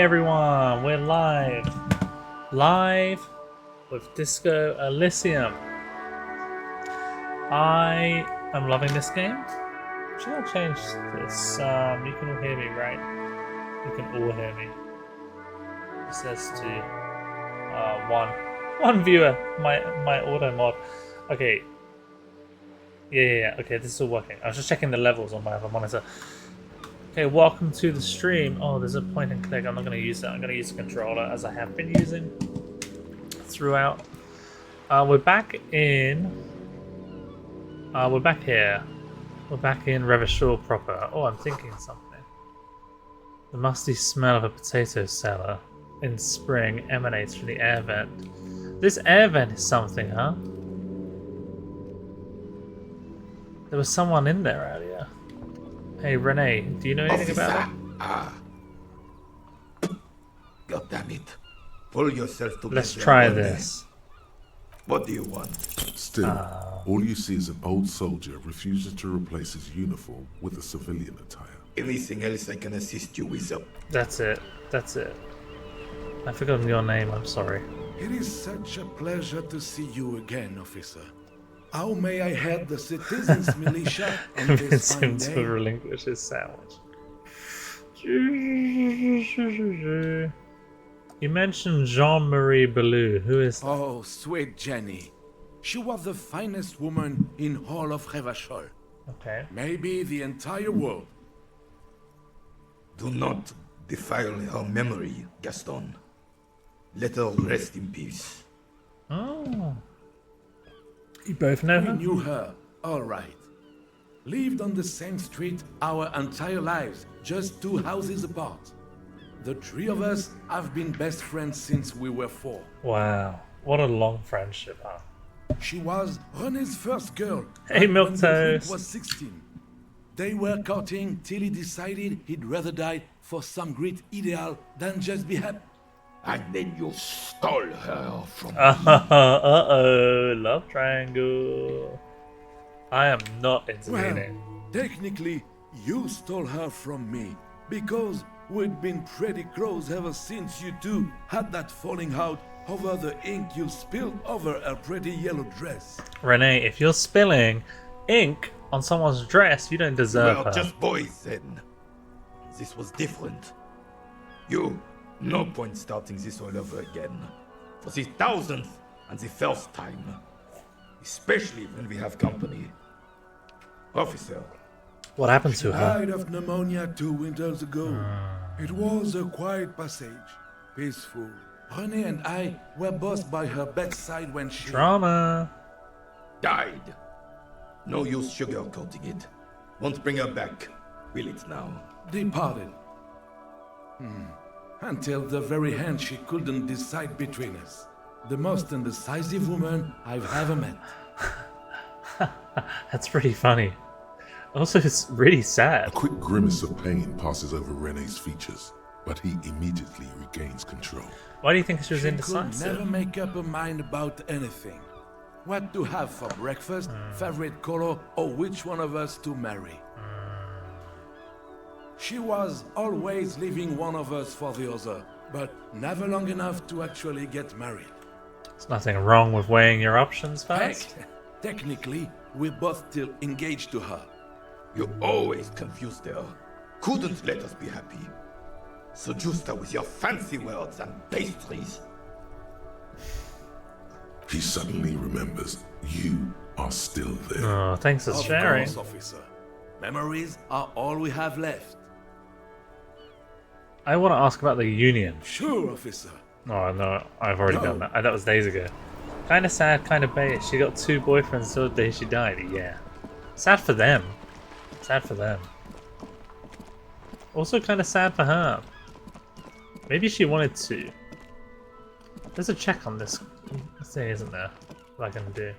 everyone, we're live. Live with Disco Elysium. I am loving this game. Should I change this? You can all hear me, right? You can all hear me. It says to one viewer, my auto mod. Okay. Yeah. Okay, this is all working. I was just checking the levels on my other monitor. Okay, welcome to the stream. Oh, there's a point and click. I'm not going to use that. I'm going to use the controller as I have been using throughout. We're back in. We're back here. We're back in Revachol proper. Oh, I'm thinking something. The musty smell of a potato cellar in spring emanates from the air vent. This air vent is something, huh? There was someone in there earlier. Hey, Renee, do you know anything about it? God damn it. Pull yourself together. Let's try this. What do you want? Still, all you see is an old soldier refusing to replace his uniform with a civilian attire. Anything else I can assist you with? That's it. That's it. I forgot your name, I'm sorry. It is such a pleasure to see you again, officer. How may I help the citizens' militia on this Convince fine him to day? relinquish his sandwich. You mentioned Jean-Marie Bellou. Who is that? Oh, sweet Jenny. She was the finest woman in all of Revachol. Okay. Maybe the entire world. Do not defile her memory, Gaston. Let her rest in peace. Oh. You both know We her? knew her, all right. Lived on the same street our entire lives, just 2 houses apart. The 3 of us have been best friends since we were 4. Wow. What a long friendship, huh? She was René's first girl. Hey, when Milk the kid Toast. was 16. They were courting till he decided he'd rather die for some great ideal than just be happy. And then you stole her from me. Uh-oh. Love triangle. I am not intervening. Well, technically, you stole her from me because we'd been pretty close ever since you two had that falling out over the ink you spilled over her pretty yellow dress. Renee, if you're spilling ink on someone's dress, you don't deserve Well, her. just boys then. This was different. You, no point starting this all over again. For the 1000th and the first time. Especially when we have company. Officer, What happened to her? Died of pneumonia 2 winters ago. It was a quiet passage, peaceful. René and I were both by her bedside when she... Drama. died. No use sugarcoating it. Won't bring her back. Will it now? departed. Until the very end she couldn't decide between us. The most indecisive woman I've ever met. That's pretty funny. Also, it's really A sad. quick grimace of pain passes over René's features, but he immediately regains control. Why do you think she was She could never indecisive? make up her mind about anything. What to have for breakfast, favorite color, or which one of us to marry. She was always leaving one of us for the other, but never long enough to actually get married. There's nothing wrong with weighing your options Heck, first. technically, we're both still engaged to her. You always confused her. Couldn't let us be happy. Seduced her with your fancy words and pastries. He suddenly remembers you are still there. Oh, thanks for Of sharing. course, officer. Memories are all we have left. I want to ask about the union. Sure, officer. Oh no, I've already No. done that. That was days ago. Kind of sad, kind of bait. She got 2 boyfriends till the day she died. Yeah. Sad for them. Sad for them. Also kind of sad for her. Maybe she wanted to. There's a check on this thing, isn't there? What I can do.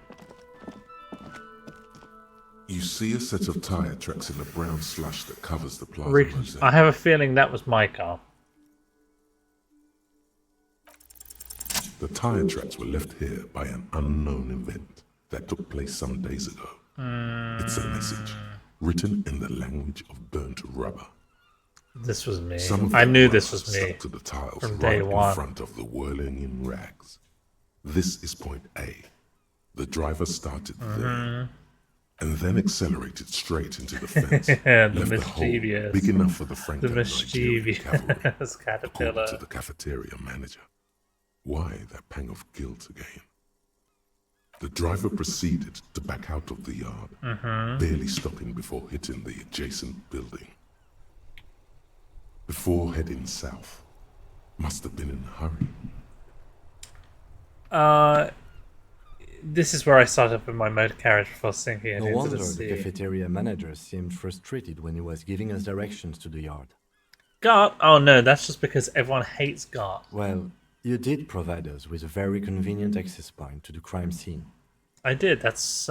You see a set of tire tracks in the brown slush that covers the plaza mosaic. I have a feeling that was my car. The tire tracks were left here by an unknown event that took place some days ago. It's a message, written in the language of burnt rubber. This was me. Some of I the knew grass this was me. stuck to the tiles from right day in one. front of the whirling in rags. This is point A. The driver started there, and then accelerated straight into the fence. Yeah, the left the hole mischievous. big enough for the The Franco Nigerian cavalry, mischievous according caterpillar. to the cafeteria manager. Why that pang of guilt again? The driver proceeded to back out of the yard, barely stopping before hitting the adjacent building. Before heading south, must have been in a hurry. This is where I started up with my motor carriage before sinking it No into wonder the the sea. cafeteria manager seemed frustrated when he was giving us directions to the yard. Gart? Oh no, that's just because everyone hates Gart. Well, you did provide us with a very convenient access point to the crime scene. I did. That's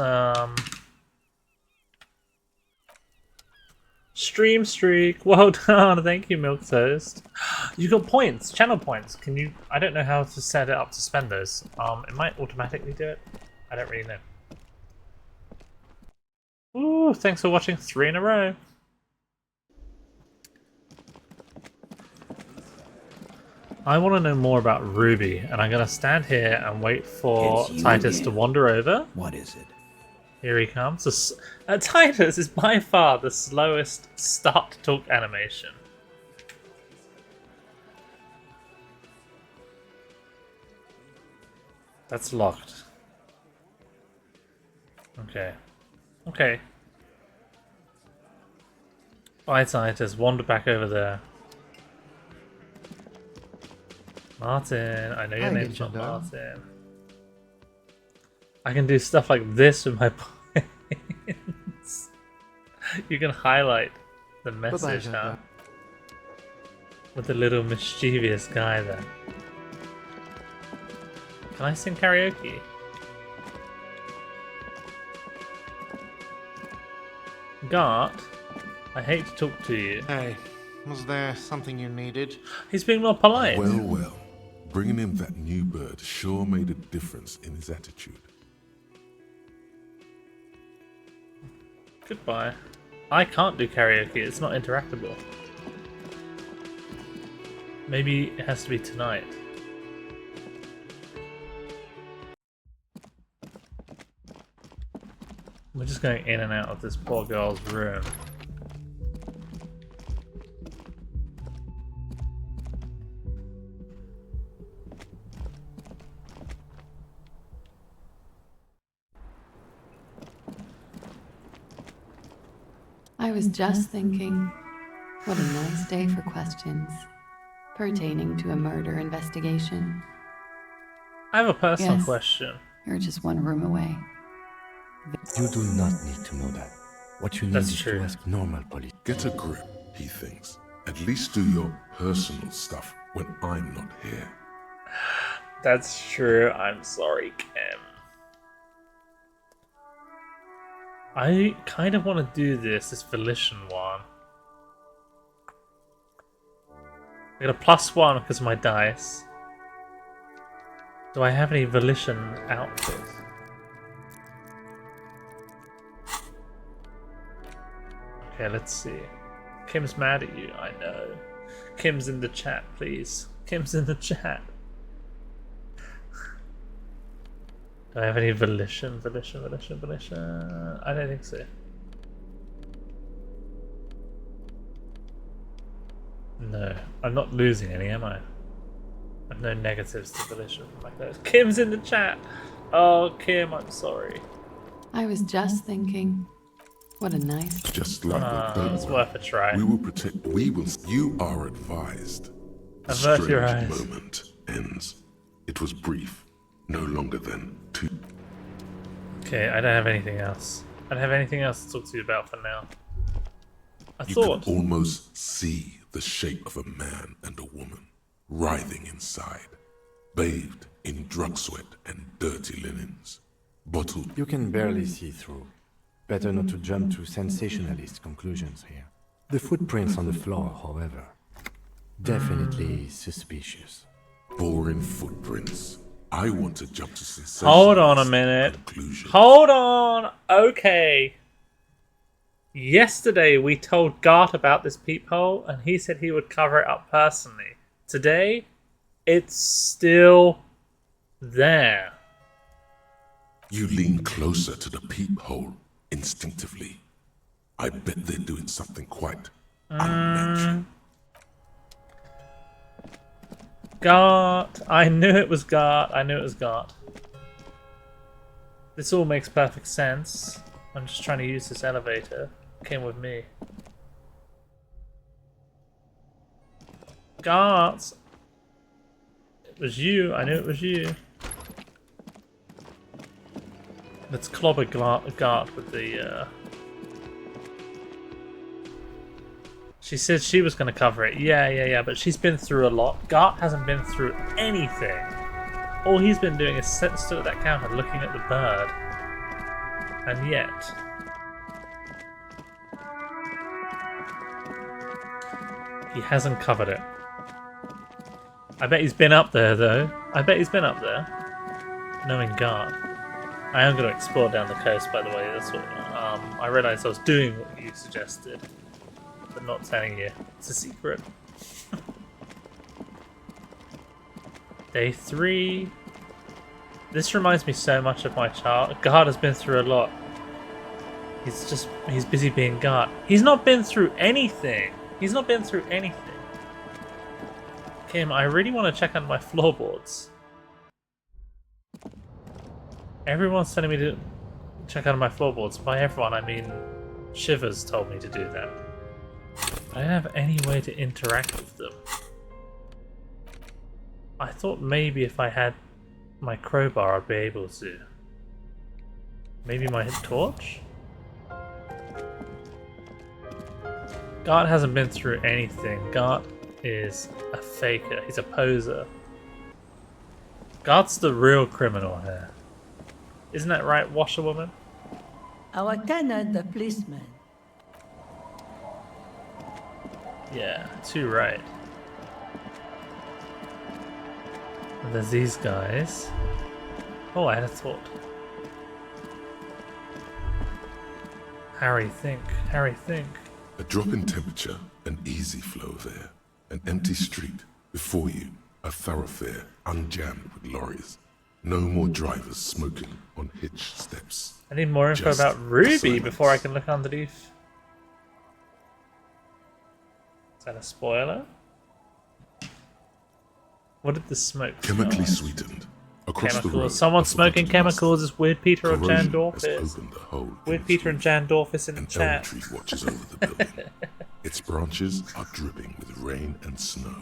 stream streak. Well done. Thank you, Milk Toast. You got points, channel points. Can you? I don't know how to set it up to spend those. It might automatically do it. I don't really know. Ooh, thanks for watching 3 in a row. I want to know more about Ruby, and I'm gonna stand here and wait for It's you Titus again. to wander over. What is it? Here he comes. Titus is by far the slowest start to talk animation. That's locked. Okay. Okay. Bye, Titus. Wander back over there. Martin. I know your name's not Martin. I can do stuff like this with my points. You can highlight the message now. With the little mischievous guy there. Can I sing karaoke? Gart, I hate to talk to you. Hey, was there something you needed? He's being more polite. Well, well, bringing in that new bird sure made a difference in his attitude. Goodbye. I can't do karaoke, it's not interactable. Maybe it has to be tonight. We're just going in and out of this poor girl's room. I was just thinking, what a nice day for questions pertaining to a murder investigation. I have a personal Yes. question. You're just one room away. You do not need to know that. What you need That's is true. to ask normal police. Get a grip, he thinks. At least do your personal stuff when I'm not here. That's true. I'm sorry, Kim. I kind of want to do this volition one. I got a +1 because of my dice. Do I have any volition outfits? Okay, let's see. Kim's mad at you, I know. Kim's in the chat, please. Kim's in the chat. Do I have any volition? Volition? I don't think so. No, I'm not losing any, am I? I have no negatives to volition from my clothes. Kim's in the chat! Oh, Kim, I'm sorry. I was just thinking, what a nice... Just like the It's worth a try. We will protect. We will. You are advised. The Avert your strange eyes. moment ends. It was brief, no longer than 2. Okay, I don't have anything else. I don't have anything else to talk to you about for now. I You thought. can almost see the shape of a man and a woman writhing inside, bathed in drug sweat and dirty linens, bottled. You can barely see through. Better not to jump to sensationalist conclusions here. The footprints on the floor, however, definitely suspicious. Boring footprints. I want to jump to sensations. Hold on a minute. Conclusions. Hold on! Okay. Yesterday we told Gart about this peephole and he said he would cover it up personally. Today, it's still there. You lean closer to the peephole instinctively. I bet they're doing something quite unnatural. Gart. I knew it was Gart. I knew it was Gart. This all makes perfect sense. I'm just trying to use this elevator. Came with me. Gart. It was you. I knew it was you. Let's clobber Gart with the... She said she was going to cover it. Yeah, but she's been through a lot. Gart hasn't been through anything. All he's been doing is stood at that counter looking at the bird. And yet... he hasn't covered it. I bet he's been up there, though. I bet he's been up there. Knowing Gart. I am going to explore down the coast, by the way. That's what I realised I was doing what you suggested. But not telling you. It's a secret. Day 3. This reminds me so much of my child. Gart has been through a lot. He's busy being Gart. He's not been through anything. He's not been through anything. Kim, I really want to check on my floorboards. Everyone's telling me to check out my floorboards. By everyone, I mean Shivers told me to do that. I don't have any way to interact with them. I thought maybe if I had my crowbar I'd be able to. Maybe my torch? Gart hasn't been through anything. Gart is a faker. He's a poser. Gart's the real criminal here. Isn't that right, washerwoman? Our tenant, the policeman. Yeah, too right. And there's these guys. Oh, I had a thought. Harry, think. Harry, think. A drop in temperature, an easy flow of air, an empty street. Before you, a thoroughfare unjammed with lorries. No more drivers smoking on hitch steps. I need more info Just about Ruby silence. before I can look underneath. Is that a spoiler? What did the smoke smell Chemically like? sweetened. Across the road, Chemicals. Someone a smoking forgotten chemicals must. is Weird Peter or Jan Corrosion has Dorfis. opened a hole in Weird its Peter and roof. Jan Dorfis in the An elm chat. tree watches over the building. Its branches are dripping with rain and snow.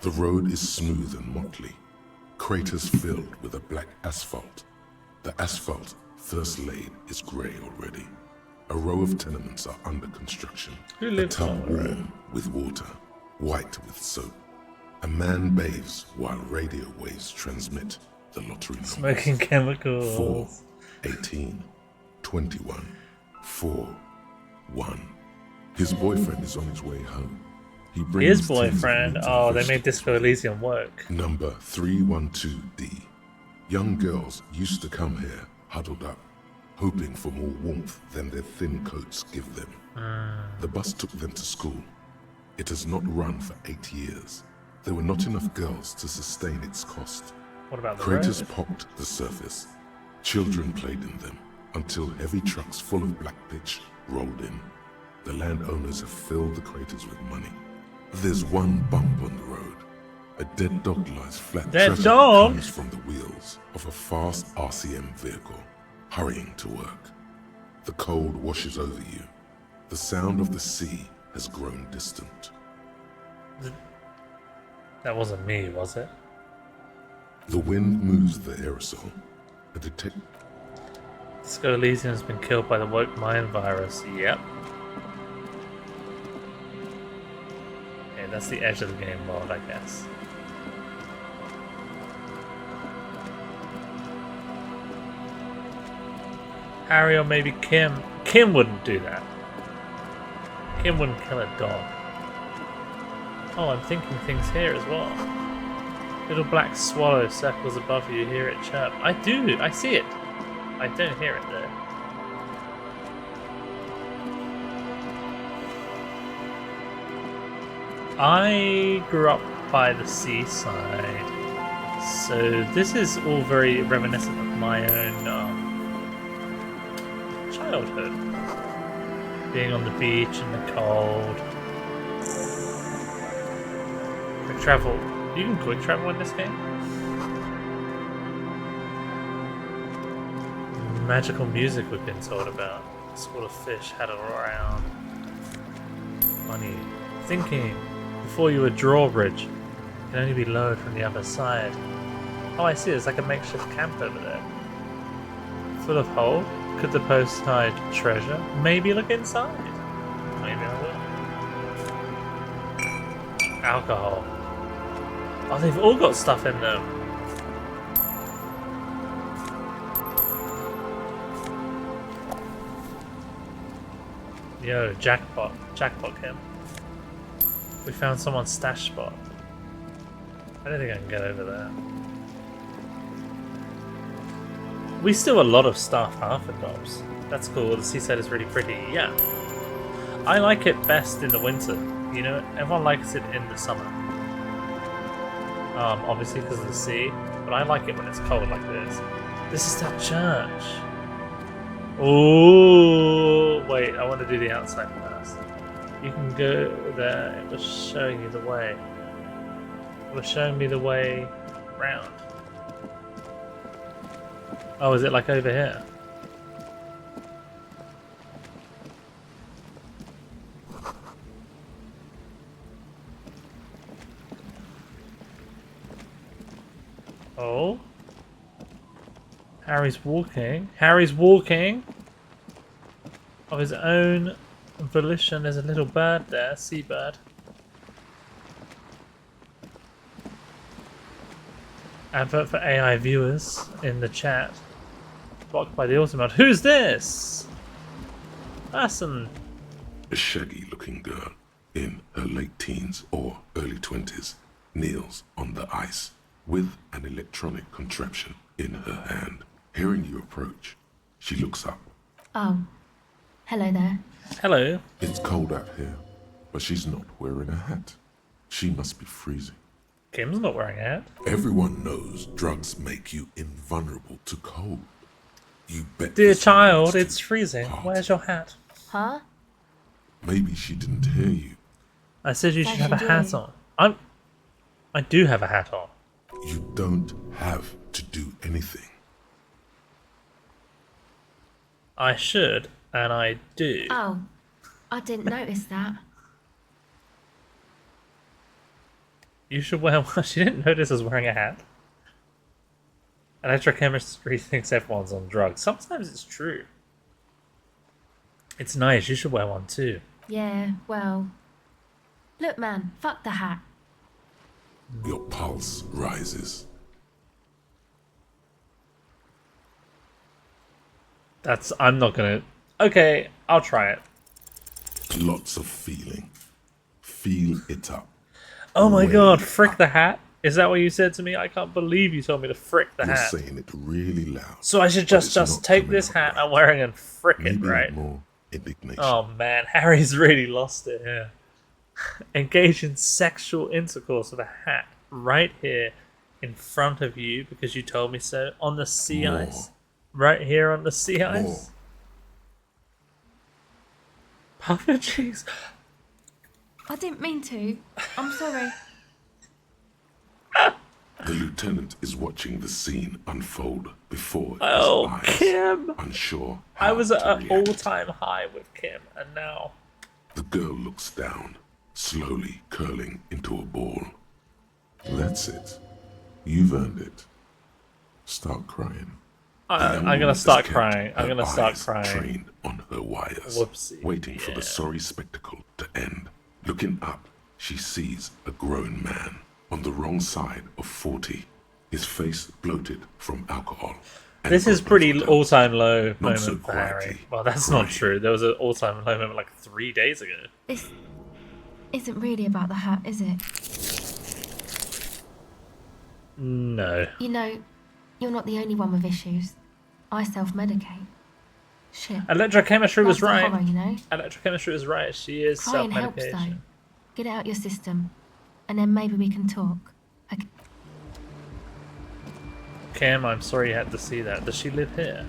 The road is smooth and motley. Craters filled with a black asphalt. The asphalt, first laid, is grey already. A row of tenements are under construction. Who A lives on tub the road? warm with water, white with soap. A man bathes while radio waves transmit the lottery numbers. Smoking chemicals. 4, 18, 21, 4, 1. His boyfriend is on his way home. He brings His boyfriend. tins of Oh, winter they made Disco Elysium work. Number 312D. Young girls used to come here, huddled up, hoping for more warmth than their thin coats give them. The bus took them to school. It has not run for 8 years. There were not enough girls to sustain its cost. What about the Craters road? pocked the surface. Children played in them until heavy trucks full of black pitch rolled in. The landowners have filled the craters with money. There's one bump on the road. A dead dog lies flat. Dead Traffic dog? comes from the wheels of a fast RCM vehicle, hurrying to work. The cold washes over you. The sound of the sea has grown distant. That wasn't me, was it? The wind moves the aerosol. A detective. Disco Elysium has been killed by the woke mind virus. Yep. Okay, that's the edge of the game world, I guess. Harry or maybe Kim. Kim wouldn't do that. Kim wouldn't kill a dog. Oh, I'm thinking things here as well. Little black swallow circles above you, hear it chirp. I do, I see it. I don't hear it though. I grew up by the seaside, so this is all very reminiscent of my own childhood. Being on the beach in the cold. Quick travel. You can quick travel in this game? Magical music we've been told about. School of fish had it around. Money. Thinking. Before you a drawbridge. Can only be lowered from the other side. Oh, I see. It's like a makeshift camp over there. Full of hold. Could the post hide treasure? Maybe look inside. Maybe I will. Alcohol. Oh, they've all got stuff in them. Yo, jackpot. Jackpot, Kim. We found someone's stash spot. I don't think I can get over there. We steal a lot of stuff, huh, for Dobbs? That's cool. The seaside is really pretty. Yeah. I like it best in the winter. You know, everyone likes it in the summer. Obviously because of the sea, but I like it when it's cold like this. This is that church. Oh, wait, I want to do the outside first. You can go there. It was showing you the way. It was showing me the way round. Oh, is it like over here? Oh. Harry's walking. Harry's walking. Of his own volition. There's a little bird there. Seabird. Advert for AI viewers in the chat. Blocked by the Automat. Who's this? Person. A shaggy-looking girl in her late teens or early 20s kneels on the ice with an electronic contraption in her hand. Hearing you approach, she looks up. Oh, hello there. Hello. It's cold out here, but she's not wearing a hat. She must be freezing. Kim's not wearing a hat. Everyone knows drugs make you invulnerable to cold. You bet. Dear this child, woman's it's too freezing. hot. Where's your hat? Huh? Maybe she didn't hear you. I said you should have a Yes, you hat do. on. I do have a hat on. You don't have to do anything. I should, and I do. Oh, I didn't notice that. You should wear one. She didn't notice us wearing a hat. Electrochemistry thinks everyone's on drugs. Sometimes it's true. It's nice. You should wear one too. Yeah, well... Look, man, fuck the hat. Your pulse rises. I'm not gonna... Okay, I'll try it. Lots of feeling. Feel it up. Oh my Way god, frick up. the hat? Is that what you said to me? I can't believe you told me to frick the You're hat. saying it really loud. So I should but just it's not take coming this out hat right. I'm wearing and frick it, Maybe right? more indignation. Oh man, Harry's really lost it here. Engage in sexual intercourse with a hat right here in front of you because you told me so on the sea More. ice. Right here on the sea More. ice. Puff your cheeks. I didn't mean to. I'm sorry. The lieutenant is watching the scene unfold before Oh, his eyes, Kim. unsure I how was to at an react. all-time high with Kim, and now... The girl looks down, slowly curling into a ball. That's it. You've earned it. Start crying. The young I'm woman gonna has start kept crying. I'm her gonna start eyes crying. trained on her wires, Whoopsie. waiting for Yeah. the sorry spectacle to end. Looking up, she sees a grown man on the wrong side of 40, his face bloated from alcohol. and This is pretty overdose. all-time low Not moment so for Harry. quietly. Well, that's not Crying. true. There was an all-time low moment like 3 days ago. This isn't really about the hat, is it? No. You know, you're not the only one with issues. I self-medicate. Shit. Electrochemistry was Life's a right. horror, you know? Electrochemistry was right. She is Crying helps, self-medication. Get it out your system, and then maybe we can talk. Kim, I'm sorry you had to see that. Does she live here?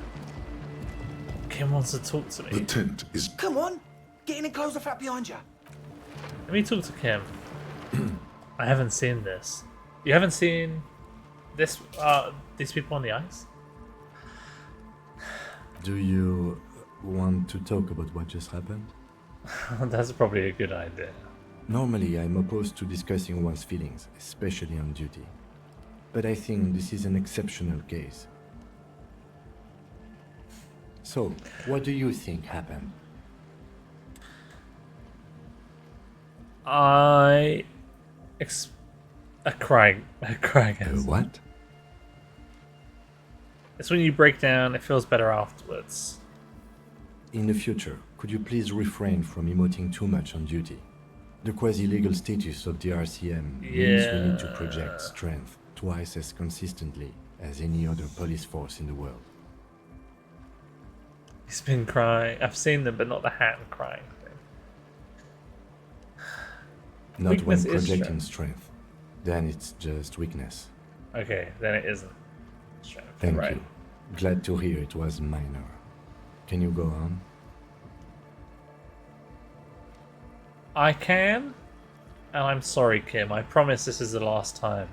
Kim wants to talk to The me. tent is Come on, get in and close the flap behind you. Let me talk to Kim. I haven't seen this. You haven't seen this? These people on the ice? Do you want to talk about what just happened? That's probably a good idea. Normally, I'm opposed to discussing one's feelings, especially on duty. But I think this is an exceptional case. So, what do you think happened? A crying What? It's when you break down, it feels better afterwards. In the future, could you please refrain from emoting too much on duty? The quasi-legal status of the RCM means we need to project strength twice as consistently as any other police force in the world. He's been crying. I've seen them, but not the hat and crying thing. Not Weakness when is projecting strength. Then it's just weakness. Okay, then it isn't. Strength, Thank right. you. Glad to hear it was minor. Can you go on? I can, and I'm sorry, Kim. I promise this is the last time.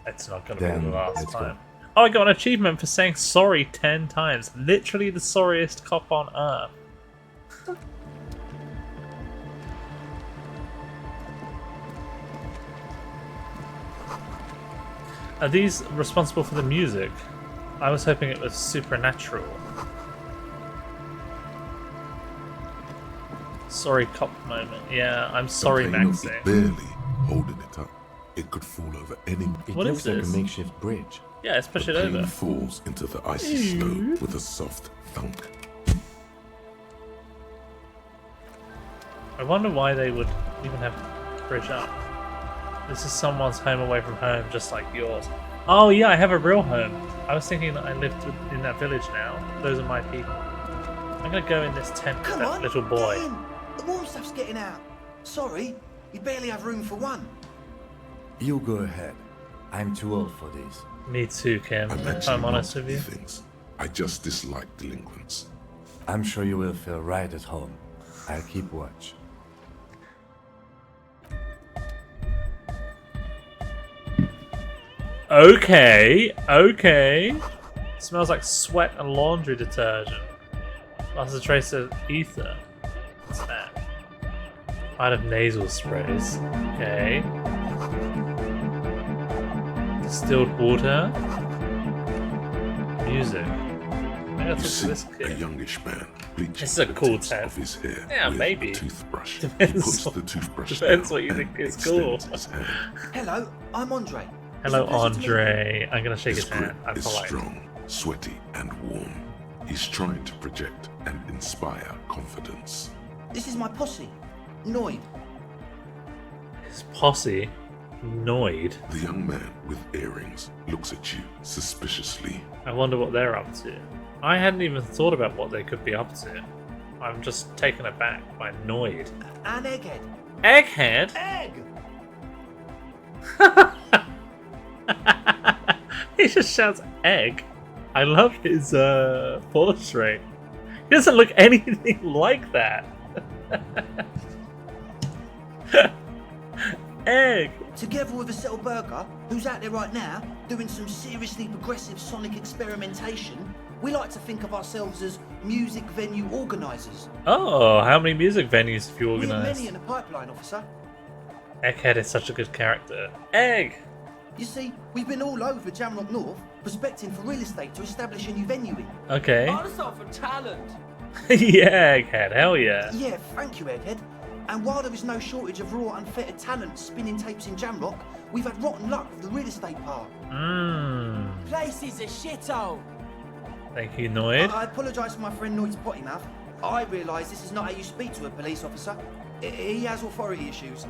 It's not going to be Then the last let's go. time. Oh, I got an achievement for saying sorry 10 times. Literally the sorriest cop on earth. Are these responsible for the music? I was hoping it was supernatural. Sorry cop moment. Yeah, I'm sorry, the plane Maxie. is barely holding it up. It could fall over any. It What looks is like this? a makeshift bridge. Yeah, let's push The it plane over. falls into the icy snow with a soft thunk. I wonder why they would even have a bridge up. This is someone's home away from home, just like yours. Oh yeah, I have a real home. I was thinking that I lived in that village now. Those are my people. I'm gonna go in this tent with Come that on, little get boy. in. The warm stuff's getting out. Sorry, we barely have room for one. You go ahead. I'm too old for this. Me too, Kim. I'm If actually I'm honest not with you. things. I just dislike delinquents. I'm sure you will feel right at home. I'll keep watch. Okay. Smells like sweat and laundry detergent. Lots of trace of ether. What's that? Out of nasal sprays. Okay. Distilled water. Music. Maybe I'll You talk to see this a kid. youngish man bleaching This is a the cool tips tent. of his hair Yeah, with maybe. a toothbrush. Depends he puts what- the toothbrush depends down what you and think is cool. extends his hand. Hello, I'm Andre. Hello, It's a pleasure to meet you. Andre. I'm gonna shake His his hand. grip I'm is polite. strong, sweaty, and warm. He's trying to project and inspire confidence. This is my posse, Noid. His posse, Noid. The young man with earrings looks at you suspiciously. I wonder what they're up to. I hadn't even thought about what they could be up to. I'm just taken aback by Noid. And Egghead. Egghead? Egg! He just shouts egg. I love his portrait. He doesn't look anything like that. Egg. Together with a Settle Burger, who's out there right now, doing some seriously progressive sonic experimentation, we like to think of ourselves as music venue organisers. Oh, how many music venues have you We have organised? many in the pipeline, officer. Egghead is such a good character. Egg! You see, we've been all over Jamrock North, prospecting for real estate to establish a new venue in. Okay. Also for talent. Yeah, Egghead, hell yeah. Yeah, thank you, Egghead. And while there is no shortage of raw, unfettered talent spinning tapes in Jamrock, we've had rotten luck with the real estate part. Mmm. Place is a shithole. Thank you, Noid. I apologise for my friend Noid's potty mouth. I realise this is not how you speak to a police officer. He has authority issues.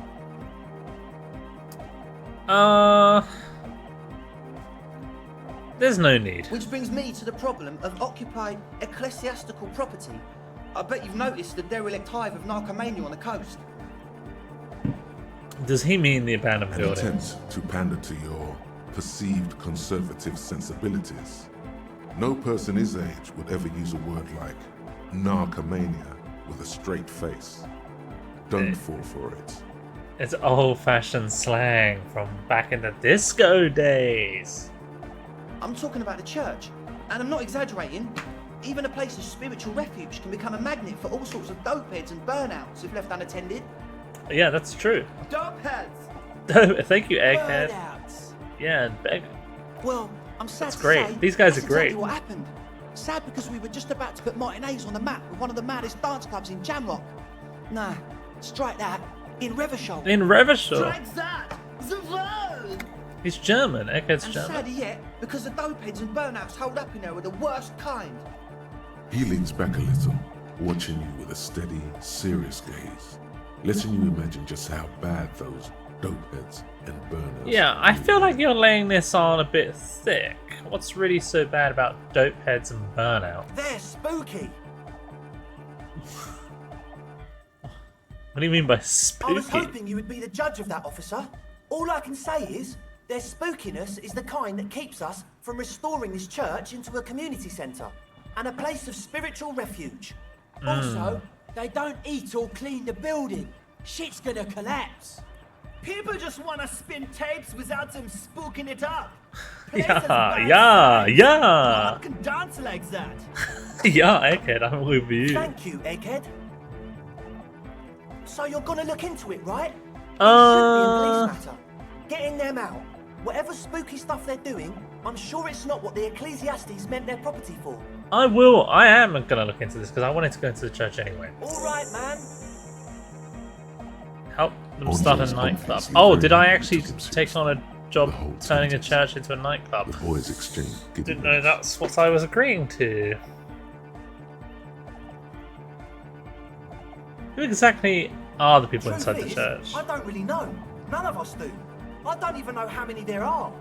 There's no need. Which brings me to the problem of occupied ecclesiastical property. I bet you've noticed the derelict hive of narcomania on the coast. Does he mean the abandoned An buildings? attempt to pander to your perceived conservative sensibilities. No person his age would ever use a word like narcomania with a straight face. Don't fall for it. It's old-fashioned slang from back in the disco days. I'm talking about the church, and I'm not exaggerating. Even a place of spiritual refuge can become a magnet for all sorts of dopeheads and burnouts if left unattended. Yeah, that's true. Dopeheads! Thank you, Egghead. Burnouts! Yeah, Well, I'm sad That's to great. say, These guys that's are great. Exactly what happened. Sad because we were just about to put Martinez on the map with one of the maddest dance clubs in Jamrock. Nah, strike that. In Revachol. In Revachol. Strike that! The world! He's German. Egghead's And German. sadder yet, because the dopeheads and burnouts holed up in there were the worst kind. He leans back a little, watching you with a steady, serious gaze, letting you imagine just how bad those dopeheads and burners. Yeah, I feel like you're laying this on a bit thick. What's really so bad about dopeheads and burnout? They're spooky. What do you mean by I was spooky? hoping you would be the judge of that, officer. All I can say is, their spookiness is the kind that keeps us from restoring this church into a community centre and a place of spiritual refuge. Also, they don't eat or clean the building. Shit's gonna collapse. People just want to spin tapes without them spooking it up. Yeah. I can dance like that. Yeah, Egghead, I'm with you. Thank you, Egghead. So you're gonna look into it, right? It shouldn't be a police matter. Getting them out. Whatever spooky stuff they're doing, I'm sure it's not what the Ecclesiastes meant their property for. I am gonna look into this because I wanted to go into the church anyway. All right, man. Help them Only start a is nightclub. obviously Oh, very did I eager actually to consider take on a job the whole turning a context. church into a nightclub? The boys exchange Didn't know that's what I was agreeing to. Who exactly are the people inside the Truth is, church? I don't really know. None of us do. I don't even know how many there are.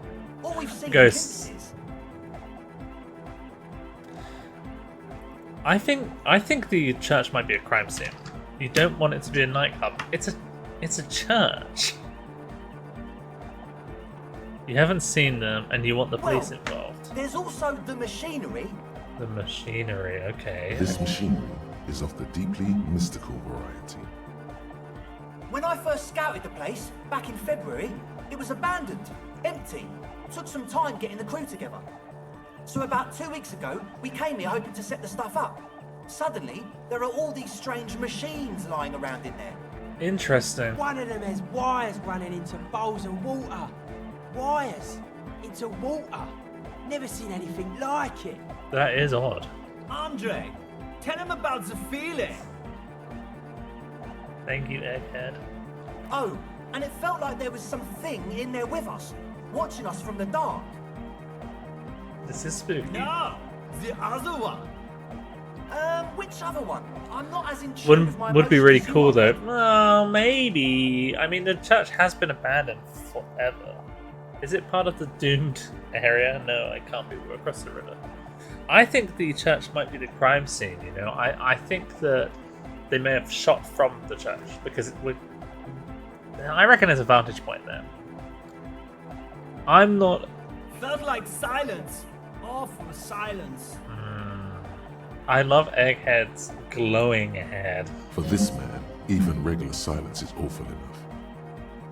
All we've seen Ghosts. are glimpses. I think the church might be a crime scene. You don't want it to be a nightclub. It's a church. You haven't seen them, and you want the police involved. There's also the machinery. The machinery, okay. This machinery is of the deeply mystical variety. When I first scouted the place, back in February, it was abandoned, empty. Took some time getting the crew together. So about 2 weeks ago, we came here hoping to set the stuff up. Suddenly, there are all these strange machines lying around in there. Interesting. One of them has wires running into bowls of water. Wires into water. Never seen anything like it. That is odd. Andre, tell him about the feeling. Thank you, Egghead. Oh, and it felt like there was something in there with us, watching us from the dark. This is spooky. No, the other one. Which other one? I'm not as in tune with my Would be really emotions as cool you though. are. Well, maybe. I mean, the church has been abandoned forever. Is it part of the doomed area? No, it can't be. We're across the river. I think the church might be the crime scene. You know, I think that they may have shot from the church because it would. I reckon there's a vantage point there. I'm not. Felt like silence. Awful silence. I love Egghead's glowing head. For this man, even regular silence is awful enough.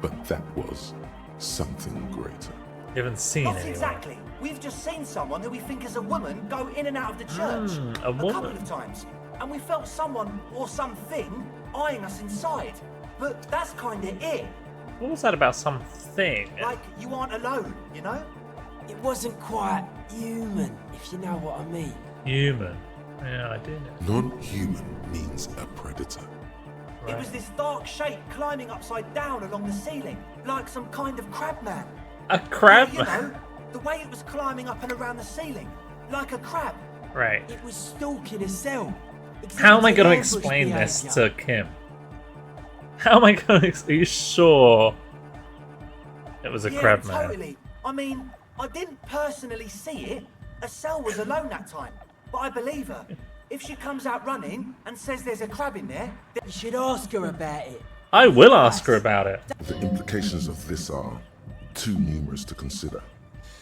But that was something greater. You haven't seen Not anyone. exactly. We've just seen someone who we think is a woman go in and out of the church a couple woman. of times, and we felt someone or something eyeing us inside. But that's kind of it. What was that about something? Like you aren't alone, you know? It wasn't quite human, if you know what I mean. Human. Yeah, I do know. Non-human means a predator. It was this dark shape climbing upside down along the ceiling, like some kind of crab man. A crab? You know, the way it was climbing up and around the ceiling, like a crab. Right. It was stalking a cell. How am I going to Ambush explain this behaviour. to Kim? How am I going to... Are you sure it was a Yeah, crab man? totally. I mean, I didn't personally see it. Estelle was alone that time. But I believe her. If she comes out running and says there's a crab in there, then You should ask her about it. I will ask her about it. The implications of this are too numerous to consider.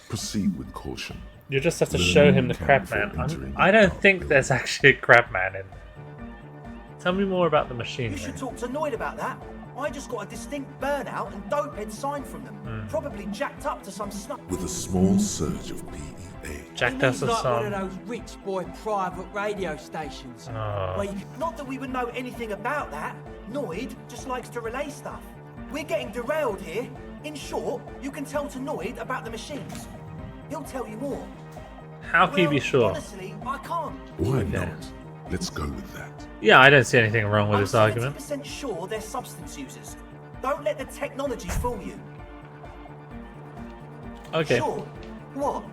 Proceed with caution. You just have to show him the crab man. I don't think there's actually a crab man in there. Tell me more about the machinery. You should talk to Noid about that. I just got a distinct burnout and dopehead sign from them. Probably jacked up to some snuff. With a small surge of PEA. Jacked us like some. one of those rich boy private radio stations. Not that we would know anything about that. Noid just likes to relay stuff. We're getting derailed here. In short, you can tell to Noid about the machines. He'll tell you more. How can you be sure? Honestly, I can't. Why not? Let's go with that. Yeah, I don't see anything wrong with this I'm argument. 70% sure they're substance users. Don't let the technology fool you. Okay. Sure. What?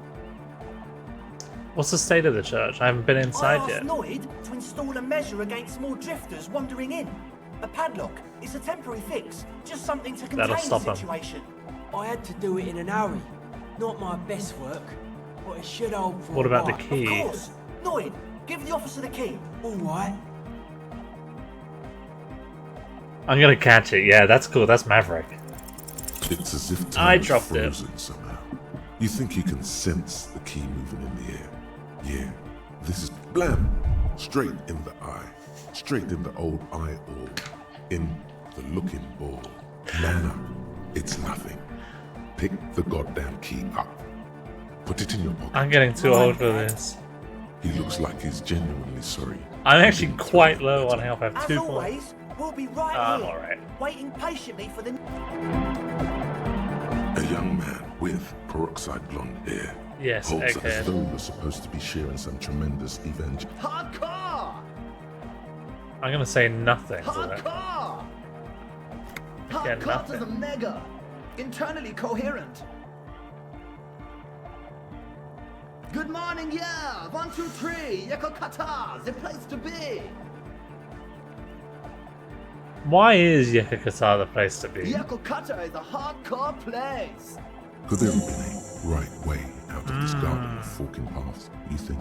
What's the state of the church? I haven't been inside I yet. asked Noid to install a measure against more drifters wandering in. A padlock. It's a temporary fix. Just something to contain stop the 'em. situation. I had to do it in an hurry. Not my best work, but it should hold for What a about the while. key? Of course. Noid, give the officer the key. All right. I'm gonna catch it. Yeah, that's cool. That's Maverick. It's as if I time is dropped it. frozen somehow. You think you can sense the key moving in the air. Yeah, this is blam! Straight in the eye. Straight in the old eye ball. In the looking ball. No, it's nothing. Pick the goddamn key up. Put it in your pocket. I'm getting too old for this. He looks like he's genuinely sorry. I'm actually quite low on health. I have As 2 points. always, we'll be right I'm here, alright. waiting patiently for the... A young man with peroxide blonde hair. Yes, holds okay. as though you're supposed to be sharing some tremendous Hardcore! I'm gonna say nothing to that. Hardcore! Yeah, nothing. mega. Internally coherent. Good morning, yeah. 1, 2, 3. Yekokata, the place to be. Why is Yekokata the place to be? Yekokata is a hardcore place. Could there have been a right way out of this garden of forking paths, you think?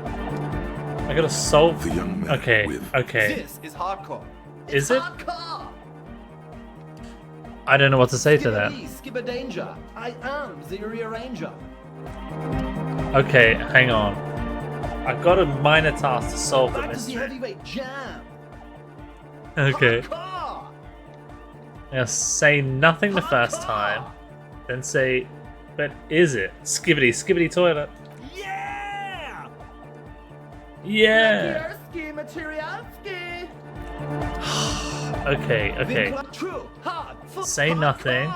I gotta solve. The young man Okay, with okay. This is hardcore. Is it? Hardcore. I don't know what to say to that. Skip a danger. I am the rearranger. Okay, hang on. I've got a minor task to solve the Back to the mystery. heavyweight jam. Okay. Hardcore. I'm gonna say nothing the first time, then say, but is it? Skibbity, skibbity toilet. Yeah. Yeah! Ski materialski. Okay, okay. True. Hard. Say nothing.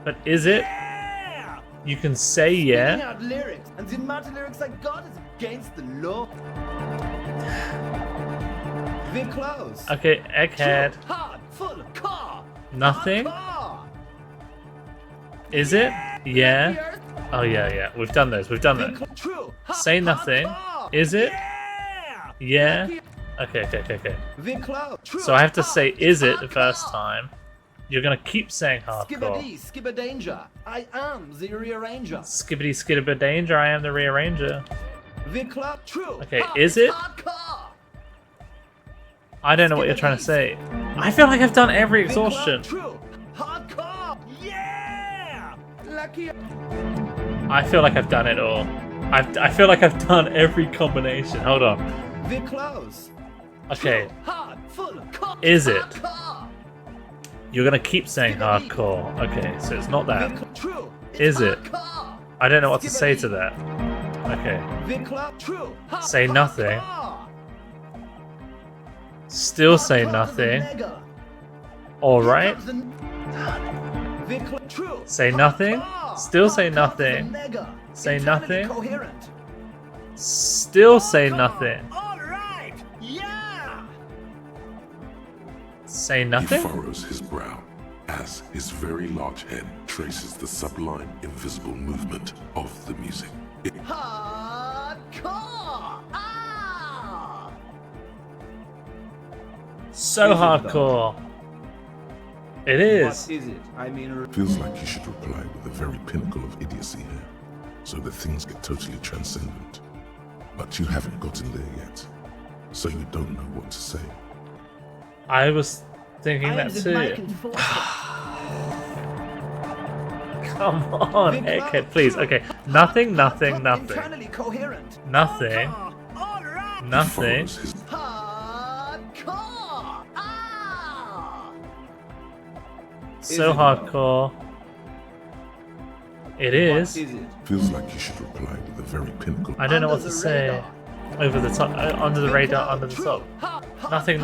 But is it? Yeah. You can say yeah. Out lyrics, and the amount of lyrics I got is against the law. We're close. Okay, egghead. Hard. Full car. Nothing? Car. Is it? Yeah. Oh yeah, yeah. We've done those. We've done that. True. Say nothing. Is it? Yeah. Yeah. Okay, okay, okay, okay. We're close. True. So I have to say is it the first time. You're gonna keep saying hardcore. Skibbity, skibber danger. I am the rearranger. Skibbity skidabba danger, I am the rearranger. We're close. True. Okay, is it? Hardcore. I don't know what you're trying to say. I feel like I've done every exhaustion. True. Hardcore. Yeah. Lucky. I feel like I've done it all. I feel like I've done every combination. Hold on. We're close. Okay. Hard. Full. Car. Is it? Hardcore. You're gonna keep saying hardcore. Okay, so it's not that. True. Is it? Hardcore. I don't know what to say to that. Okay. True. Say nothing. Still say nothing. Alright. Say nothing. Still say nothing. Say nothing. Still say nothing. Alright. Yeah. Say He nothing? furrows his brow as his very large head traces the sublime, invisible movement of the music. Hardcore. Ah. So hardcore. It is. What is it? I mean, Feels like you should reply with the very pinnacle of idiocy here, so that things get totally transcendent. But you haven't gotten there yet. so you don't know what to say. I was thinking that too. Come on, Egghead, please. Okay, nothing. Nothing. So hardcore. It is. Feels like you should reply to the very pinnacle. I don't know what to say. Over the top, under the radar, under the top. Nothing.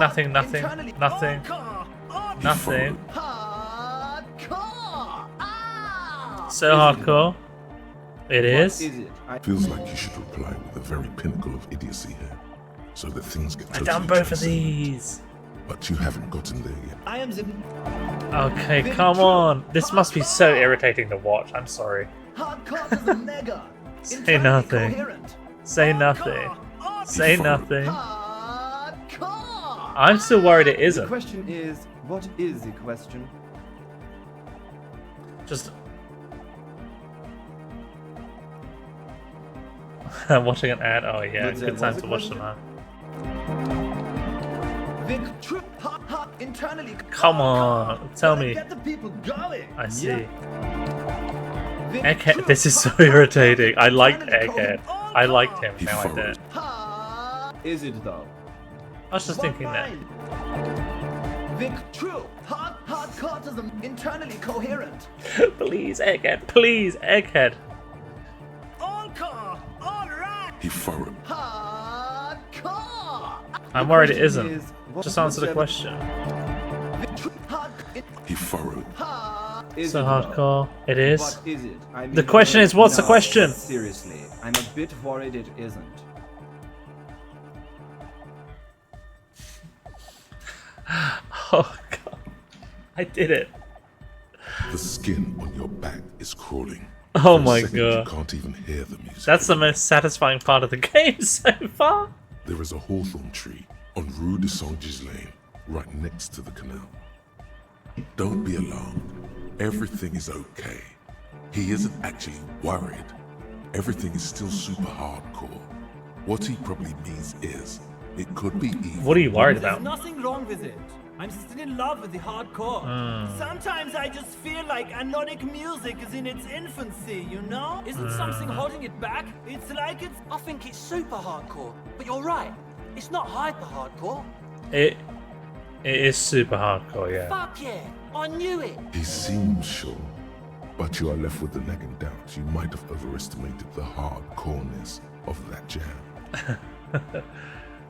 So hardcore. It is. Feels like you should reply with the very pinnacle of idiocy here, so that things get I've totally done both of transcended. these. But you haven't gotten there yet. Okay, come on. This must be so irritating to watch. I'm sorry. Say nothing. Say nothing. Say nothing. I'm still worried it The isn't. question is, what is the question? Just I'm watching an ad. Oh yeah, good time to watch them. Come on, tell me. I see. Egghead, this is so irritating. I liked Egghead. I liked him. Now I don't. Is it though? I was just thinking that. Internally coherent. Please, Egghead. Please, Egghead. He furrowed. I'm worried it isn't. Just answer the question. He furrowed. So hardcore. It is. What is it? I mean, The question is, what's the question? Seriously, I'm a bit worried it isn't. Oh god. I did it. The skin on your back is crawling. Oh For a my second, god. You can't even hear the music. That's the most satisfying part of the game so far. There is a hawthorn tree on Rue de Saint-Gislain, right next to the canal. Don't be alarmed. Everything is okay. He isn't actually worried. Everything is still super hardcore. What he probably means is, it could be evil. What are you worried about? There's nothing wrong with it. I'm still in love with the hardcore. Sometimes I just feel like anodic music is in its infancy, you know? Isn't something holding it back? It's like it's... I think it's super hardcore, but you're right. It's not hyper hardcore. It is super hardcore, yeah. Fuck yeah, I knew it. He seems sure, but you are left with the nagging doubt you might have overestimated the hardcoreness of that jam.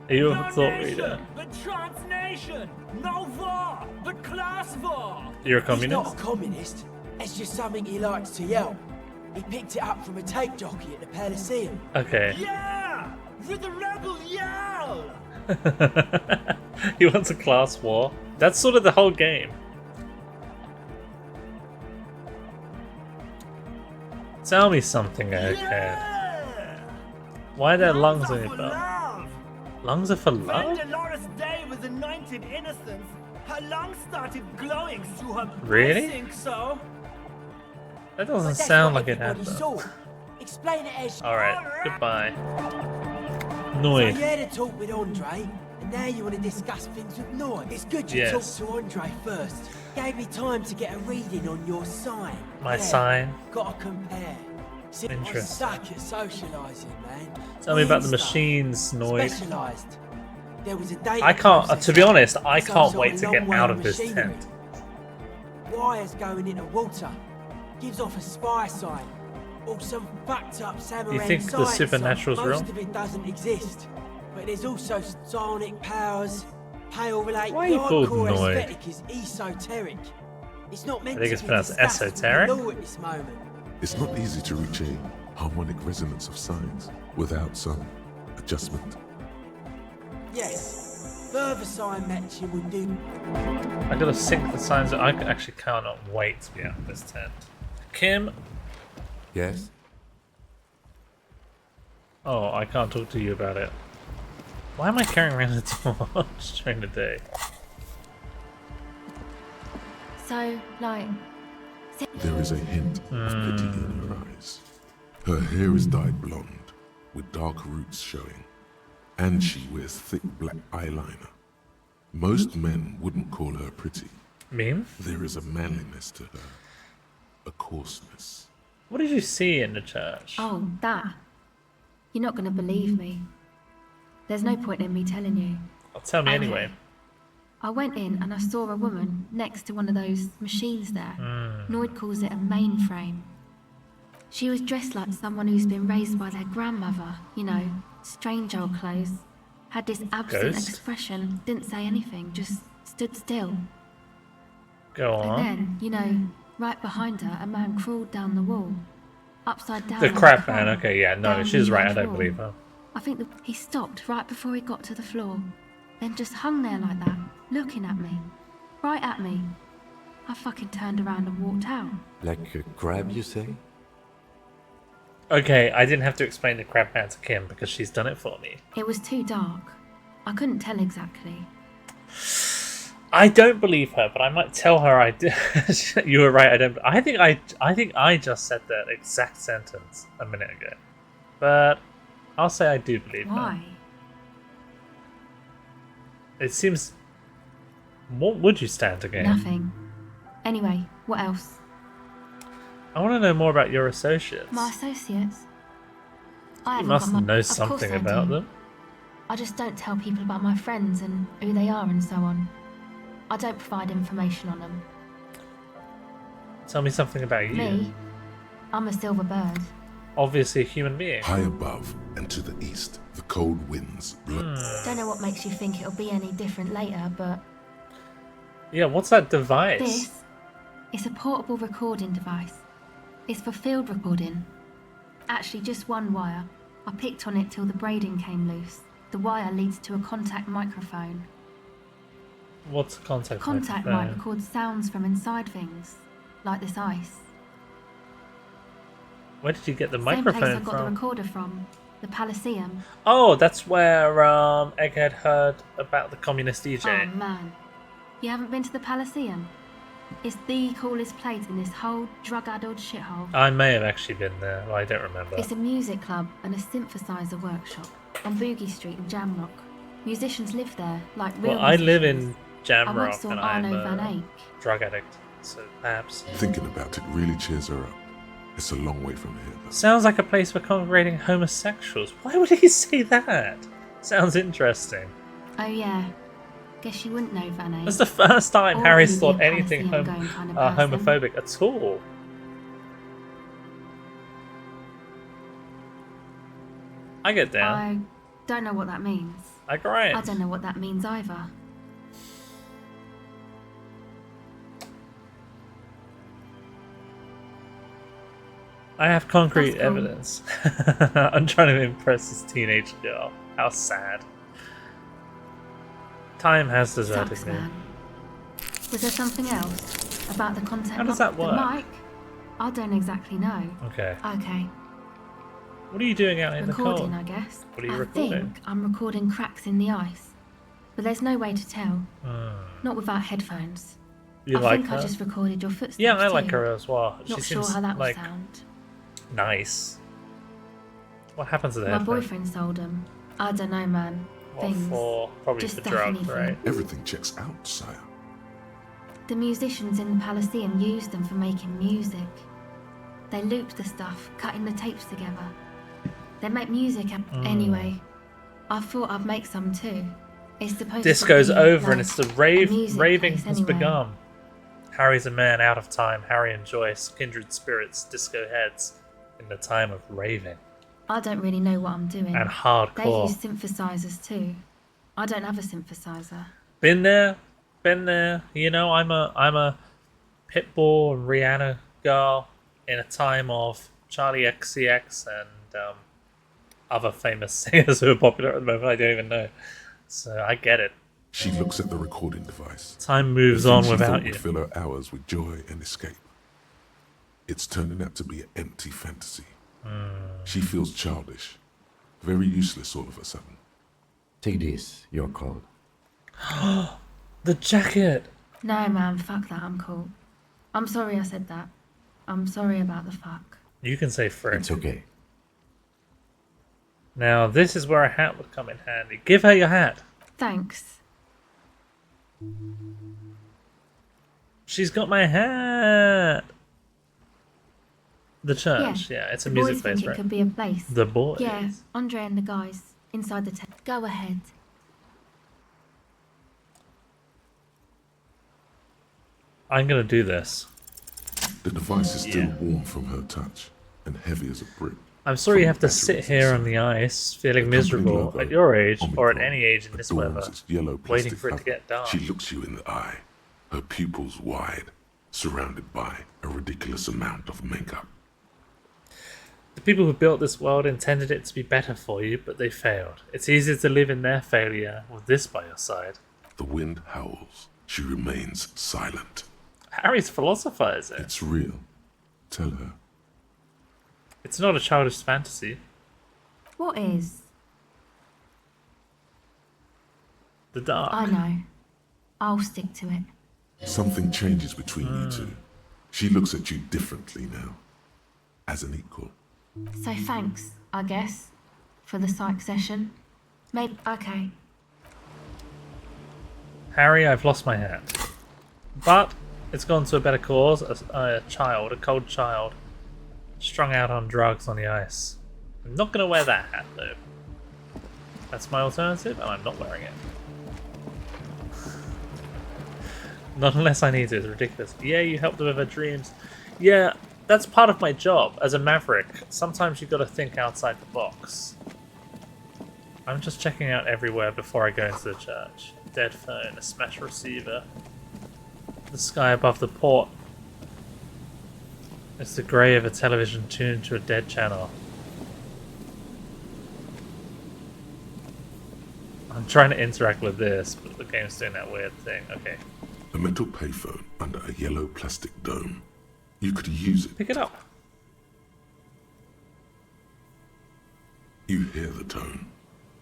Are you a thought reader? but transnation! No war, but class war! You're a He's communist? not a communist. It's just something he likes to yell. He picked it up from a tape jockey at the Elysium. Okay. Yeah! With the rebel yell! He wants a class war. That's sort of the whole game. Tell me something, Egghead. Why are there lungs on your belt? Lungs are for When love? Dolores Day was anointed innocence, her lungs started glowing through her. Really? I think so. That doesn't That's sound what like it everybody happened. saw. Explain it as... Alright, goodbye. So Noid. you had a talk with Andre, and now you want to discuss things with Noid. It's good you Yes. talked to Andre first. Gave me time to get a reading on your sign. My sign? Gotta compare. See, I Interesting. suck at socialising, man. Tell me about the Weird stuff. machines, Noid. Specialised. There was a data I can't, to be processor, honest, I some can't sort wait of to get long out wave of this machinery. tent. Wires going into water. Gives off a spy sign. Or some fucked up samurai You think the science supernatural's sign. real? Most of it doesn't exist. But there's also sonic powers, pale related. Why are you called hardcore Noid? aesthetic is esoteric. It's not meant I think to it's be pronounced discussed with the esoteric? law at this moment. It's not easy to reach a harmonic resonance of signs without some adjustment. Yes. Further sign matching would do. I gotta sync the signs. I actually cannot wait to be out of this tent. Kim? Yes? Oh, I can't talk to you about it. Why am I carrying around a torch during the day? So, like, There is a hint of pity in her eyes. Her hair is dyed blonde, with dark roots showing, And she wears thick black eyeliner. Most men wouldn't call her pretty. Mean? There is a manliness to her. A coarseness. What did you see in the church? Oh, that. You're not going to believe me. There's no point in me telling you. Well, tell me anyway. I went in and I saw a woman next to one of those machines there. Noid calls it a mainframe. She was dressed like someone who's been raised by their grandmother, you know, strange old clothes. Had this absent expression, didn't say anything, just stood still. Go on. And then, you know, right behind her, a man crawled down the wall. Upside down. The crap man, okay, yeah, no, she's right, I don't believe her. I think he stopped right before he got to the floor. Then just hung there like that, looking at me. Right at me. I fucking turned around and walked out. Like a crab, you say? Okay, I didn't have to explain the crab man to Kim because she's done it for me. It was too dark. I couldn't tell exactly. I don't believe her, but I might tell her I did. You were right. I don't. I think I just said that exact sentence a minute ago, but I'll say I do believe her. Why? It seems. What would you stand to gain? Nothing. Anyway, what else? I want to know more about your associates. My associates? You must know something about them. I just don't tell people about my friends and who they are and so on. I don't provide information on them. Tell me something about you. Me? I'm a silver bird. Obviously a human being. High above and to the east, the cold winds blow. Don't know what makes you think it'll be any different later, but... Yeah, what's that device? This is a portable recording device. It's for field recording. Actually, just one wire. I picked on it till the braiding came loose. The wire leads to a contact microphone. What's a contact Contact microphone? might record sounds from inside things, like this ice. Where did you get the Same microphone place I got from? the recorder from, the Elysium. Oh, that's where Egghead heard about the communist DJ. Oh man, you haven't been to the Elysium? It's the coolest place in this whole drug-addled shithole. I may have actually been there, but I don't remember. It's a music club and a synthesizer workshop on Boogie Street in Jamrock. Musicians live there, like real Well, I live musicians. in Jamrock I once saw and I'm Arno Van a Eyck. drug addict, so perhaps. Thinking about it really cheers her up. It's a long way from here, though. Sounds like a place for congregating homosexuals. Why would he say that? Sounds interesting. Oh yeah, guess you wouldn't know Van Eyck. That's the first time Or Harry's you'd be a thought anything Elysium-going kind of person. homophobic at all. I get down. I don't know what that means. I grind. I don't know what that means either. I have concrete That's cool. evidence. I'm trying to impress this teenage girl. How sad. Time has deserted Sucks, me. man. Was there something else about the contact? How does that work? The mic? I don't exactly know. Okay. Okay. What are you doing out in the Recording, cold? I guess. What are you I recording? think I'm recording cracks in the ice. But there's no way to tell. Not without headphones. You I like think her? I just recorded your footsteps. Yeah, I like too. her as well. Not She sure seems how that would like sound. nice. What happens to the My headphones? boyfriend sold them. I don't know, man. What Things. for? Probably Just for stuff drugs, anything. right? Everything checks out, sire. The musicians in the Elysium used them for making music. They looped the stuff, cutting the tapes together. They make music anyway. I thought I'd make some too. It's supposed Disco's to be over like and it's the a music raving place has anyway. begun. Harry's a man out of time. Harry and Joyce, kindred spirits, disco heads, in the time of raving. I don't really know what I'm doing. And hardcore. They use synthesizers too. I don't have a synthesizer. Been there, been there. You know, I'm a Pitbull and Rihanna girl in a time of Charlie XCX and other famous singers who are popular at the moment. I don't even know. So I get it. She looks at the recording device. Time moves The thing on she without thought you. would fill her hours with joy and escape. It's turning out to be an empty fantasy. She feels childish, very useless all of a sudden. Take this, you're cold. The jacket. No, man, fuck that. I'm cool. I'm sorry I said that. I'm sorry about the fuck. You can say frick. It's okay. Now, this is where a hat would come in handy. Give her your hat. Thanks. She's got my hat. The church, yeah, it's a the music boys place, think right? it can be a place. The boys. Yeah, Andre and the guys inside the tent. Go ahead. I'm gonna do this. The device is still warm from her touch and heavy as a brick. I'm sorry you have to sit here on the ice, feeling miserable at your age, or at any age in this weather, waiting for it to get dark. She looks you in the eye, her pupils wide, surrounded by a ridiculous amount of makeup. The people who built this world intended it to be better for you, but they failed. It's easier to live in their failure with this by your side. The wind howls. She remains silent. Harry's philosophizing. It's real. Tell her. It's not a childish fantasy. What is? The dark. I know. I'll stick to it. Something changes between you two. She looks at you differently now. As an equal. So thanks, I guess, for the psych session. Maybe. Okay. Harry, I've lost my hat. But it's gone to a better cause. A child, a cold child, strung out on drugs on the ice. I'm not going to wear that hat, though. That's my alternative, and I'm not wearing it. Not unless I need to, it's ridiculous. Yeah, you helped her with her dreams. Yeah, that's part of my job as a maverick. Sometimes you've got to think outside the box. I'm just checking out everywhere before I go into the church. Dead phone, a smashed receiver. The sky above the port. It's the grey of a television tuned to a dead channel. I'm trying to interact with this, but the game's doing that weird thing. Okay. A metal payphone under a yellow plastic dome. You could use it. Pick it up. You hear the tone.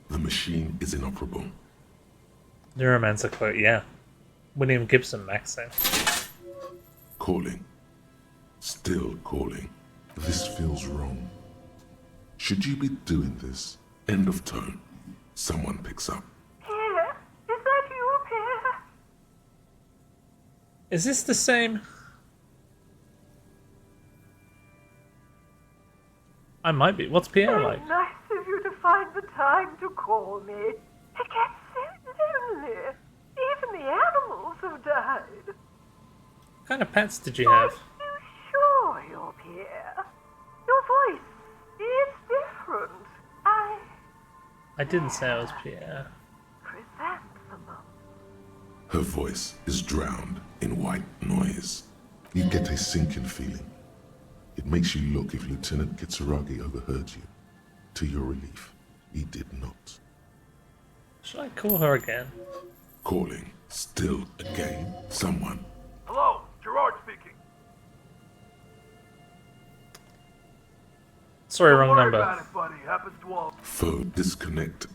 The machine is inoperable. Neuromancer quote, yeah. William Gibson maxing. Calling. Still calling. This feels wrong. Should you be doing this? End of tone. Someone picks up. Pierre, is that you, Pierre? Is this the same? I might be. What's Pierre like? Nice of you to find the time to call me. It gets so lonely. Even the animals have died. What kind of pets did you have? You sure you're Pierre? Your voice is different. I didn't say I was Pierre. Chrysanthemum. Her voice is drowned in white noise. You get a sinking feeling. It makes you look if Lieutenant Kitsuragi overheard you. To your relief, he did not. Should I call her again? Calling. Still again. Someone. Hello, Gerard speaking. Sorry, wrong Don't worry number. about it, buddy. Happens to all. Phone disconnected.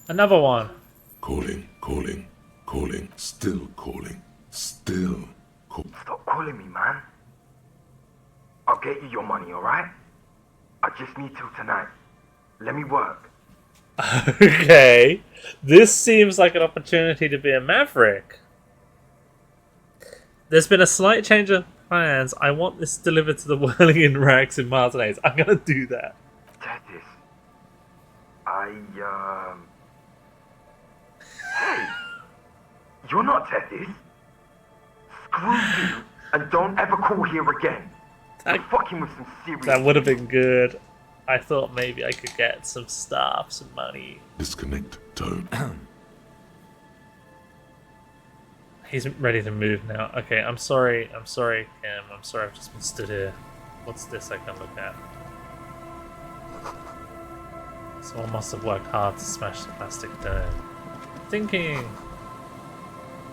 Another one. Calling, calling, calling, still calling, still calling. Stop calling me, man. I'll get you your money, alright? I just need till tonight. Let me work. Okay. This seems like an opportunity to be a maverick. There's been a slight change of plans. I want this delivered to the Whirling in Rags in Martinez. I'm gonna do that. Tethys. Hey! You're not Tethys. Screw you, and don't ever call here again. You're fucking with some serious... That would have been good. I thought maybe I could get some stuff, some money. Disconnect tone. He's ready to move now. Okay, I'm sorry, Kim. I'm sorry I've just been stood here. What's this I can look at? Someone must have worked hard to smash the plastic dome. Thinking!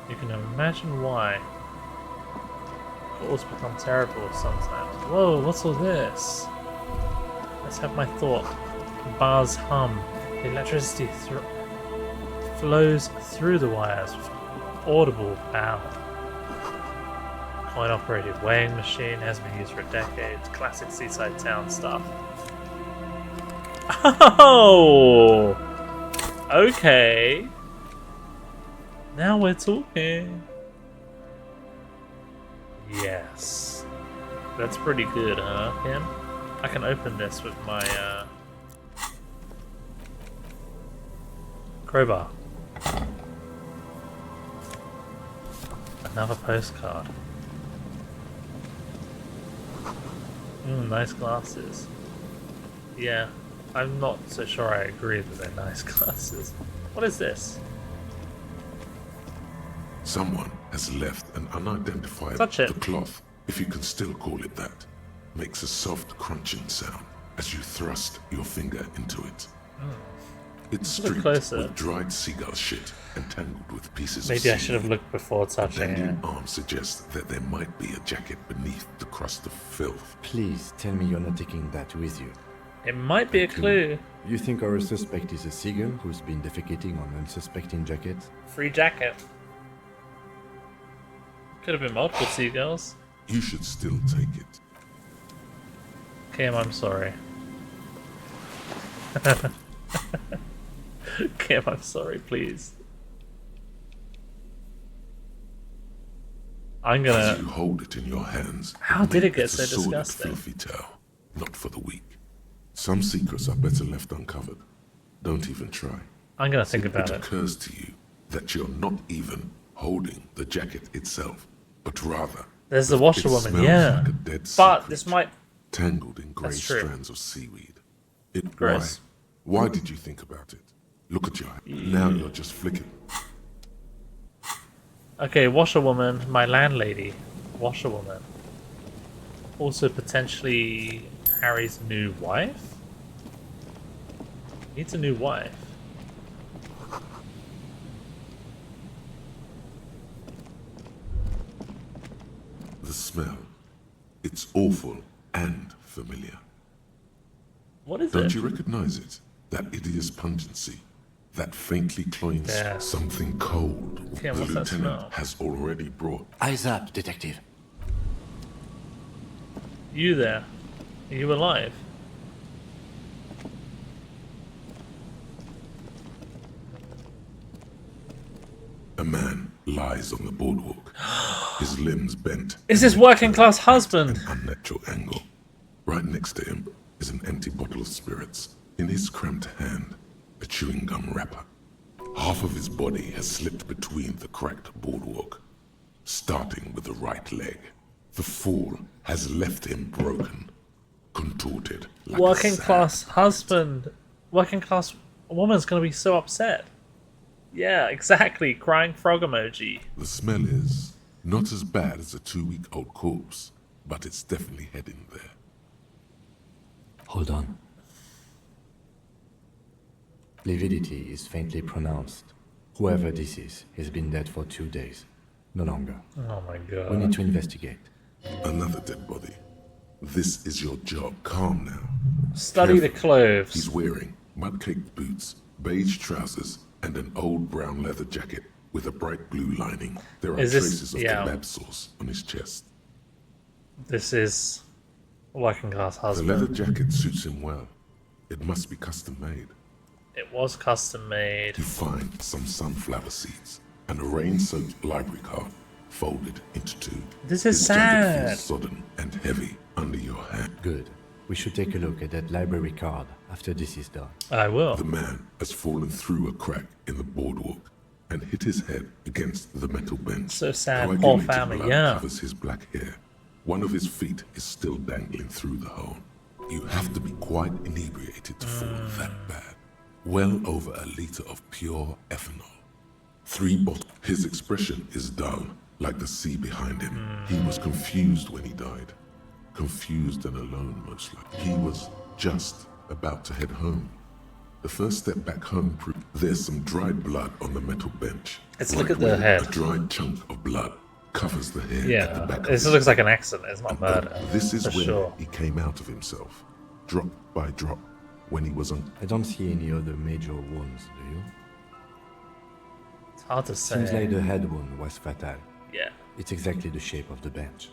You can imagine why. Calls become terrible sometimes. Whoa, what's all this? Let's have my thought. Bars hum. The electricity flows through the wires with audible bow. Coin-operated weighing machine has been used for decades. Classic seaside town stuff. Oh! Okay. Now we're talking. Yes. That's pretty good, huh, Kim? I can open this with my, crowbar. Another postcard. Nice glasses. Yeah, I'm not so sure I agree that they're nice glasses. What is this? Someone has left an unidentified... Touch it. The cloth, if you can still call it that, makes a soft crunching sound as you thrust your finger into it. It's Look streaked closer. with dried seagull shit and tangled with pieces Maybe of I should have seaweed. looked before The touching it. dangling arm suggests that there might be a jacket beneath the crust of filth. Please tell me you're not taking that with you. It might be a clue. You think our suspect is a seagull who's been defecating on unsuspecting jackets? Free jacket. Could have been multiple seagulls. You should still take it. Kim, I'm sorry. Kim, I'm sorry, please. I'm gonna... As you hold it in your hands, How did it get it's so a sordid, disgusting? filthy tale, not for the weak. Some secrets are better left uncovered. Don't even try. I'm gonna think about It it. occurs to you that you're not even holding the jacket itself, but rather There's the that washer it woman, smells yeah. like a dead But sea this creature, might... tangled in grey That's true. strands of seaweed. Why? Gross. Why did you think about it? Look at your now you're just flicking. Okay, washerwoman, my landlady. Washerwoman. Also potentially Harry's new wife? Needs a new wife. The smell. It's awful and familiar. What is Don't it? you recognize it? That hideous pungency. That faintly cloying Yeah. something cold. Okay, the what's that lieutenant smell? has already brought. Eyes up, detective. You there? Are you alive? A man lies on the boardwalk, his limbs bent. Is his working class husband? At an unnatural angle. Right next to him is an empty bottle of spirits. In his cramped hand, a chewing gum wrapper. Half of his body has slipped between the cracked boardwalk, starting with the right leg. The fall has left him broken, contorted like Working a sad class husband. Working class woman's gonna be so upset. Yeah, exactly. Crying frog emoji. The smell is not as bad as a 2-week-old corpse, but it's definitely heading there. Hold on. Lividity is faintly pronounced. Whoever this is has been dead for 2 days. No longer. Oh my god. We need to investigate. Another dead body. This is your job. Calm now. Study the clothes. He's wearing mud-caked boots, beige trousers, and an old brown leather jacket with a bright blue lining. There are Is this- traces of yeah. kebab sauce on his chest. This is working class The husband. leather jacket suits him well. It must be custom made. It was custom made. You find some sunflower seeds and a rain-soaked library card folded into two. This is His jacket sad. feels sodden and heavy under your hand. Good. We should take a look at that library card after this is done. I will. The man has fallen through a crack in the boardwalk and hit his head against the metal bench. So sad. Poor Coagulated family, blood yeah. covers his black hair. One of his feet is still dangling through the hole. You have to be quite inebriated to fall that bad. Well over a liter of pure ethanol. 3 bottles. His expression is dull, like the sea behind him. He was confused when he died. Confused and alone, most likely. He was just about to head home. The first step back home proved there's some dried blood on the metal bench. Let's look at where the head. A dried chunk of blood covers the hair at the Yeah, back of this his looks like an accident. It's not murder. This is for where sure. he came out of himself, drop by drop, when he was on. I don't see any other major wounds, do you? It's hard to say. Seems like the head wound was fatal. Yeah. It's exactly the shape of the bench.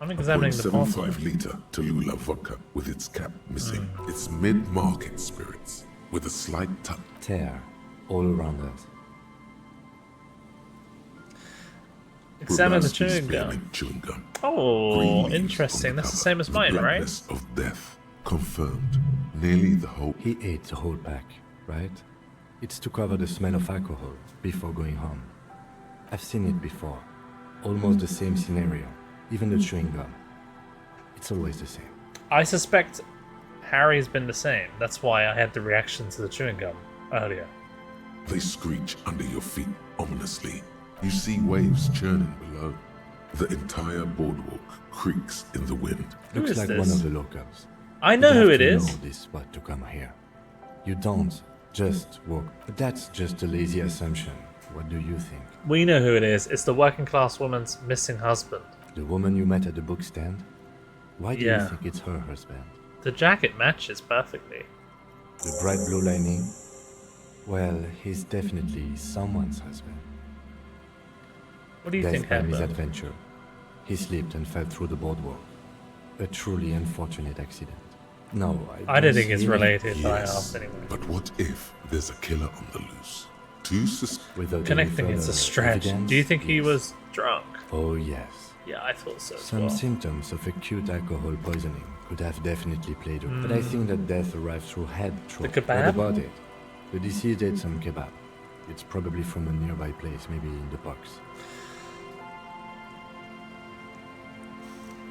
I'm A examining the bottle. 0.75 liter Tallulah vodka with its cap missing. It's mid-market spirits with a slight touch. Tear all around us. Examine the Brabowski's chewing gum. spearmint chewing gum. Oh, Green leaves interesting. on the That's the cover. same as mine, the right? blackness of death confirmed. Nearly the whole. He ate the whole pack, right? It's to cover the smell of alcohol before going home. I've seen it before. Almost the same scenario. Even the chewing gum. It's always the same. I suspect Harry's been the same. That's why I had the reaction to the chewing gum earlier. They screech under your feet ominously. You see waves churning below. The entire boardwalk creaks in the wind. Who Looks is like this? one of the locals. I know You'd who have it to is. know this spot to come here. You don't just walk. But that's just a lazy assumption. What do you think? We know who it is. It's the working class woman's missing husband. The woman you met at the book stand? Why do Yeah. you think it's her husband? The jacket matches perfectly. The bright blue lining? Well, he's definitely someone's husband. What do you Death think by happened? misadventure. He slipped and fell through the boardwalk. A truly unfortunate accident. No, I don't think see it's any- related, but I Yes, asked anyway. but what if there's a killer on the loose? Two Without any Connecting it's a further stretch. evidence, Do you think he yes. was drunk? Oh yes. Yeah, I thought so as Some well. symptoms of acute alcohol poisoning could have definitely played a role. But I think that death arrived through head trauma. The kebab? What about it? The deceased ate some kebab. It's probably from a nearby place, maybe in the box.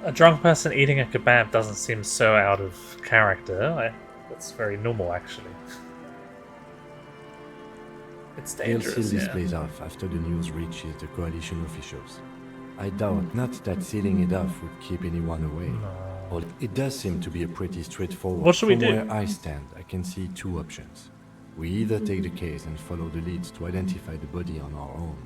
A drunk person eating a kebab doesn't seem so out of character. That's very normal, actually. It's They'll seal dangerous, this yeah. place off after the news reaches the coalition officials. I doubt not that sealing it off would keep anyone away. Well, it does seem to be a pretty straightforward. What should we From do? where I stand, I can see two options. We either take the case and follow the leads to identify the body on our own,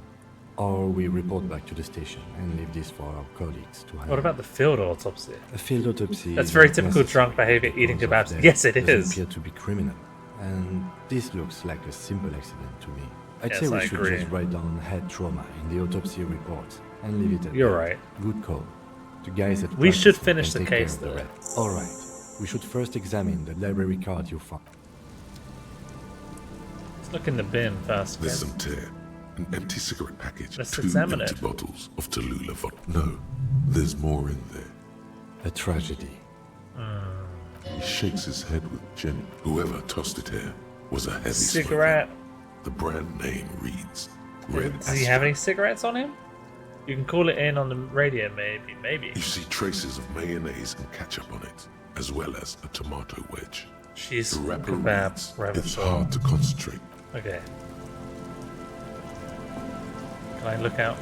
or we report back to the station and leave this for our colleagues to handle. What about the field autopsy? A field autopsy? That's is very not typical necessary drunk behavior, eating because of kebabs. death Yes, it doesn't is. appear to be criminal, and this looks like a simple accident to me. I'd Yes, say we I should agree. just write down head trauma in the autopsy report and leave it at You're that. right. Good call. The guys at We should practice finish can the take care case, of the though. rest. All right. We should first examine the library card you found. Let's look in the bin first. There's okay? some tear, an empty cigarette package, Let's two examine empty it. bottles of Tallulah vodka. No, there's more in there. A tragedy. He shakes his head with Jenny. Whoever tossed it here was a heavy Cigarette. smoker. The brand name reads Red Does he have any cigarettes on him? You can call it in on the radio, maybe. Maybe. You see traces of mayonnaise and ketchup on it, as well as a tomato wedge. She's The wrapper kebab. reads, it's hard to concentrate. Okay. Can I look out?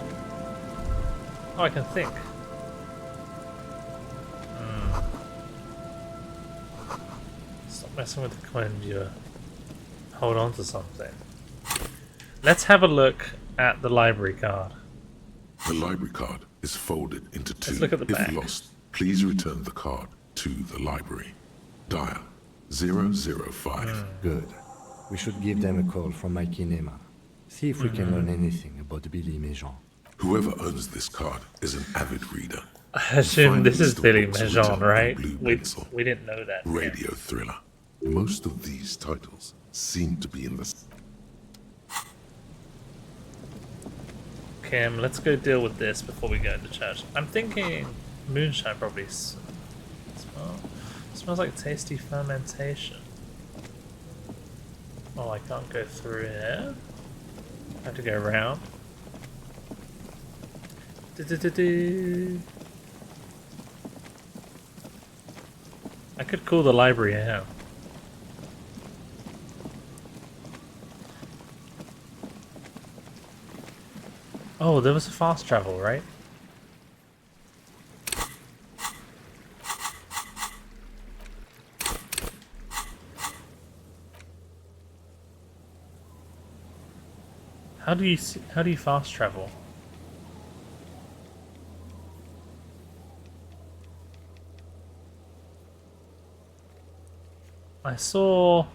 Oh, I can think. Stop messing with the conjurer. Hold on to something. Let's have a look at the library card. The library card is folded into two. Let's look at the back. If lost, please return the card to the library. Dial 005. Good. We should give them a call from my kinema. See if we can learn anything about Billy Méjean. Whoever owns this card is an avid reader. I assume Find this a is list of Billy books Méjean, written in right? blue We pencil. didn't know that. Yeah. Radio thriller. Most of these titles seem to be in the... Kim, let's go deal with this before we go into church. I'm thinking moonshine probably smells like tasty fermentation. Oh, I can't go through here. I have to go around. Do-do-do-do. I could call the library here. Oh, there was a fast travel, right? How do you fast travel? I saw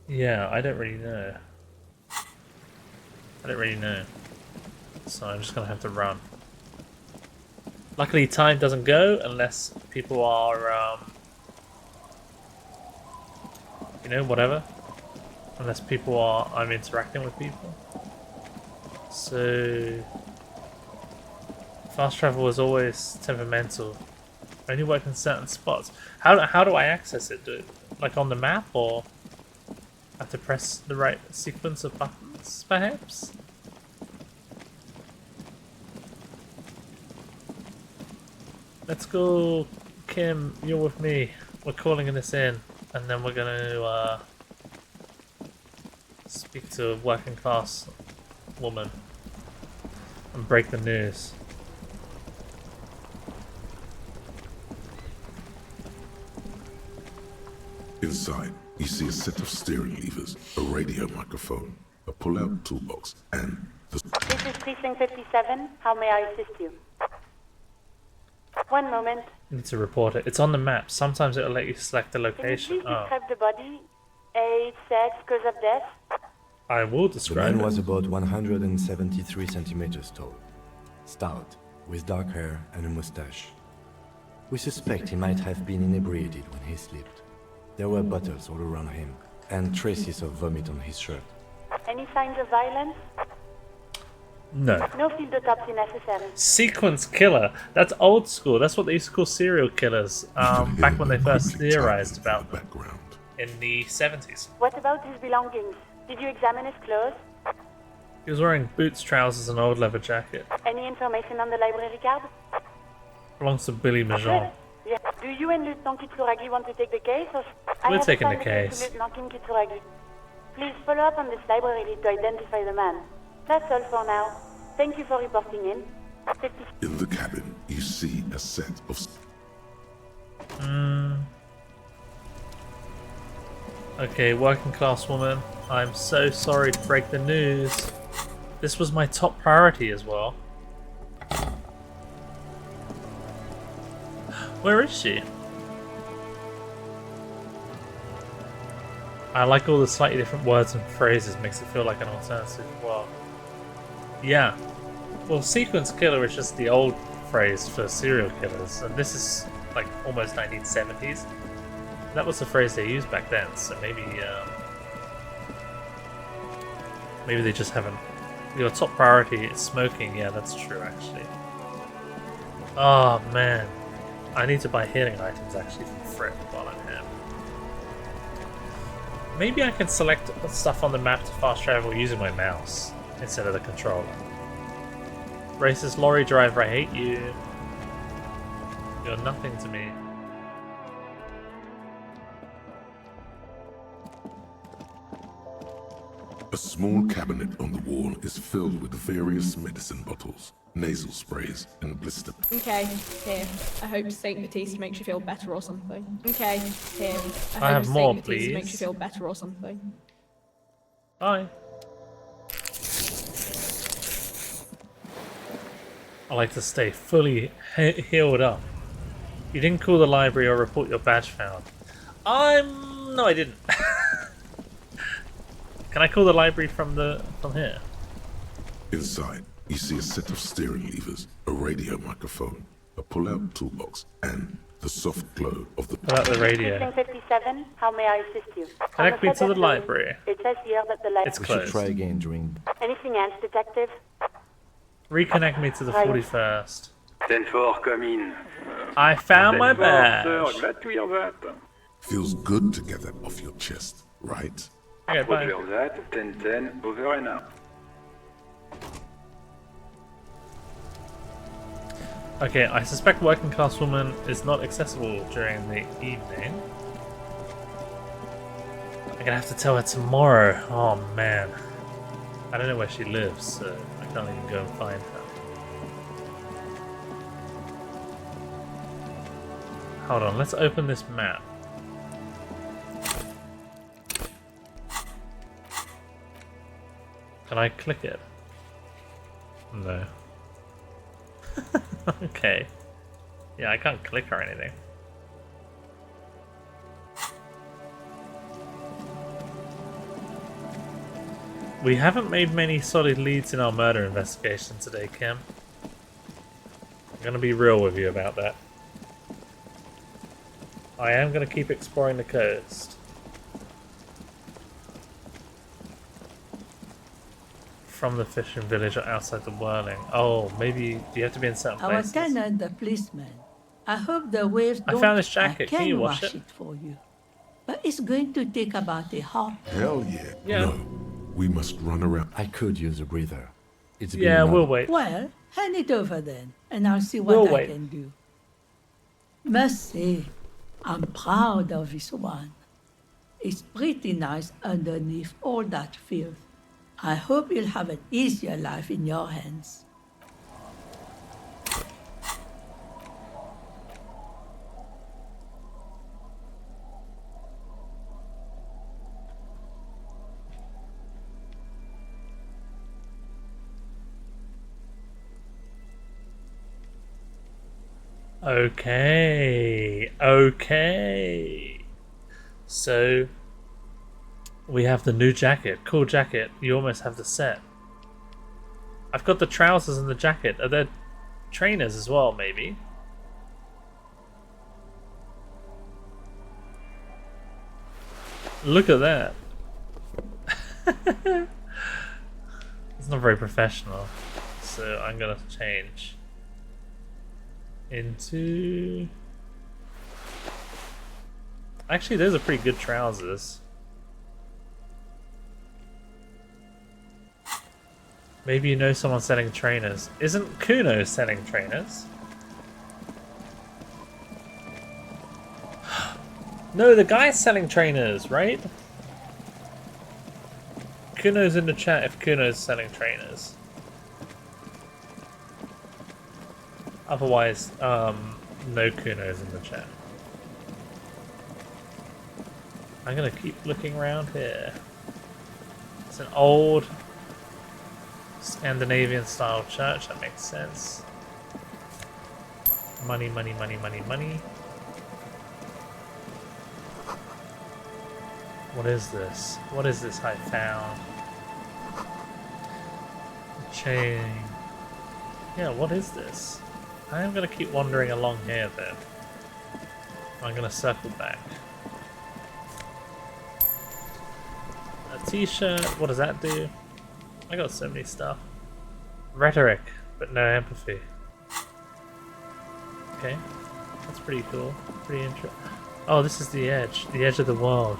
Yeah, I don't really know. don't really know. So I'm just gonna have to run. Luckily, time doesn't go unless people are, you know, whatever. Unless people are, I'm interacting with people. So fast travel is always temperamental. Only work in certain spots. How do I access it? Do it like on the map, or I have to press the right sequence of buttons, perhaps? Let's go, Kim. You're with me. We're calling this in, and then we're gonna speak to a working class woman and break the news. Inside, you see a set of steering levers, a radio microphone, a pull-out toolbox, and the... This is Precinct 57. How may I assist you? One moment. You need to report it. It's on the map. Sometimes it'll let you select the Can you location. please describe the body? Age, sex, cause of death? I will The describe man it. was about 173 centimeters tall, stout, with dark hair and a mustache. We suspect he might have been inebriated when he slept. There were bottles all around him, and traces of vomit on his shirt. Any signs of violence? No. No field autopsy necessary. Sequence killer. That's old school. That's what they used to call serial killers back when they first theorized about them in the 70s. What about his belongings? Did you examine his clothes? He was wearing boots, trousers, and an old leather jacket. Any information on the library card? Belongs to Billy Majon. Good. Yeah. Do you and Lieutenant Kitsuragi want to take the case? Or We're taking the to case. Lieutenant Kim Kitsuragi. Please follow up on this library lead to identify the man. That's all for now. Thank you for reporting in. In the cabin, you see a set of... Okay, working class woman. I'm so sorry to break the news. This was my top priority as well. Where is she? I like all the slightly different words and phrases, makes it feel like an alternative world. Yeah. Well, sequence killer is just the old phrase for serial killers, and this is like almost 1970s. That was the phrase they used back then, so maybe maybe they just haven't. Your top priority is smoking. Yeah, that's true actually. Oh man, I need to buy healing items actually from Frit while I'm here. Maybe I can select stuff on the map to fast travel using my mouse instead of the controller. Racist lorry driver, I hate you. You're nothing to me. A small cabinet on the wall is filled with various medicine bottles, nasal sprays, and blister... Okay, here. I hope Saint Batiste makes you feel better or something. Okay, here. I hope have Saint more, Batiste makes please. you feel better or something. Bye. I like to stay fully healed up. You didn't call the library or report your badge found. No, I didn't. Can I call the library from here? Inside, you see a set of steering levers, a radio microphone, a pull-out toolbox, and the soft glow of the... What about the radio? Precinct 57. How may I assist you? Connect me to the library. It says here that the library... It's We should closed. try again during... Anything else, detective? Reconnect me to the 41st. Ten fort comme in. I found my badge. Feels good to get that off your chest, right? Okay, bye. Roger that. 10-10, over and out. Okay, I suspect working class woman is not accessible during the evening. I'm gonna have to tell her tomorrow. Oh man. I don't know where she lives, so I can't even go and find her. Hold on, let's open this map. Can I click it? No. Okay. Yeah, I can't click or anything. We haven't made many solid leads in our murder investigation today, Kim. I'm gonna be real with you about that. I am gonna keep exploring the coast. From the fishing village or outside the whirling. Oh, maybe you have to be in certain Our places. tenant, the policeman. I hope the waves I don't. found this jacket. I Can you wash wash it? it for you. But it's going to take about a hop. Hell yeah. No, we must run around. I could use a breather. It's been Yeah, a we'll month. wait. Well, hand it over then, and I'll see what I can do. Must say, I'm proud of this one. It's pretty nice underneath all that filth. I hope you'll have an easier life in your hands. Okay. So we have the new jacket. Cool jacket. You almost have the set. I've got the trousers and the jacket. Are there trainers as well, maybe? Look at that. It's not very professional. So I'm gonna change into... Actually, those are pretty good trousers. Maybe you know someone selling trainers. Isn't Kuno selling trainers? No, the guy's selling trainers, right? Kuno's in the chat if Kuno's selling trainers. Otherwise, no Kuno's in the chat. I'm gonna keep looking around here. It's an old Scandinavian style church, that makes sense. Money, money, money, money, money. What is this? What is this I found? A chain. Yeah, what is this? I am gonna keep wandering along here then. I'm gonna circle back. A t-shirt, what does that do? I got so many stuff. Rhetoric, but no empathy. Okay, that's pretty cool. Pretty interesting. Oh, this is the edge of the world.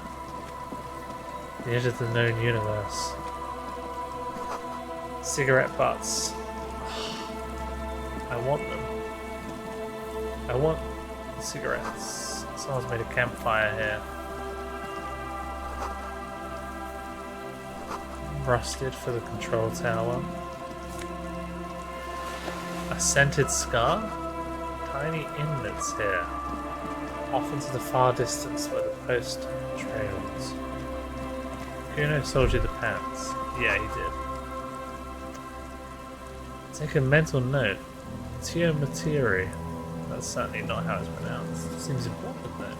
The edge of the known universe. Cigarette butts. I want them. I want cigarettes. Someone's made a campfire here. Rusted for the control tower. A scented scar? Tiny inlets here. Off into the far distance where the post trails. Kuno sold you the pants. Yeah, he did. Take a mental note. Tio Materi. That's certainly not how it's pronounced. Seems important though.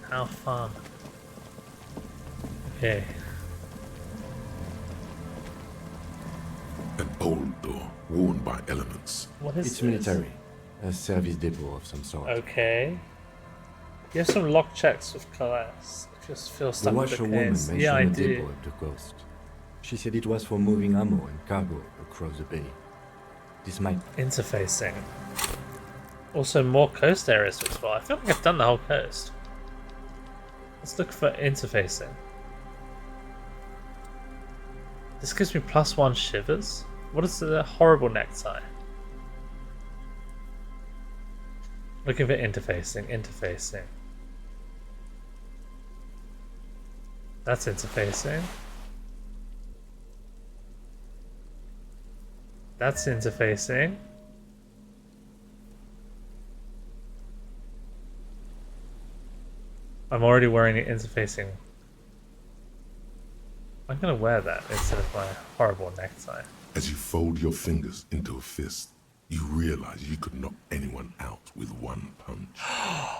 How fun. Okay. An old door, worn by elements. What is It's this? military. A service depot of some sort. Okay. You have some lock checks with class. I just feel The stuck with the washerwoman case. mentioned Yeah, I a do. depot at the coast. She said it was for moving ammo and cargo across the bay. This might... Interfacing. Also more coast areas to explore. I feel like I've done the whole coast. Let's look for interfacing. This gives me +1 shivers. What is the horrible necktie? Looking for interfacing, interfacing. That's interfacing. That's interfacing. I'm already wearing the interfacing. I'm gonna wear that instead of my horrible necktie. As you fold your fingers into a fist, You realize you could knock anyone out with one punch.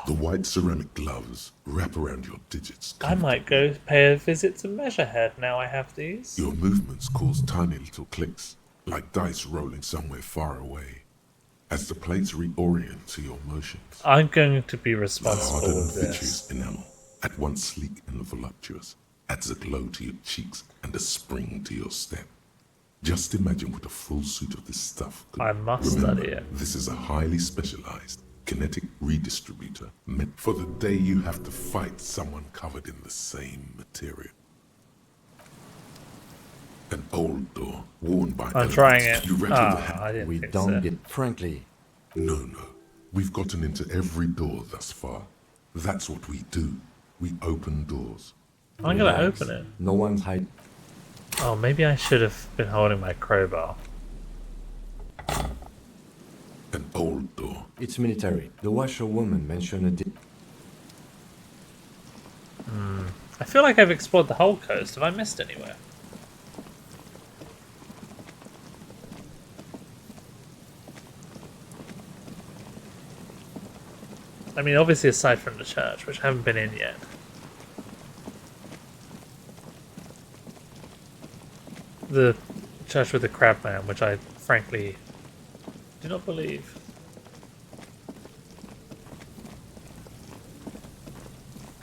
The white ceramic gloves wrap around your digits. I might go pay a visit to Measurehead now I have these. Your movements cause tiny little clicks, like dice rolling somewhere far away. As the plates reorient to your motions, I'm going to be responsible the hardened for this. vitreous enamel, at once sleek and voluptuous, adds a glow to your cheeks and a spring to your step. Just imagine what a full suit of this stuff could. I must Remember, study it. This is a highly specialized kinetic redistributor meant for the day you have to fight someone covered in the same material. An old door worn by I'm trying it. You rattle the I didn't We think don't so. get frankly. No. We've gotten into every door thus far. That's what we do. We open doors. I'm gonna open it. No one's hiding. Oh, maybe I should have been holding my crowbar. An old door. It's military. The washerwoman mentioned a I feel like I've explored the whole coast. Have I missed anywhere? I mean, obviously aside from the church, which I haven't been in yet. The church with the crab man, which I frankly do not believe.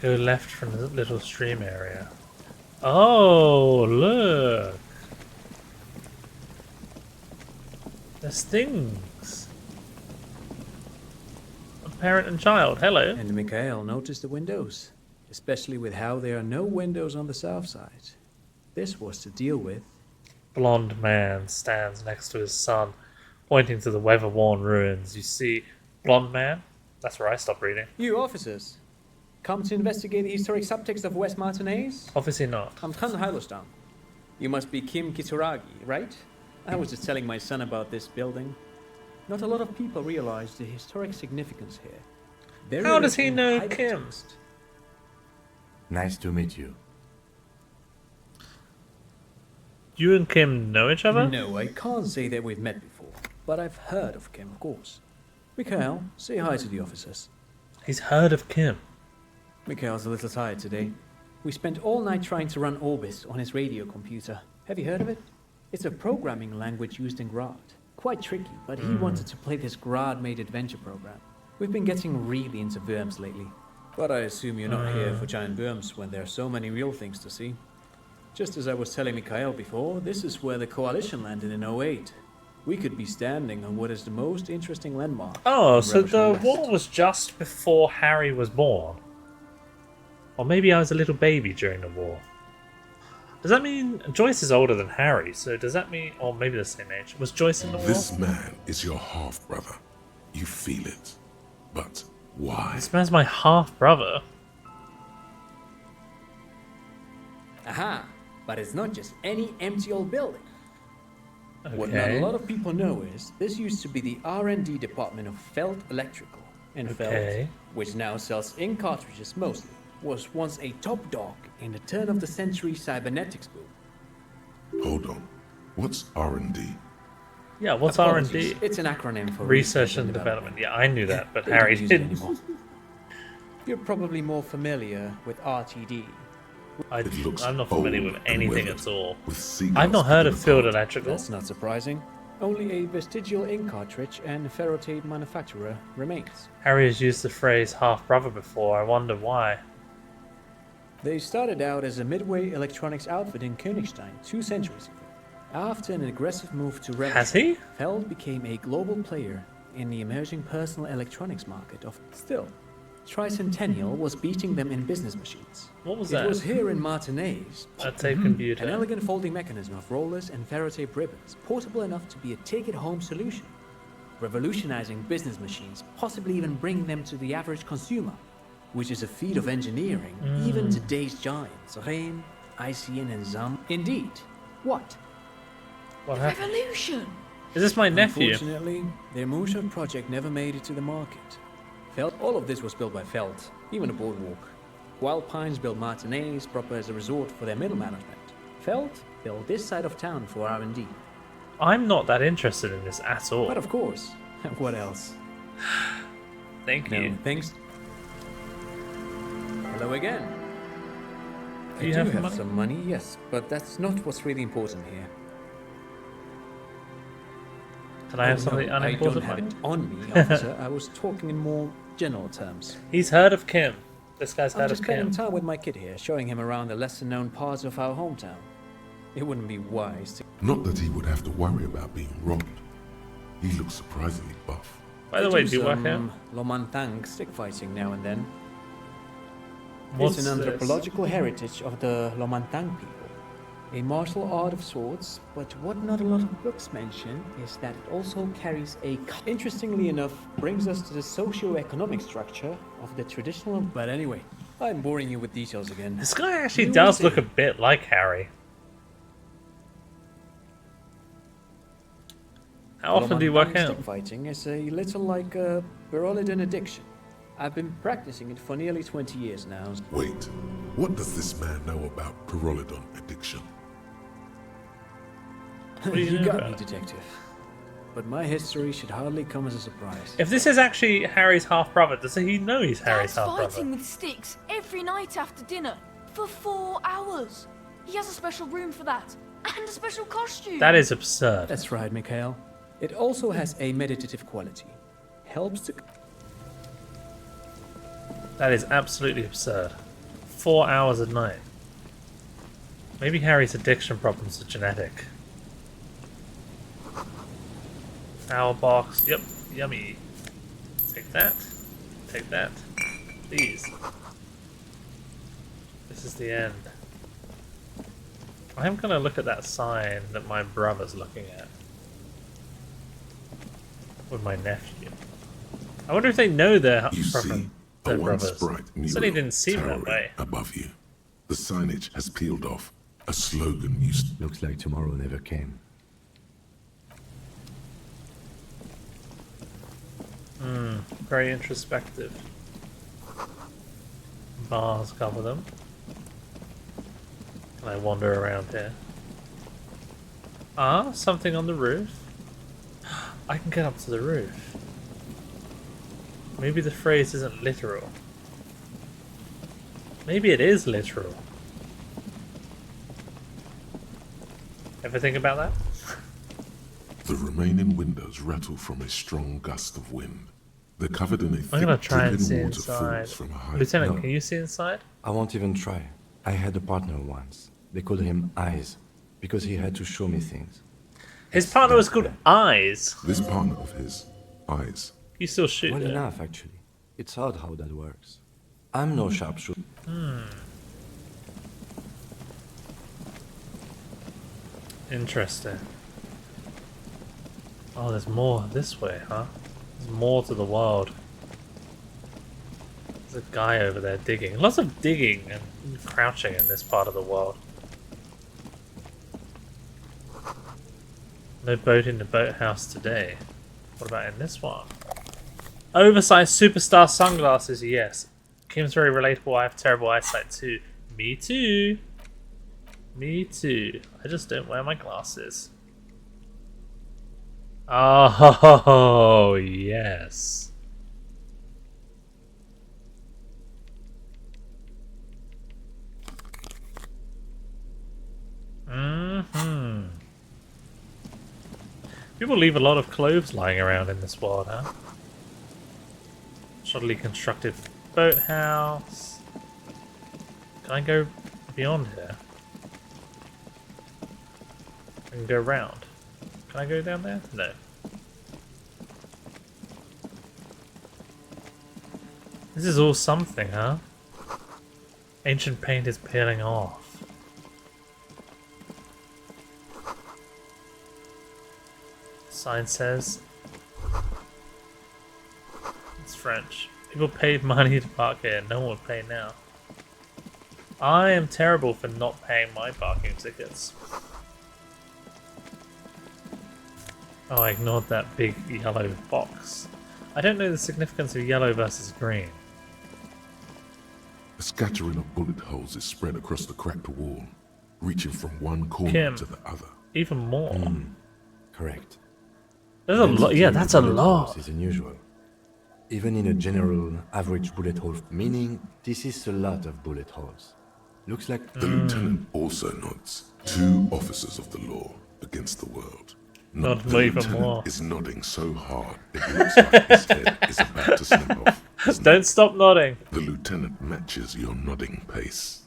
Go left from the little stream area. Oh, look! There's things. A parent and child. Hello. And Mikhail noticed the windows, especially with how there are no windows on the south side. This was to deal with. Blonde man stands next to his son, pointing to the weather-worn ruins. You see, blonde man? That's where I stopped reading. You officers, come to investigate the historic subtext of West Martinez? Obviously not. I'm Khan Hailostam. You must be Kim Kituragi, right? I was just telling my son about this building. Not a lot of people realize the historic significance here. Very How does he rich in know high Kim? text. Nice to meet you. You and Kim know each other? No, I can't say that we've met before, but I've heard of Kim, of course. Mikhail, say hi to the officers. He's heard of Kim. Mikhail's a little tired today. We spent all night trying to run Orbis on his radio computer. Have you heard of it? It's a programming language used in Grad. Quite tricky, but he wanted to play this Grad-made adventure program. We've been getting really into worms lately. But I assume you're not here for giant worms when there are so many real things to see. Just as I was telling Mikhail before, this is where the Coalition landed in 08. We could be standing on what is the most interesting landmark. Oh, in so Revolution the West. war was just before Harry was born. Or maybe I was a little baby during the war. Does that mean Joyce is older than Harry? So does that mean, or maybe the same age? Was Joyce in the war? This man is your half-brother. You feel it. But why? This man's my half brother. Aha! But it's not just any empty old building. What not Okay. a lot of people know is this used to be the R&D department of Felt Electrical. And Okay. Felt, which now sells ink cartridges mostly, was once a top dog in the turn-of-the-century cybernetics boom. Hold on. What's R&D? Yeah, what's Apologies, R&D? It's an acronym for Research and development. Yeah, I knew that, but They Harry don't use it didn't. anymore. You're probably more familiar with RTD. I'm not familiar with anything at all. With I've not heard of Field Electrical. That's not surprising. Only a vestigial ink cartridge and ferrotate manufacturer remains. Harry has used the phrase half-brother before. I wonder why. They started out as a midway electronics outfit in Königstein 2 centuries ago. After an aggressive move to revolution, Has he? Feld became a global player in the emerging personal electronics market of still. Tricentennial was beating them in business machines. What was It that? was here in Martinez. A tape computer. An elegant folding mechanism of rollers and ferrotape ribbons, portable enough to be a take-it-home solution. Revolutionizing business machines, possibly even bringing them to the average consumer, which is a feat of engineering, even today's giants, Rehm, ICN and ZAM. Indeed. What? What happened? Revolution! Is this my nephew? Unfortunately, their moonshot project never made it to the market. All of this was built by Feld, even the boardwalk. Wild Pines built Martinez proper as a resort for their middle management. Feld built this side of town for R&D. I'm not that interested in this at all. But of course. What else? Thank you. No, thanks. Hello again. Do you I do have have money? some money, yes, but that's not what's really important here. Can I have something I don't unimportant? have it on me, officer. I was talking in more general terms. He's heard of Kim. This guy's I'm heard just of spending Kim. time with my kid here, showing him around the lesser-known parts of our hometown. It wouldn't be wise to... Not that he would have to worry about being robbed. He looks surprisingly buff. By the way, do you work out? Lomantang stick fighting now and then. What's it's an this? anthropological heritage of the Lomantang people. A martial art of sorts, but what not a lot of books mention is that it also carries a... Interestingly enough, brings us to the socio-economic structure of the traditional... But anyway, I'm boring you with details again. This guy actually You does will look see. a bit like Harry. How often do you work Lomantang out? stick fighting is a little like a Berolidan addiction. I've been practicing it for nearly 20 years now. Wait, what does this man know about Pyrrolidon addiction? What do you know got about me, it? detective. But my history should hardly come as a surprise. If this is actually Harry's half brother, does he know he's Harry's Dad's half brother? fighting with sticks every night after dinner for 4 hours. He has a special room for that and a special costume. That is absurd. That's right, Mikhail. It also has a meditative quality. Helps to... That is absolutely absurd. 4 hours a night. Maybe Harry's addiction problems are genetic. Foul box. Yep. Yummy. Take that. Take that. Please. This is the end. I'm gonna look at that sign that my brother's looking at. With my nephew. I wonder if they know their You see, their a once brothers. bright Said he mural didn't seem that towering way. above you. The signage has peeled off. A slogan used. Looks like tomorrow never came. Very introspective. Bars cover them. Can I wander around here? Ah, something on the roof. I can get up to the roof. Maybe the phrase isn't literal. Maybe it is literal. Ever think about that? The remaining windows rattle from a strong gust of wind. They're covered in a I'm thick gonna try and dripping see water inside. falls from a height. Lieutenant, No. can you see inside? I won't even try. I had a partner once. They called him Eyes, because he had to show me things. His partner was called Eyes. This partner of his, Eyes. You still shoot Well there. enough, actually. It's odd how that works. I'm no sharpshooter. Interesting. Oh, there's more this way, huh? There's more to the world. There's a guy over there digging. Lots of digging and crouching in this part of the world. No boat in the boathouse today. What about in this one? Oversized superstar sunglasses, yes. Kim's very relatable. I have terrible eyesight too. Me too. Me too. I just don't wear my glasses. Oh, yes. Mm-hmm. People leave a lot of clothes lying around in this world, huh? Shoddily constructed boathouse. Can I go beyond here? I can go round. Can I go down there? No. This is all something, huh? Ancient paint is peeling off. Sign says it's French. People paid money to park here. No one would pay now. I am terrible for not paying my parking tickets. Oh, I ignored that big yellow box. I don't know the significance of yellow versus green. A scattering of bullet holes is spread across the cracked wall, reaching from one corner Kim, to the other. even more. Correct. There's a lot. Yeah, that's a lot. Is unusual. Even in a general average bullet hole meaning, this is a lot of bullet holes. Looks like the lieutenant also nods. 2 officers of the law against the world. Not the even lieutenant more. is nodding so hard it looks like his head is about to snap off. Don't stop nodding. The lieutenant matches your nodding pace.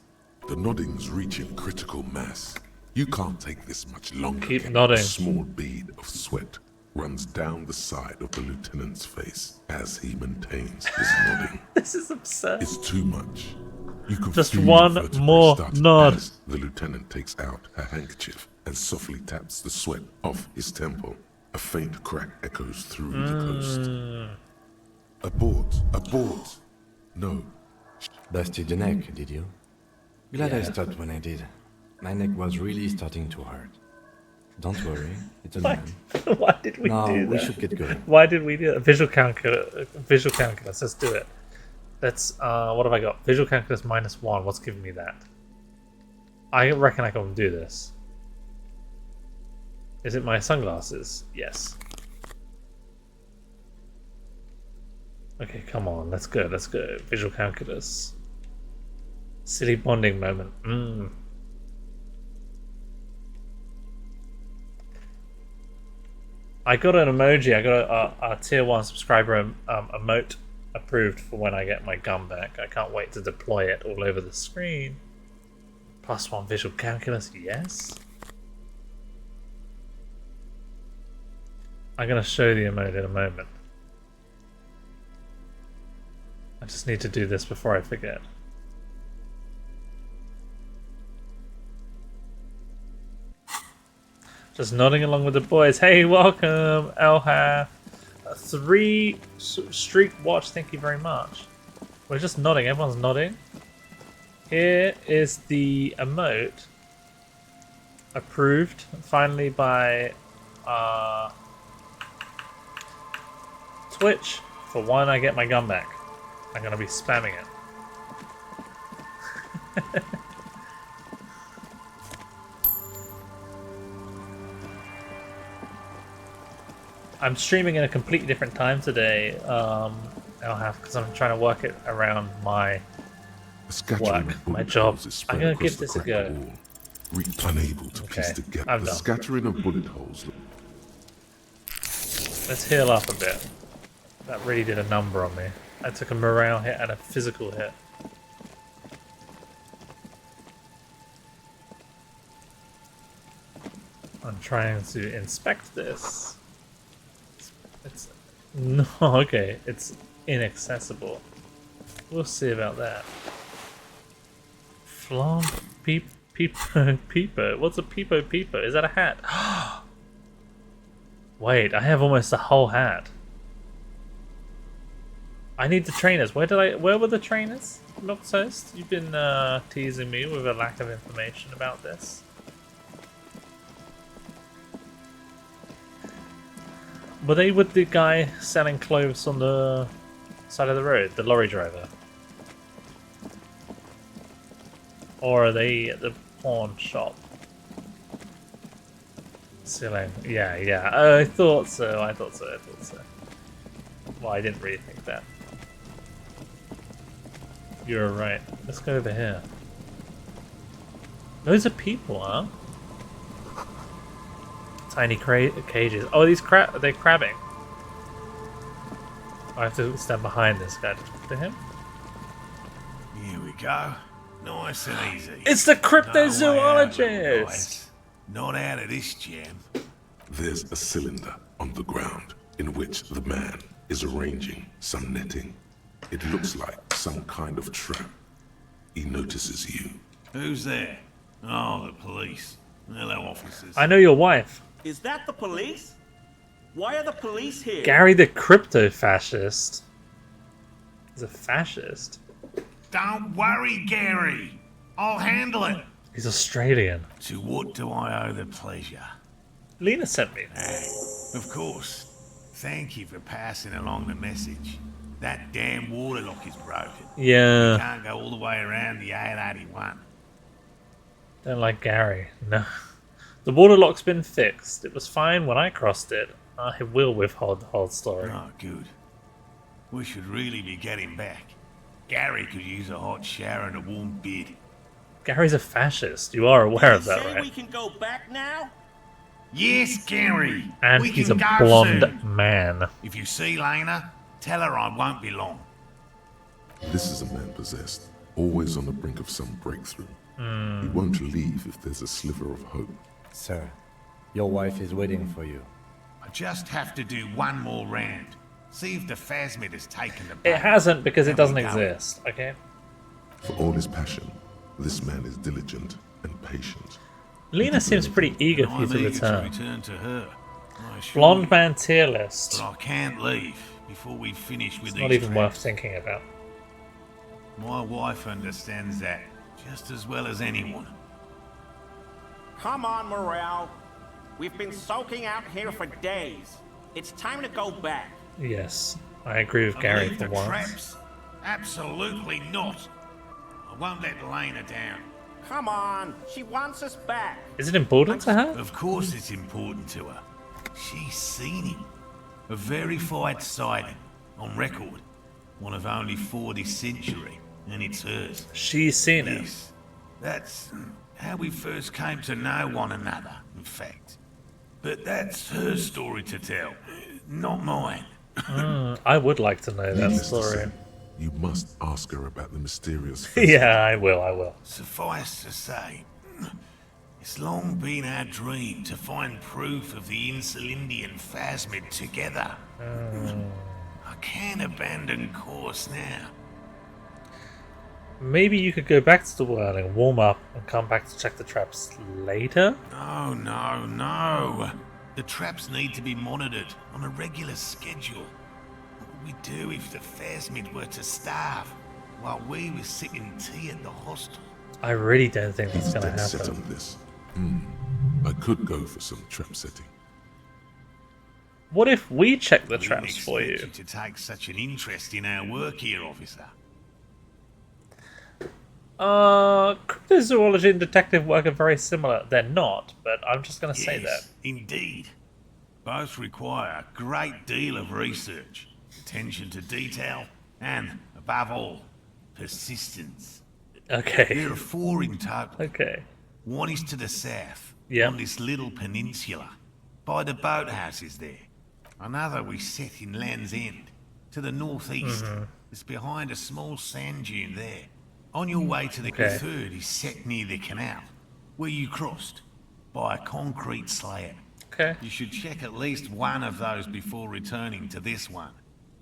The nodding's reaching critical mass. You can't take this much longer. Keep nodding. A small bead of sweat runs down the side of the lieutenant's face as he maintains his nodding. This is absurd. It's too much. You can Just feel one the vertebrae more starting nod. as the lieutenant takes out her handkerchief and softly taps the sweat off his temple. A faint crack echoes through the coast. Abort! Abort! No. Busted the neck, did you? Glad I Yeah. stopped when I did. My neck was really starting to hurt. Don't worry, it's a Why- man. Why did we No, do that? we should get going. Why did we do that? Visual calculus. Let's do it. That's what have I got? Visual calculus -1. What's giving me that? I reckon I can do this. Is it my sunglasses? Yes. Okay, come on. Let's go. Let's go. Visual calculus. Silly bonding moment. I got an emoji. I got a tier 1 subscriber emote approved for when I get my gun back. I can't wait to deploy it all over the screen. +1 visual calculus, yes. I'm gonna show the emote in a moment. I just need to do this before I forget. Just nodding along with the boys. Hey, welcome, Elha. 3 streak watch, thank you very much. We're just nodding, everyone's nodding. Here is the emote. Approved, finally, by Twitch. For when I get my gun back. I'm gonna be spamming it. I'm streaming in a completely different time today, because I'm trying to work it around my work, my job. I'm gonna give this a go. Unable to piece together I'm the done. scattering of bullet holes. Let's heal up a bit. That really did a number on me. I took a morale hit and a physical hit. I'm trying to inspect this. It's no okay. It's inaccessible. We'll see about that. Flan peepo. What's a peepo? Is that a hat? Wait, I have almost a whole hat. I need the trainers. Where were the trainers? Milktoast? You've been teasing me with a lack of information about this. Were they with the guy selling clothes on the side of the road, the lorry driver? Or are they at the pawn shop? Selling, yeah. I thought so. Well, I didn't really think that. You're right. Let's go over here. Loads of people, huh? Tiny cages. Oh, are they crabbing? I have to stand behind this guy to talk to him. Here we go. Nice and easy. It's the No way out, cryptozoologist! guys. Not out of this jam. There's a cylinder on the ground in which the man is arranging some netting. It looks like some kind of trap. He notices you. Who's there? Oh, the police. Hello, officers. I know your wife. Is that the police? Why are the police here? Gary the crypto fascist. He's a fascist. Don't worry, Gary. I'll handle it. He's Australian. To what do I owe the pleasure? Lena sent me. Of course. Thank you for passing along the message. That damn water lock is broken. Yeah. We can't go all the way around the 881. Don't like Gary. No. The water lock's been fixed. It was fine when I crossed it. I will withhold the whole story. Oh, good. We should really be getting back. Gary could use a hot shower and a warm bed. Gary's a fascist. You are aware of that, Say right? we can go back now? Yes, Gary. And we he's can a go blonde soon. man. If you see Lena, tell her I won't be long. This is a man possessed, always on the brink of some breakthrough. Mm. He won't leave if there's a sliver of hope. Sir, your wife is waiting for you. I just have to do one more round. See if the phasmid has taken the It bait. hasn't because it Then doesn't we go. exist, okay? For all his passion, this man is diligent and patient. Lena seems pretty eager for you I'm to eager return. to return to her. I assure Blonde you. man tier list. But I can't leave before we finish with It's these not even worth traps. thinking about. My wife understands that just as well as anyone. Come on, Morel. We've been soaking out here for days. It's time to go back. Yes, I agree with Gary Leave for the once. traps? Absolutely not. I won't let Lena down. Come on, she wants us back. Is it important to her? Of course it's important to her. She's seen him. A verified sighting. On record. One of only 4 this century. And it's hers. She's seen it. Yes. That's how we first came to know one another, in fact. But that's her story to tell. Not mine. I would like to know that Needless to story. say, you must ask her about the mysterious Yeah, I will. Suffice to say, it's long been our dream to find proof of the Insulindian phasmid together. I can't abandon course now. Maybe you could go back to the whirling, warm up, and come back to check the traps later? No. The traps need to be monitored on a regular schedule. What would we do if the phasmid were to starve while we were sipping tea at the hostel? I really don't think that's He's going to dead set happen. on this. I could go for some trap setting. What if we check the Didn't traps for expect you? to take such an interest in our work here, officer. Cryptozoology and detective work are very similar. They're not, but I'm just going to say that. Yes, indeed. Both require a great deal of research, attention to detail, and, above all, persistence. Okay. There are 4 in total. Okay. One is to the south, Yeah. on this little peninsula, by the boathouses there. Another we set in Land's End, to the northeast. It's behind a small sand dune there. On your way to the Okay. third is set near the canal, where you crossed, by a concrete slab. Okay. You should check at least one of those before returning to this one,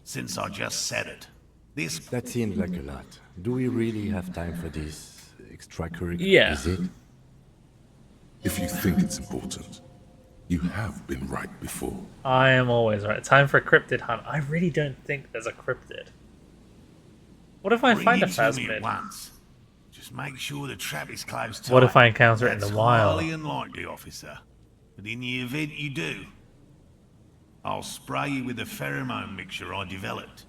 since I just said it. This That seems like a lot. Do we really have time for this extracurricular? Yeah. Is it? If you think it's important, you have been right before. I am always right. Time for a cryptid hunt. I really don't think there's a cryptid. What if I Bring find a it to me phasmid? at once. Just make sure the trap is closed tight. What if I encounter it in That's the wild? highly unlikely, officer. But in the event you do, I'll spray you with a pheromone mixture I developed.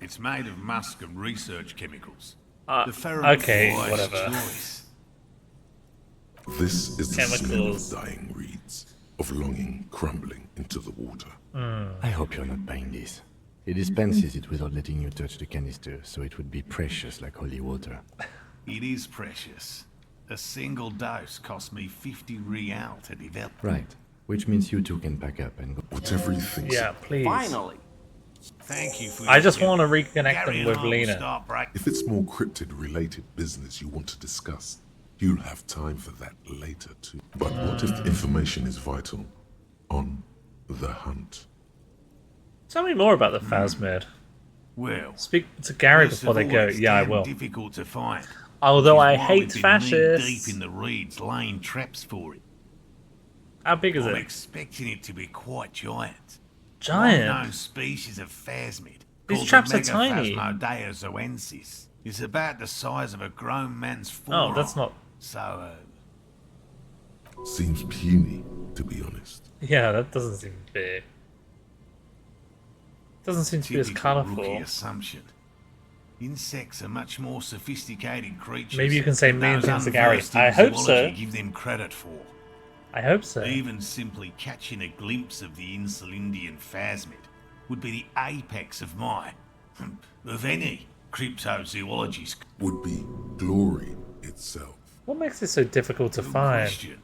It's made of musk and research chemicals. The pheromone okay, wise whatever. choice. This is the smell of Chemicals. dying reeds, of longing crumbling into the water. I hope you're not buying this. He dispenses it without letting you touch the canister, so it would be precious like holy water. It is precious. A single dose cost me 50 real to develop. Right. Which means you two can pack up and go. Whatever he thinks. Yeah, please. Finally. Thank you for I your just help. want to reconnect Gary them and with I will Lena. start break- If it's more cryptid-related business you want to discuss, you'll have time for that later too. But what if the information is vital? On the hunt. Tell me more about the phasmid. Well, Speak to Gary first before of they all, go. it's Yeah, I damn will. difficult to find. Although which I is why hate we've been fascists. knee-deep in the reeds laying traps for it. How big is I'm it? expecting it to be quite giant. Giant? One known species of phasmid. These called traps the are tiny. Megaphasmodea zoensis. It's about the size of a grown man's forearm. Oh, that's not. So, Seems puny, to be honest. Yeah, that doesn't seem big. Doesn't seem to be as typical rookie colourful. assumption. Insects are much more sophisticated creatures. Maybe you can say than mean those things to Gary. unversed in I hope so. zoology give them credit for. I hope so. Even simply catching a glimpse of the Insulindian phasmid would be the apex of any cryptozoologist. Would be glory itself. What makes it so difficult to Good find? question.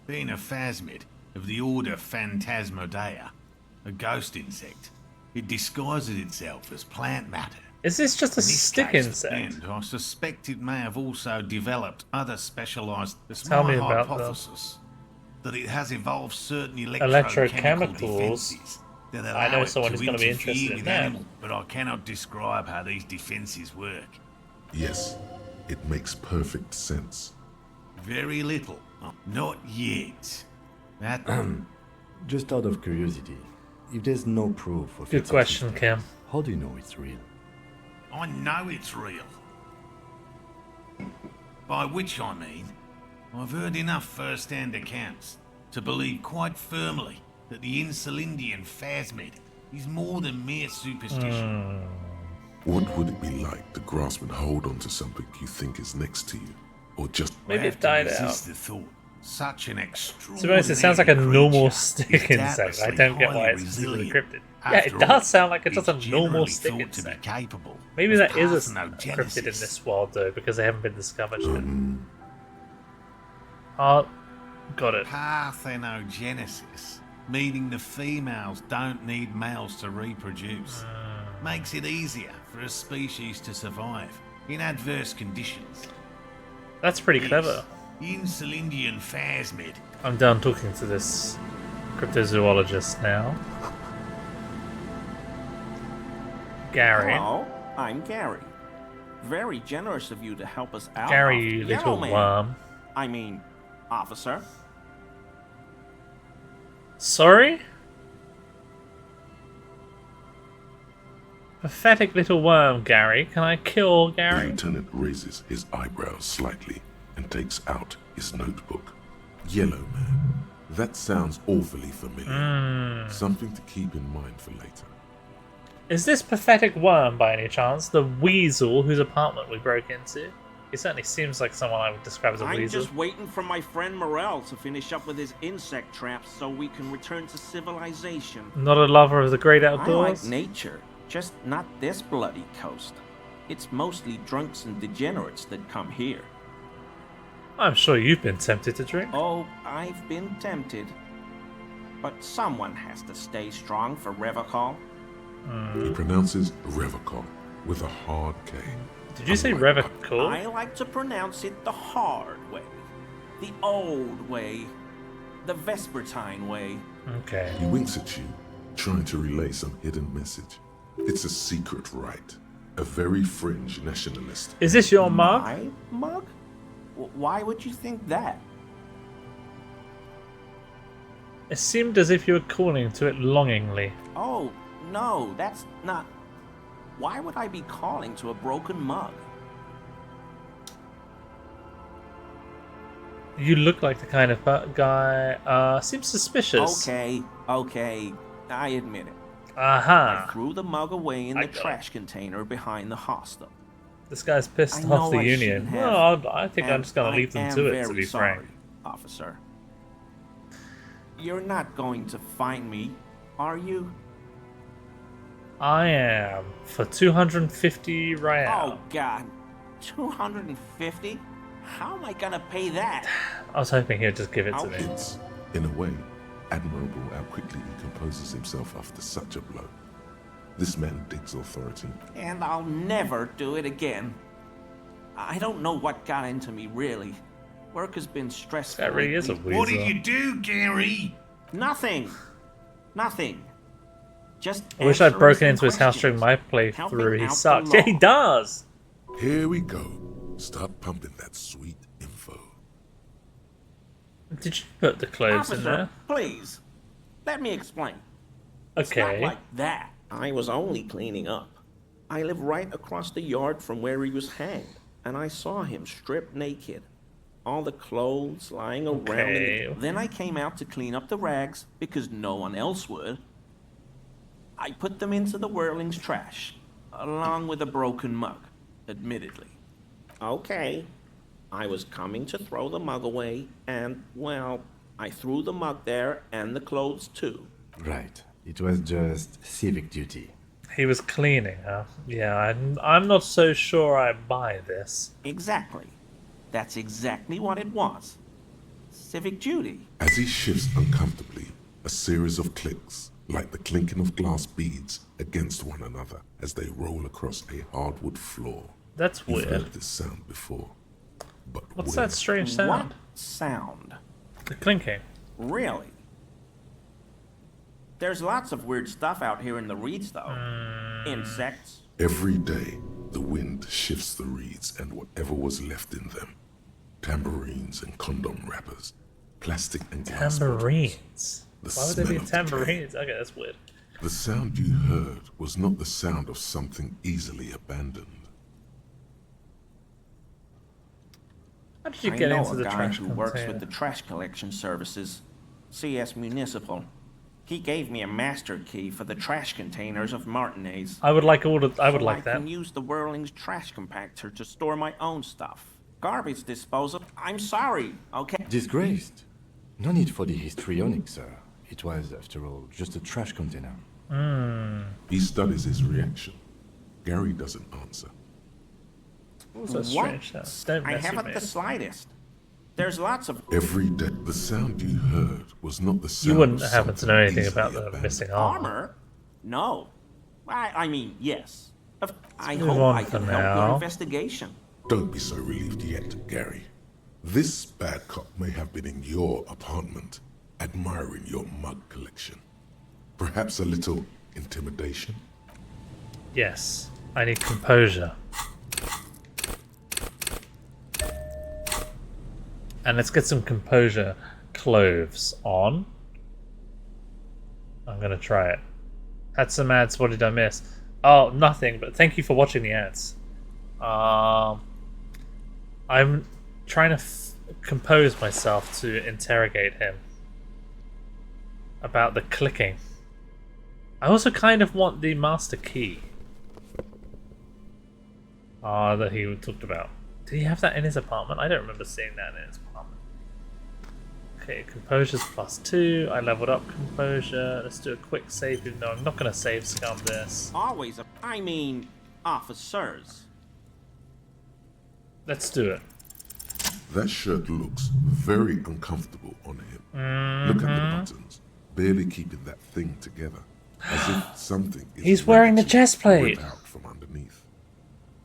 Being a phasmid of the order Phantasmodea, a ghost insect, it disguises itself as plant matter. Is this just a stick insect? And I suspect it may have also developed other specialized. It's Tell my me about hypothesis that it has evolved certain electrochemicals. defenses that allow I know it someone to who's going to be interfere interested in with that. animals, but I cannot describe how these defenses work. Yes, it makes perfect sense. Very little. Not yet. That Just out of curiosity, if there's no proof of Good its question, existence, Kim. how do you know it's real? I know it's real. By which I mean, I've heard enough first-hand accounts to believe quite firmly that the Insulindian phasmid is more than mere superstition. What would it be like to grasp and hold onto something you think is next to you? Or just... Maybe I have it died to out. resist the thought. Such an To extraordinary be honest, it sounds like a normal creature stick is insect. I doubtlessly don't get why highly it's considered resilient. cryptid. Yeah, it After all, does sound like it's just a it's normal generally stick thought to be insect. capable Maybe of that is a parthenogenesis. cryptid in this world, though, because they haven't been discovered yet. Oh, got it. Parthenogenesis, meaning the females don't need males to reproduce, makes it easier for a species to survive in adverse conditions. That's pretty clever. The Insulindian phasmid. I'm done talking to this cryptozoologist now. Gary. Hello, I'm Gary. Very generous of you to help us out. Gary, you little man. worm. I mean, officer. Sorry? Pathetic little worm, Gary. Can I kill The Gary? lieutenant raises his eyebrows slightly and takes out his notebook. Yellow man. That sounds awfully familiar. Something to keep in mind for later. Is this pathetic worm, by any chance, the weasel whose apartment we broke into? He certainly seems like someone I would describe as a I'm weasel. just waiting for my friend Morel to finish up with his insect traps so we can return to civilization. Not a lover of the great I like outdoors? nature, just not this bloody coast. It's mostly drunks and degenerates that come here. I'm sure you've been tempted to drink. Oh, I've been tempted. But someone has to stay strong for Revocol. He pronounces Revocol with a hard K. Did you say Revocol? I like to pronounce it the hard way. The old way. The Vespertine way. Okay. He winks at you, trying to relay some hidden message. It's a secret rite. A very fringe nationalist. Is this your mug? My mug? Why would you think that? It seemed as if you were calling to it longingly. Oh, no, that's not... Why would I be calling to a broken mug? You look like the kind of guy, seems suspicious. Okay, I admit it. Aha. I threw the mug away in the trash container behind the hostel. This guy's pissed I off know the I Union. shouldn't have, Well, I think I'm and just going to leave them I to am it, to very be sorry, frank. officer. You're not going to find me, are you? I am for 250 Real. Oh, God. 250? How am I gonna pay that? I was hoping he'd just give it to me. It's, in a way, admirable how quickly he composes himself after such a blow. This man digs authority. And I'll never do it again. I don't know what got into me, really. Work has been stressful. That really is a lately. weasel. What did you do, Gary? Nothing. Just I wish I'd answering broken some into his house during my questions. playthrough. Helping He out the sucks. Yeah, he law. does. Here we go. Start pumping that sweet info. Did you put the clothes in Officer, there? please. Let me explain. It's Okay. not like that. I was only cleaning up. I live right across the yard from where he was hanged, and I saw him stripped naked. All the clothes lying around Okay. him. Then I came out to clean up the rags because no one else would. I put them into the Whirling's trash, along with a broken mug, admittedly. Okay. I was coming to throw the mug away, and, well, I threw the mug there and the clothes too. Right. It was just civic duty. He was cleaning, huh? Yeah, I'm not so sure I buy this. Exactly. That's exactly what it was. Civic duty. As he shifts uncomfortably, a series of clicks, like the clinking of glass beads against one another as they roll across a hardwood floor. That's weird. You've heard this sound before. But what's that strange sound? What sound? The clinking. Really? There's lots of weird stuff out here in the reeds, though. Insects. Every day, the wind shifts the reeds and whatever was left in them. Tambourines and condom wrappers, plastic and glass tambourines. The Why would there be smell of tambourines? Okay, that's weird. The sound you heard was not the sound of something easily abandoned. How did you get into the trash I know a guy who container? works with the trash collection services, CS Municipal. He gave me a master key for the trash containers of Martinez. I would like that. I can use the Whirling's trash compactor to store my own stuff. Garbage disposal. I'm sorry, okay? Disgraced. No need for the histrionic, sir. It was, after all, just a trash container. He studies his reaction. Gary doesn't answer. What was that strange sound? Don't I mess with haven't me. the slightest. There's lots of... Every day, the sound you heard was not the sound. You wouldn't of happen to something know anything easily about the abandoned. missing armor. Armor? No. I mean, yes. I move hope on I for can help now. your investigation. Don't be so relieved yet, Gary. This bad cop may have been in your apartment, admiring your mug collection. Perhaps a little intimidation? Yes, I need composure. And let's get some composure cloves on. I'm gonna try it. Had some ads, what did I miss? Oh, nothing, but thank you for watching the ads. I'm trying to compose myself to interrogate him about the clicking. I also kind of want the master key. That he talked about. Did he have that in his apartment? I don't remember seeing that in his apartment. Okay, composure's +2. I leveled up composure. Let's do a quick save, even though I'm not going to save scum this. Always, I mean, officers. Let's do it. That shirt looks very uncomfortable on him. Look at the buttons, barely keeping that thing together, as if something is He's wearing the chest plate. rip out from underneath.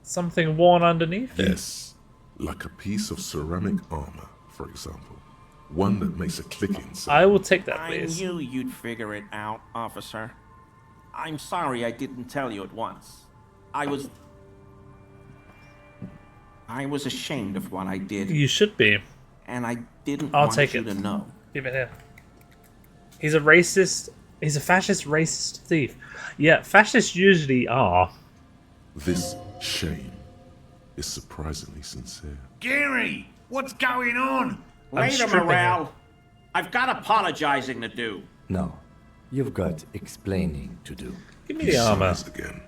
Something worn underneath? Yes, like a piece of ceramic armor, for example. One that makes a clicking sound. I will take that, please. I knew you'd figure it out, officer. I'm sorry I didn't tell you at once. I was ashamed of what I did. You should be. And I didn't I'll want take you it. to know. Give it here. He's a racist. He's a fascist racist thief. Yeah, fascists usually are. This shame is surprisingly sincere. Gary, what's going on? Later, Morale. I've got apologizing to do. No, you've got explaining to do. Give me the armor. Sighs again,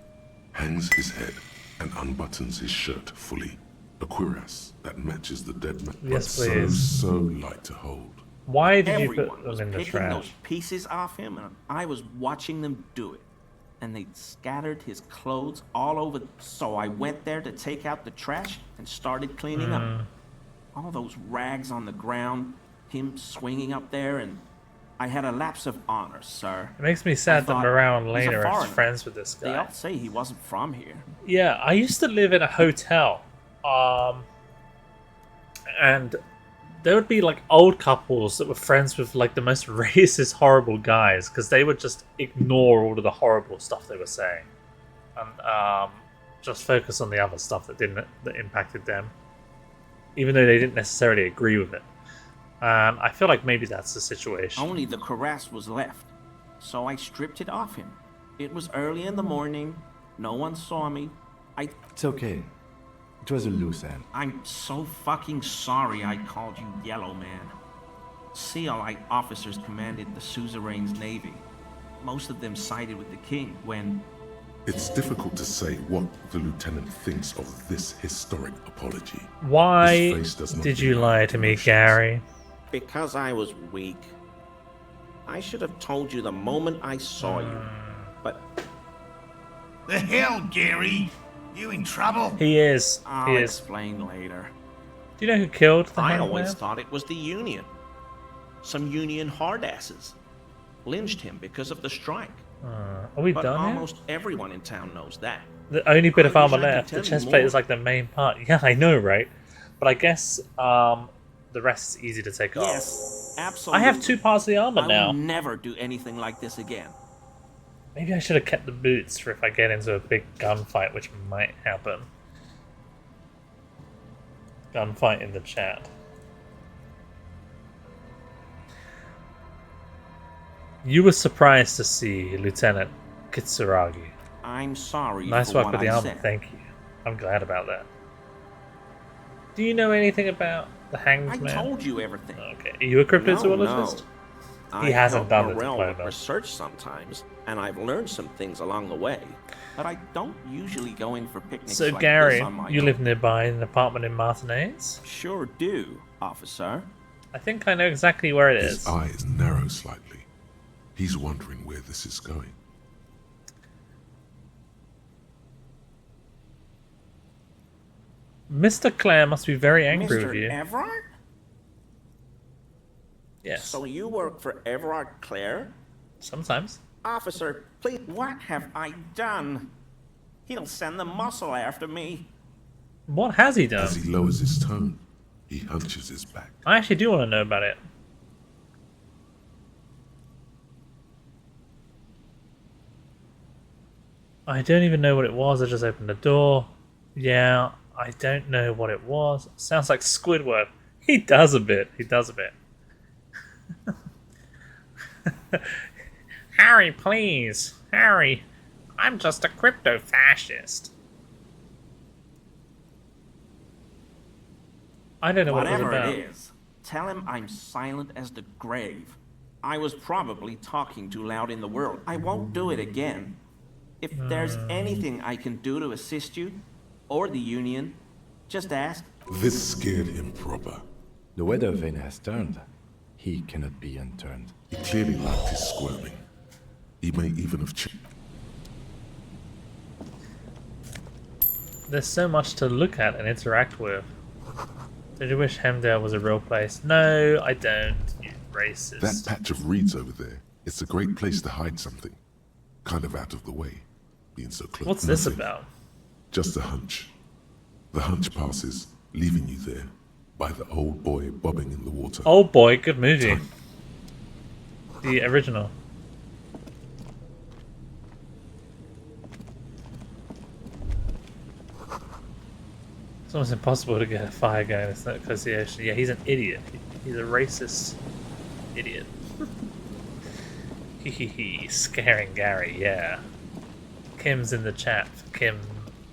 hangs his head, and unbuttons his shirt fully. A cuirass that matches the dead man, Yes, but please. so light to hold. Why did you Everyone put was them in the picking trash? those pieces off him, and I was watching them do it. And they'd scattered his clothes all over. So I went there to take out the trash and started cleaning up. All those rags on the ground, him swinging up there, and I had a lapse of honor, sir. It makes me sad that Morale and he's a Lena are foreigner. friends with this They guy. all say he wasn't from here. Yeah, I used to live in a hotel. And there would be like old couples that were friends with like the most racist, horrible guys because they would just ignore all of the horrible stuff they were saying and just focus on the other stuff that impacted them, even though they didn't necessarily agree with it. And I feel like maybe that's the situation. Only the cuirass was left, so I stripped it off him. It was early in the morning. No one saw me. It's okay. It was a loose end. I'm so fucking sorry I called you Yellow Man. CLI officers commanded the suzerain's navy. Most of them sided with the king when... It's difficult to say what the lieutenant thinks of this historic apology. Why His face does not did you deny lie to me, emotions. Gary? because I was weak. I should have told you the moment I saw you, but... The hell, Gary? You in trouble? He is. I'll explain later. Do you know who killed the I hangman? always thought it was the Union. Some Union hardasses. Lynched him because of the strike. Are we but done almost everyone in town knows that. The only bit of I armor wish I could left. The tell you chest plate more. is like the main part. Yeah, I know, right? But I guess the rest is easy to take off. Yes, absolutely. I have 2 parts of the armor I now. will never do anything like this again. Maybe I should have kept the boots for if I get into a big gunfight, which might happen. Gunfight in the chat. You were surprised to see Lieutenant Kitsuragi. I'm sorry Nice for work what with the I armor, said. thank you. I'm glad about that. Do you know anything about the Hanged I Man? told you everything. Okay, are you a cryptozoologist? No. He hasn't done the Morel with diploma. research sometimes, and I've learned some things along the way. But I don't usually go in for picnics So like Gary, this on my you own. live nearby in an apartment in Martinez? Sure do, officer. I think I know exactly where it His is. eyes narrow slightly. He's wondering where this is going. Mr. Clare must be very angry Mr. with you. Everard? Yes. So you work for Everard Clare? Sometimes. Officer, please, what have I done? He'll send the muscle after me. What has he done? As he lowers his tone, he hunches his back. I actually do want to know about it. I don't even know what it was. I just opened the door. Yeah, I don't know what it was. Sounds like Squidward. He does a bit. He does a bit. Harry, please. Harry, I'm just a crypto-fascist. I don't know what it was Whatever about. it is, tell him I'm silent as the grave. I was probably talking too loud in the world. I won't do it again. If there's anything I can do to assist you, or the Union, just ask. This scared him proper. The weather vane has turned. He cannot be unturned. He clearly liked his squirming. He may even have There's so much to look at and interact with. Did you wish Hemdale was a real place? No, I don't, you racist. That patch of reeds over there, it's a great place to hide something. Kind of out of the way, being so close. What's this about? Just a hunch. The hunch passes, leaving you there, by the old boy bobbing in the water. Old Boy, good movie. The original. It's almost impossible to get a fire going because the ocean. Yeah, he's an idiot. He's a racist idiot. Hehe, scaring Gary, yeah. Kim's in the chat for Kim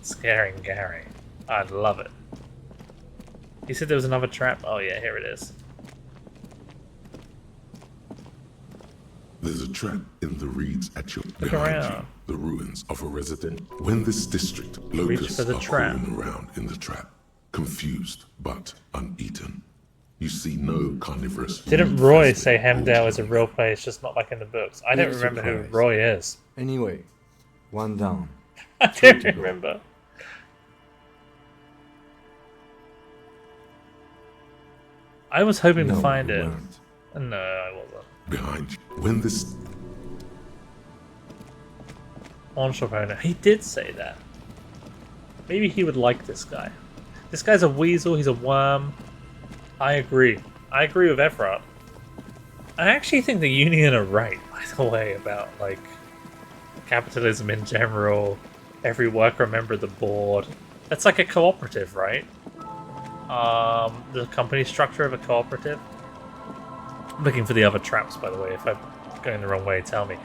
scaring Gary. I'd love it. He said there was another trap. Oh yeah, here it is. There's a trap in the reeds at your Look behind around. you. The ruins of a resident. When this district, Reach locusts for the are trap. crawling around in the trap, confused but uneaten. You see no carnivorous. Didn't Roy say Hemdale is a real place, just not like in the books? I don't Big remember who surprise. Roy is. Anyway, one down. I don't remember. I was hoping to No, find you it. weren't. No, I wasn't. Behind you. When this Entrepreneur. He did say that. Maybe he would like this guy. This guy's a weasel, he's a worm. I agree. I agree with Efrat. I actually think the Union are right, by the way, about, like, capitalism in general, every worker member of the board. That's like a cooperative, right? The company structure of a cooperative. I'm looking for the other traps, by the way. If I'm going the wrong way, tell me.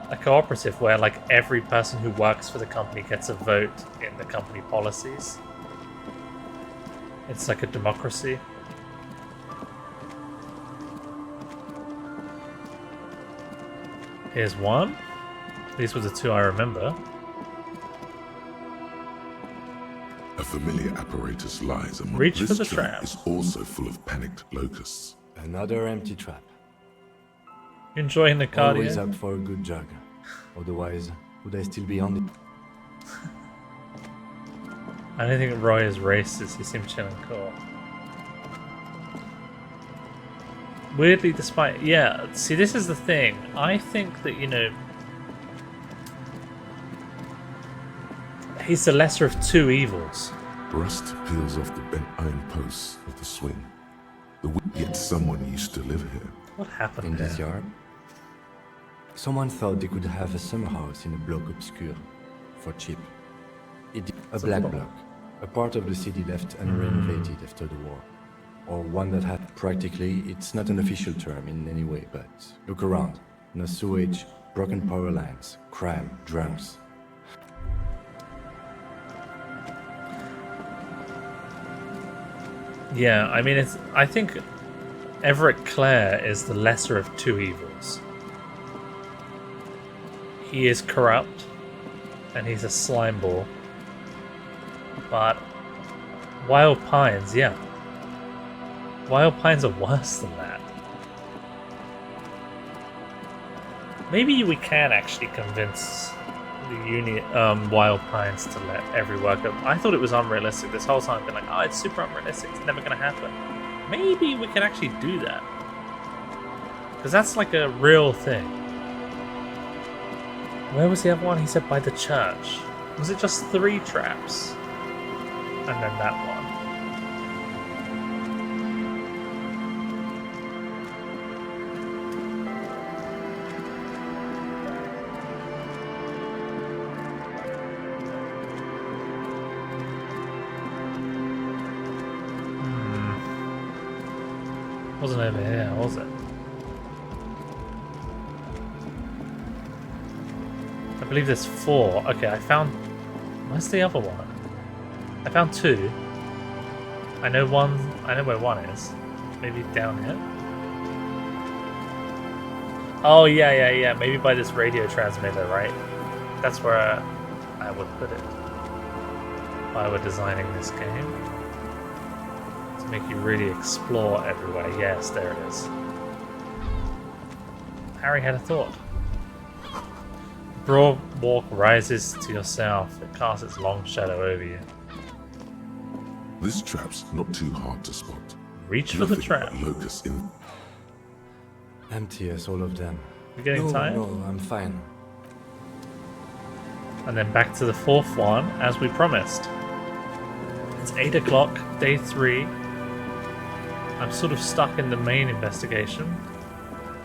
A cooperative where, like, every person who works for the company gets a vote in the company policies. It's like a democracy. Here's one. These were the two I remember. a familiar apparatus lies among Reach this for the trap trap. is also full of panicked locusts. Another empty trap. Enjoying the cardio? Always up for a good jog. Otherwise, would I still be on it? I don't think Roy is racist. He seems chill and cool. Weirdly, despite... Yeah, see, this is the thing. I think that, you know... He's the lesser of two evils. Rust peels off the bent iron posts of the swing. Yet someone used to live here. What happened in there? this yard? Someone thought they could have a summer house in a bloc obscur for cheap. A black block, a part of the city left unrenovated after the war. Or one that had practically, it's not an official term in any way, but look around. No sewage, broken power lines, crime, drums. Yeah, I mean, I think Everett Clare is the lesser of two evils. He is corrupt, and he's a slime ball. But Wild Pines, yeah. Wild Pines are worse than that. Maybe we can actually convince the Wild Pines to let every worker... I thought it was unrealistic this whole time. Been like, oh, it's super unrealistic. It's never going to happen. Maybe we can actually do that. Because that's like a real thing. Where was the other one? He said by the church. Was it just 3 traps? And then that one. Wasn't over here, was it? I believe there's 4. Okay, I found... Where's the other one? I found 2. I know one... I know where one is. Maybe down here? Oh, yeah. Maybe by this radio transmitter, right? That's where I would put it. If I were designing this game. To make you really explore everywhere. Yes, there it is. Harry had a thought. Broad walk rises to your south. It casts its long shadow over you. This trap's not too hard to spot. Reach for the trap. Locusts in. Empty as all of them. You getting tired? No, I'm fine. And then back to the 4th one, as we promised. It's 8 o'clock, day 3. I'm sort of stuck in the main investigation,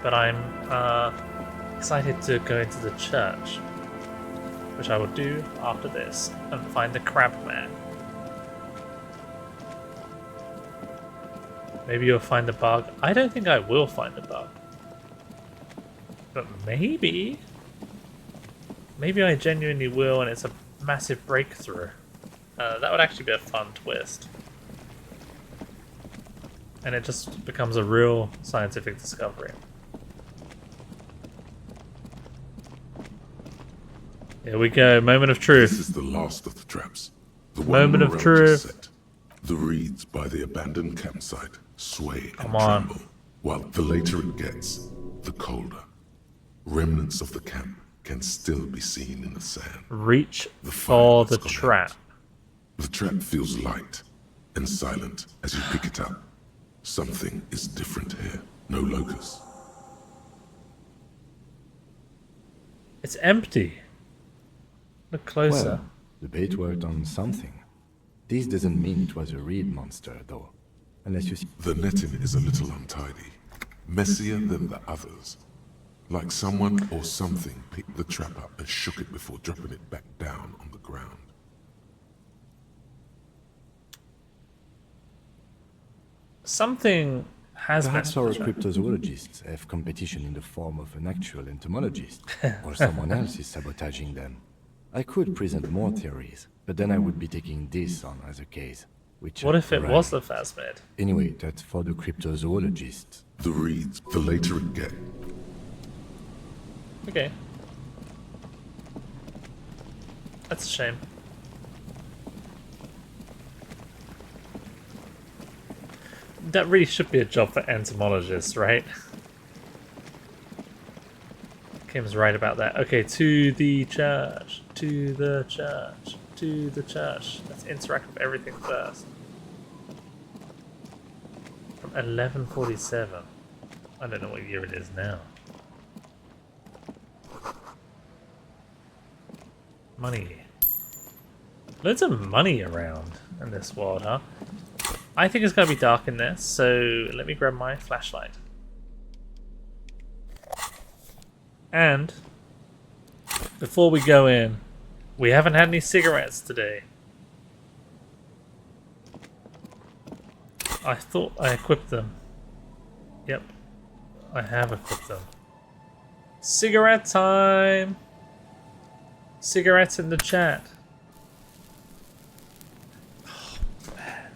but I'm excited to go into the church, which I will do after this, and find the crab man. Maybe you'll find the bug. I don't think I will find the bug. But maybe... Maybe I genuinely will, and it's a massive breakthrough. That would actually be a fun twist. And it just becomes a real scientific discovery. Here we go, moment of truth. This is the last of the traps. The moment of truth. Set. The reeds by the abandoned campsite sway and Come on. tremble, while the later it gets, the colder. Remnants of the camp can still be seen in the sand. Reach for the trap. The trap feels light and silent as you pick it up. Something is different here. No locusts. It's empty. Look closer. Well, the bait worked on something. This doesn't mean it was a reed monster, though. Unless you see... The netting is a little untidy. Messier than the others. Like someone or something picked the trap up and shook it before dropping it back down on the ground. Something has Perhaps our cryptozoologists have competition in the form of an actual entomologist, or someone else is sabotaging them. I could present more theories, but then I would be taking this on as a case. Which what if it was the phasmid? Anyway, that's for the cryptozoologists. The reeds, the later it gets. Okay. That's a shame. That really should be a job for entomologists, right? Kim's right about that. Okay, to the church. To the church. To the church. Let's interact with everything first. From 1147. I don't know what year it is now. Money. Loads of money around in this world, huh? I think it's going to be dark in there, so let me grab my flashlight. And before we go in, we haven't had any cigarettes today. I thought I equipped them. Yep, I have equipped them. Cigarette time! Cigarettes in the chat. Oh, man.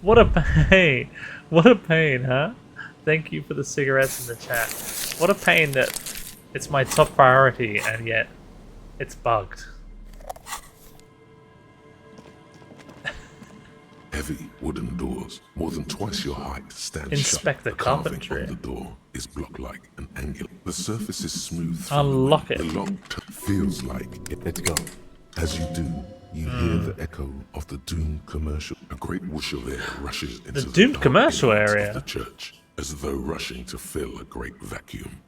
What a pain! What a pain, huh? Thank you for the cigarettes in the chat. What a pain that it's my top priority and yet it's bugged. Heavy wooden doors, more than twice your height, stand Inspect shut. the carpentry. On the door is block-like and angular. The surface is smooth. Unlock it. The lock feels like it. Let's go. As you do, you hear the echo of the doomed commercial. A great whoosh of air rushes into the doomed dark commercial inwards area of the church, as though rushing to fill a great vacuum.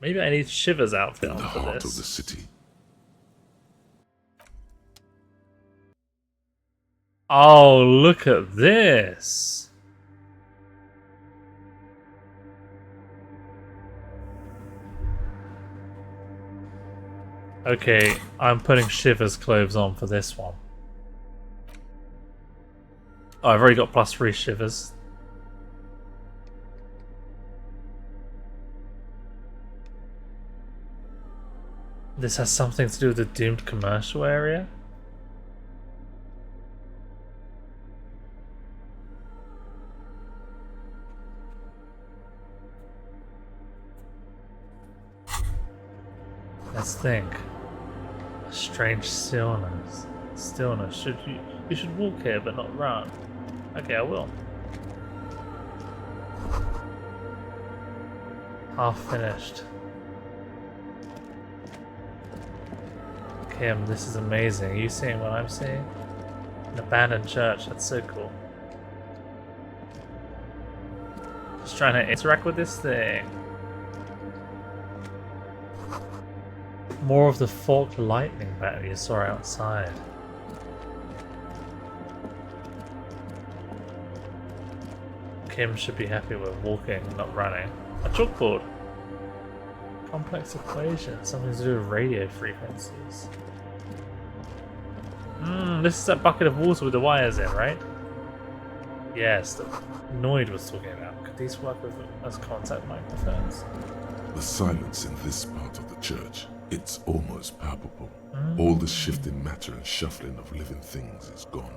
Maybe I need Shiver's outfit In the on for heart this. of the city. Oh, look at this. Okay, I'm putting Shiver's clothes on for this one. Oh, I've already got +3 Shivers. This has something to do with the doomed commercial area? Let's think. A strange stillness. Stillness. You should walk here but not run. Okay, I will. Half finished. Kim, this is amazing. Are you seeing what I'm seeing? An abandoned church. That's so cool. Just trying to interact with this thing. More of the forked lightning pattern you saw outside. Kim should be happy with walking, not running. A chalkboard. Complex equation. Something to do with radio frequencies. This is that bucket of water with the wires in, right? Yes, that Noid was talking about. Could these work with as contact microphones? The silence in this part of the church, it's almost palpable. All the shifting matter and shuffling of living things is gone.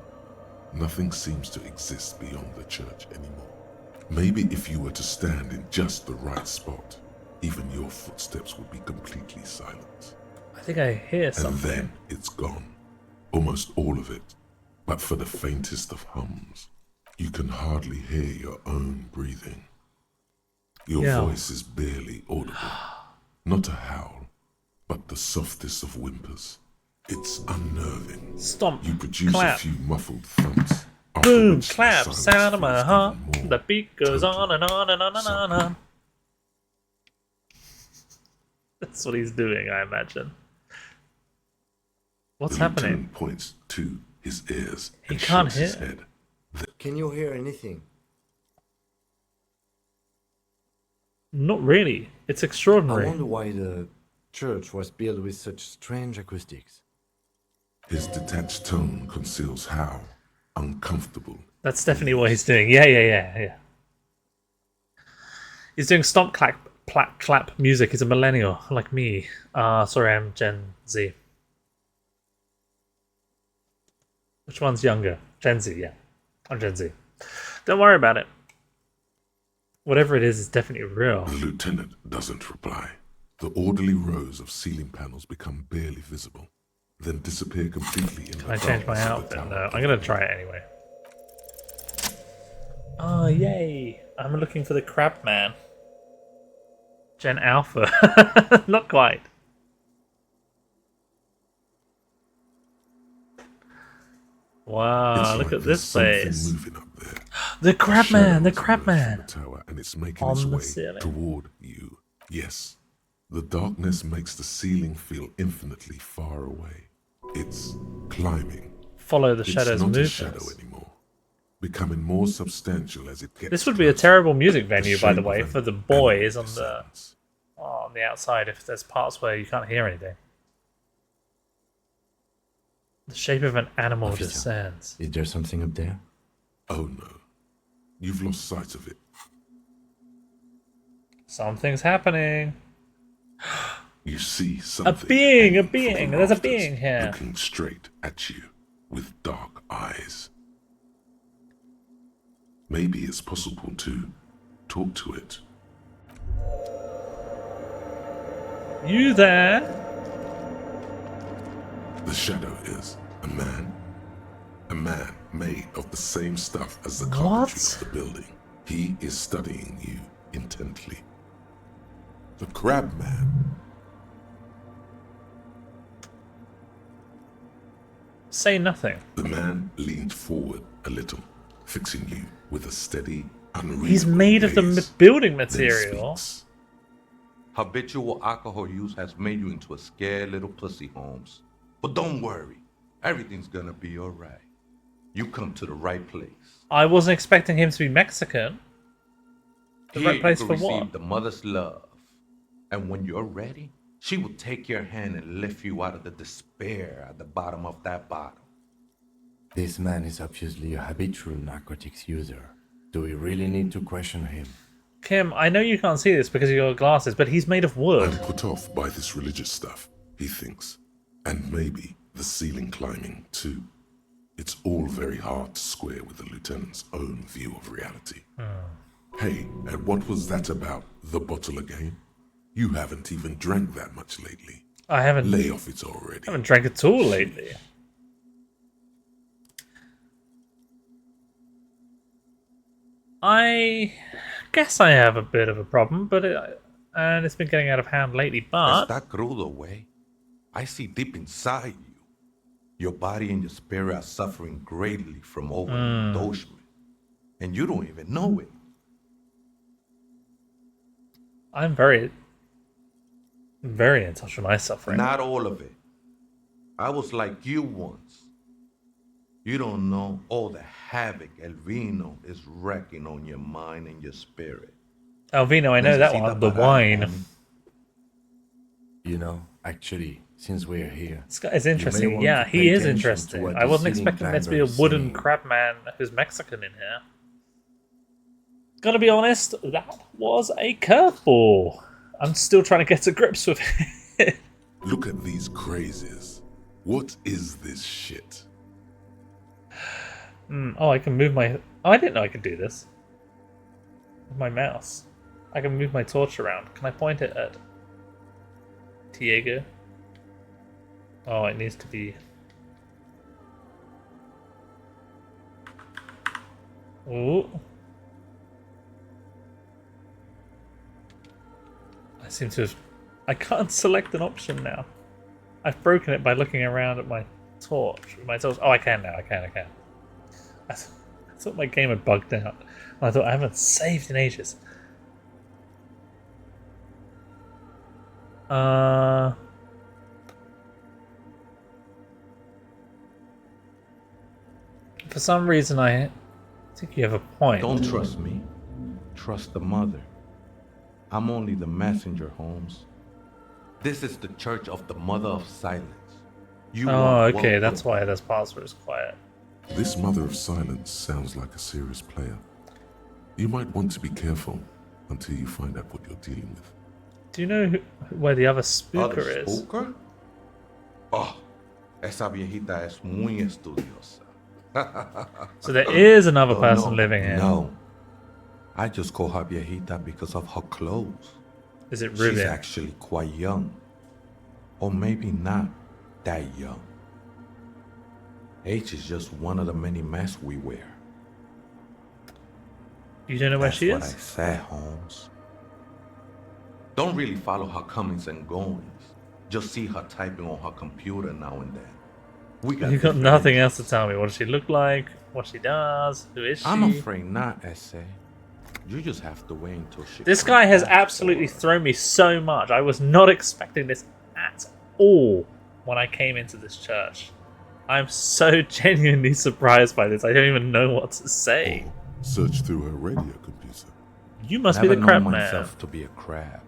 Nothing seems to exist beyond the church anymore. Maybe if you were to stand in just the right spot, even your footsteps would be completely silent. I think I hear something. And then it's gone. Almost all of it. But for the faintest of hums, you can hardly hear your own breathing. Your voice is barely audible. Not a howl, but the softest of whimpers. It's unnerving. Stomp. You produce Clap. a few muffled thumps. Boom, clap, sound of my heart. The beat goes on and on and on and on and on. That's what he's doing, I imagine. What's happening? Lieutenant points to his ears He and can't shakes his hear. head. Can you hear anything? Not really. It's I extraordinary. wonder why the church was built with such strange acoustics. His detached tone conceals how uncomfortable. That's definitely what he's doing. Yeah. He's doing stomp clap music. He's a millennial, like me. Sorry, I'm Gen Z. Which one's younger? Gen Z, yeah. I'm Gen Z. Don't worry about it. Whatever it is definitely real. The lieutenant doesn't reply. The orderly rows of ceiling panels become barely visible, then disappear completely in the Can I change my darkness of the outfit? tower. No, I'm gonna try it anyway. Oh, yay! I'm looking for the Crab Man. Gen Alpha. Not quite. Wow, look at this place. Moving up there. The Crab Man, the Crab From Man. the tower, and it's making On its the way ceiling. toward you. Yes, the darkness makes the ceiling feel infinitely far away. It's climbing. Follow the shadow's movements. movements. It's not a shadow anymore, becoming more substantial as it gets. This would be a terrible music venue, by the way, for the boys on the outside. If there's parts where you can't hear anything. The shape of an animal Officer, descends. Is there something up there? Oh no, you've lost sight of it. Something's happening. You see something. A being. There's a being here. Looking straight at you with dark eyes. Maybe it's possible to talk to it. You there? The shadow is a man. A man made of the same stuff as the carpentry of the building. He is studying you intently. The Crab Man. Say nothing. The man leaned forward a little, fixing you with a steady, unreadable He's made of the gaze. building Then material. speaks. Habitual alcohol use has made you into a scared little pussy, Holmes. But don't worry, everything's gonna be alright. You come to the right place. I wasn't expecting him to be Mexican. The Here right place you for can receive what? the mother's love. And when you're ready, she will take your hand and lift you out of the despair at the bottom of that bottle. This man is obviously a habitual narcotics user. Do we really need to question him? Kim, I know you can't see this because of your glasses, but he's made of wood. I'm put off by this religious stuff, he thinks. And maybe the ceiling climbing, too. It's all very hard to square with the lieutenant's own view of reality. Hey, and what was that about, the bottle again? You haven't even drank that much lately. I haven't. Lay off it already. I haven't drank at all lately. I guess I have a bit of a problem, but and it's been getting out of hand lately. But As that crudo way, I see deep inside you. Your body and your spirit are suffering greatly from overindulgence. And you don't even know it. I'm very in touch with my suffering. Not all of it. I was like you once. You don't know all the havoc El Vino is wrecking on your mind and your spirit. Alvino, I know that one. The wine. You know, actually, since we're here, This guy is interesting. Yeah, he is interesting. I wasn't expecting there to be a wooden crab man who's Mexican in here. Gotta be honest, that was a curveball. I'm still trying to get to grips with it. Look at these crazies. What is this shit? Oh, I can move my... Oh, I didn't know I could do this. With my mouse. I can move my torch around. Can I point it at Diego? Oh, it needs to be... Ooh. I seem to have... I can't select an option now. I've broken it by looking around at my torch. My torch. Oh, I can now. I can. I thought my game had bugged out. I thought I haven't saved in ages. For some reason, I think you have a point. Don't trust me. Trust the mother. I'm only the messenger, Holmes. This is the Church of the Mother of Silence. You oh, okay, that's why this password is quiet. This Mother of Silence sounds like a serious player. You might want to be careful until you find out what you're dealing with. Do you know where the other spooker is? Spooker? Oh, esa viejita es muy estudiosa. So there is another person living here. No. I just call her viejita because of her clothes. Is it Ruben? She's actually quite young. Or maybe not that young. Age is just one of the many masks we wear. You don't know where she is? That's what I said, Holmes. Don't really follow her comings and goings. Just see her typing on her computer now and then. You got nothing else to tell me. What does she look like? What she does? Who is she? I'm afraid not, Essay. You just have to wait until she. This guy has absolutely thrown me so much. I was not expecting this at all when I came into this church. I'm so genuinely surprised by this. I don't even know what to say. Search through her radio computer. You must be the crab man. myself to be a crab,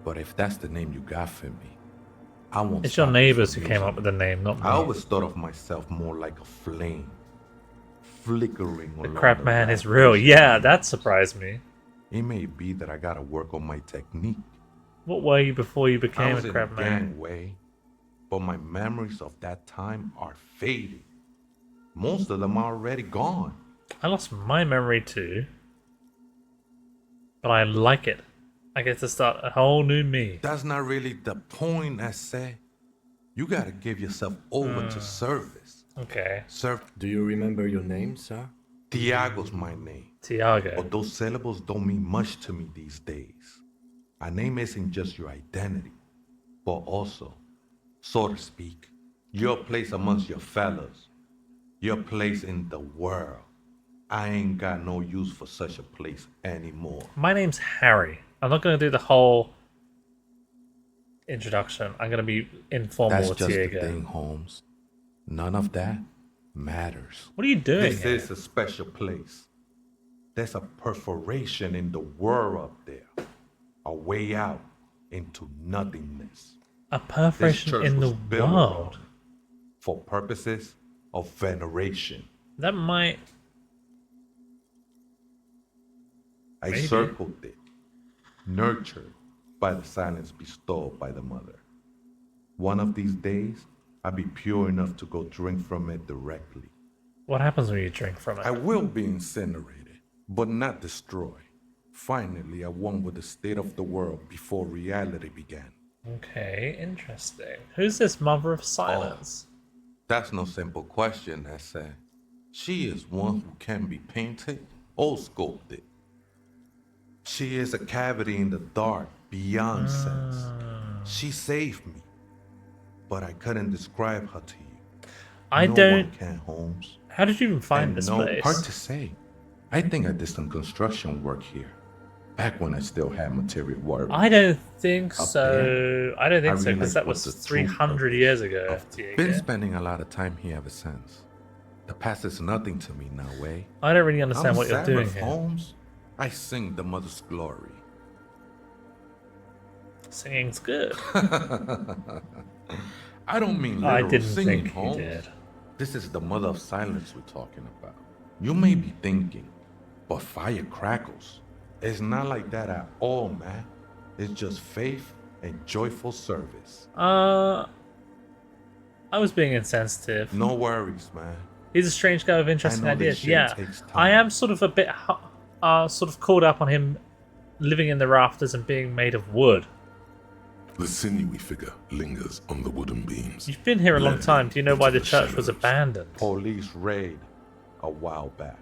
but if that's the name you got for me, I won't. It's your neighbors who came up with the name, not me. I always thought of myself more like a flame, flickering. The crab man is real. Yeah, that surprised me. It may be that I gotta work on my technique. What were you before you became a crab man? Gangway, but my memories of that time are fading. Most of them are already gone. I lost my memory too, but I like it. I get to start a whole new me. That's not really the point, I say. You gotta give yourself over to service. Okay. Do you remember your name, sir? Tiago's my name. Tiago. But those syllables don't mean much to me these days. A name isn't just your identity, but also, so to speak, your place amongst your fellows. Your place in the world. I ain't got no use for such a place anymore. My name's Harry. I'm not going to do the whole introduction. I'm going to be informal with That's just Tiago. the thing, Holmes. None of that matters. What are you doing This is a special place. There's a perforation in the world up there. A way out into nothingness. A perforation in the world? For purposes of veneration. That might... I circled it. Nurtured by the silence bestowed by the mother. One of these days, I'll be pure enough to go drink from it directly. What happens when you drink from it? I will be incinerated, but not destroyed. Finally, I won with the state of the world before reality began. Okay, interesting. Who's this mother of silence? That's no simple question, I say. She is one who can be painted or sculpted. She is a cavity in the dark, beyond sense. She saved me, but I couldn't describe her to you. I no don't... one can, Holmes. How did you even find And this no, place? hard to say. I think I did some construction work here, back when I still had material work. I don't think Up so. there, I don't think I so, because realized that what was the truth 300 years ago. Been spending a lot of time here ever since. The past is nothing to me now, eh? I don't really understand I'm what you're doing here. Holmes. I sing the mother's glory. Singing's good. I don't mean I literal didn't singing, think you Holmes. did. This is the mother of silence we're talking about. You may be thinking, but fire crackles. It's not like that at all, man. It's just faith and joyful service. I was being insensitive. No worries, man. He's a strange guy with interesting I know this ideas. shit Yeah, takes time. I am sort of a bit sort of caught up on him living in the rafters and being made of wood. The sinewy figure lingers on the wooden beams. You've been here a long time. Do you know why the church was abandoned? Police raid a while back.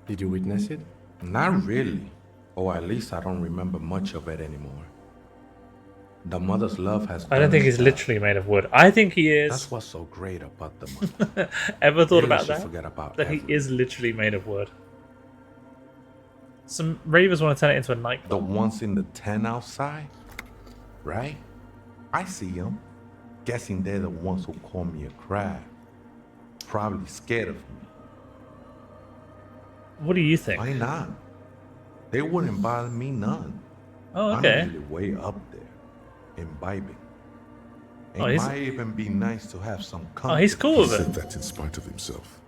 Did you witness it? Not really. Or at least I don't remember much of it anymore. The mother's love has... I don't think he's literally made of wood. I think he is. That's what's so great about the mother. Ever thought Maybe I about should that? forget about That he is literally made of wood. Some ravers want to turn it into a nightclub. The ones in the tent outside, right? I see them. Guessing they're the ones who call me a crab. Probably scared of me. What do you think? Why not? They wouldn't bother me none. Oh, okay. I'm usually way up there, imbibing. It Oh, he's- might even be nice to have some company. Oh, he's cool He with it. said that in spite of himself.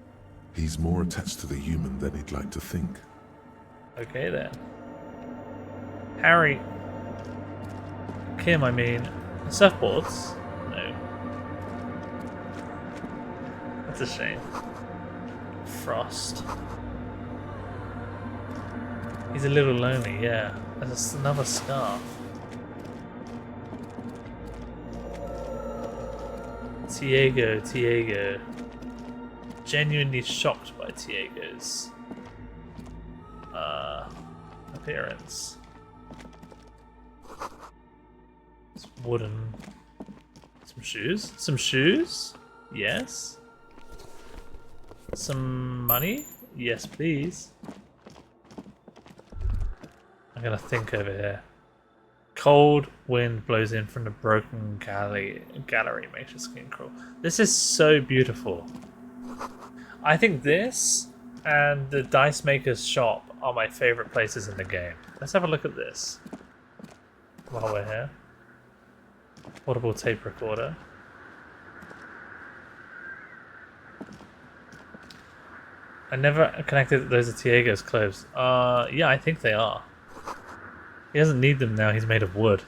He's more attached to the human than he'd like to think. Okay then. Harry. Kim, I mean. Surfboards? No. That's a shame. Frost. He's a little lonely, yeah. There's another scarf. Tiago. Genuinely shocked by Tiago's appearance. It's wooden. Some shoes? Some shoes? Yes. Some money? Yes, please. I'm gonna think over here. Cold wind blows in from the broken gallery makes your skin crawl. This is so beautiful. I think this and the Dice Maker's shop are my favorite places in the game. Let's have a look at this while we're here. Portable tape recorder. I never connected that those are Tiego's clothes. Yeah, I think they are. He doesn't need them now, he's made of wood.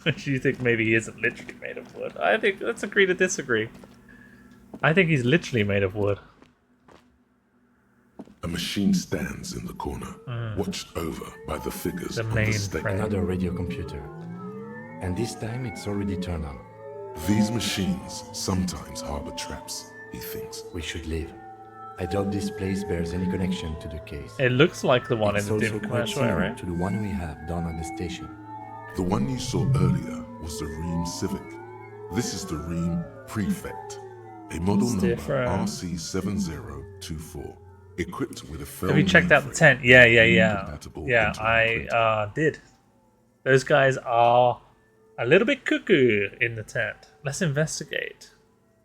Which you think maybe he isn't literally made of wood. I think, let's agree to disagree. I think he's literally made of wood. A machine stands in the corner, watched over by the figures on the stake. Another radio computer. And this time it's already turned on. These machines sometimes harbor traps, he thinks. We should leave. I doubt this place bears any connection to the case. It looks like the one in the Doom quite commercial similar area. to the one we have down at the station. The one you saw earlier was the Ream Civic. This is the Ream Prefect, a model number RC7024, equipped with a fairly. Have you checked out the tent? Yeah. Yeah, I did. Those guys are a little bit cuckoo in the tent. Let's investigate.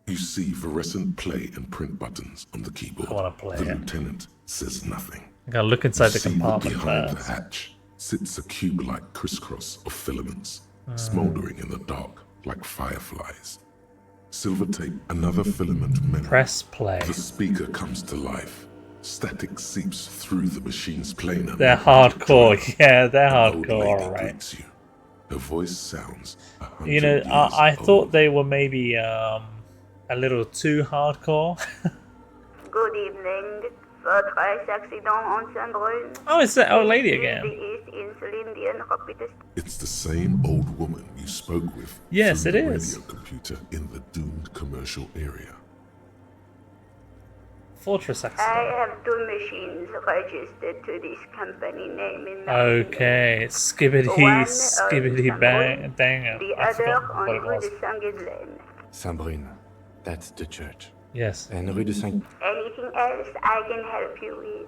You see fluorescent play and print buttons on the keyboard. I want to play the it. lieutenant says nothing. I'm gonna look inside the See that compartment behind first. the hatch sits a cube-like crisscross of filaments, smoldering in the dark like fireflies. Silver tape, another filament memory. Press play. The speaker comes to life. Static seeps through the machine's planar. They're hardcore. Yeah, they're An old hardcore, lady alright. greets you. Her voice sounds 100 You know, years I old. thought they were maybe a little too hardcore. Good evening. Votre accident en Saint-Brun. Oh, it's that old lady again. The East Insulindian Rapid. It's the same old woman you spoke with. Yes, through it the is. radio computer in the doomed commercial area. Fortress accident. I have 2 machines registered to this company name in Okay, skibbity bang danger. the I other forgot on what it Rue was. de Saint-Ghislaine. Saint-Brun. That's the church. Yes. And Rue de Saint... Anything else I can help you with?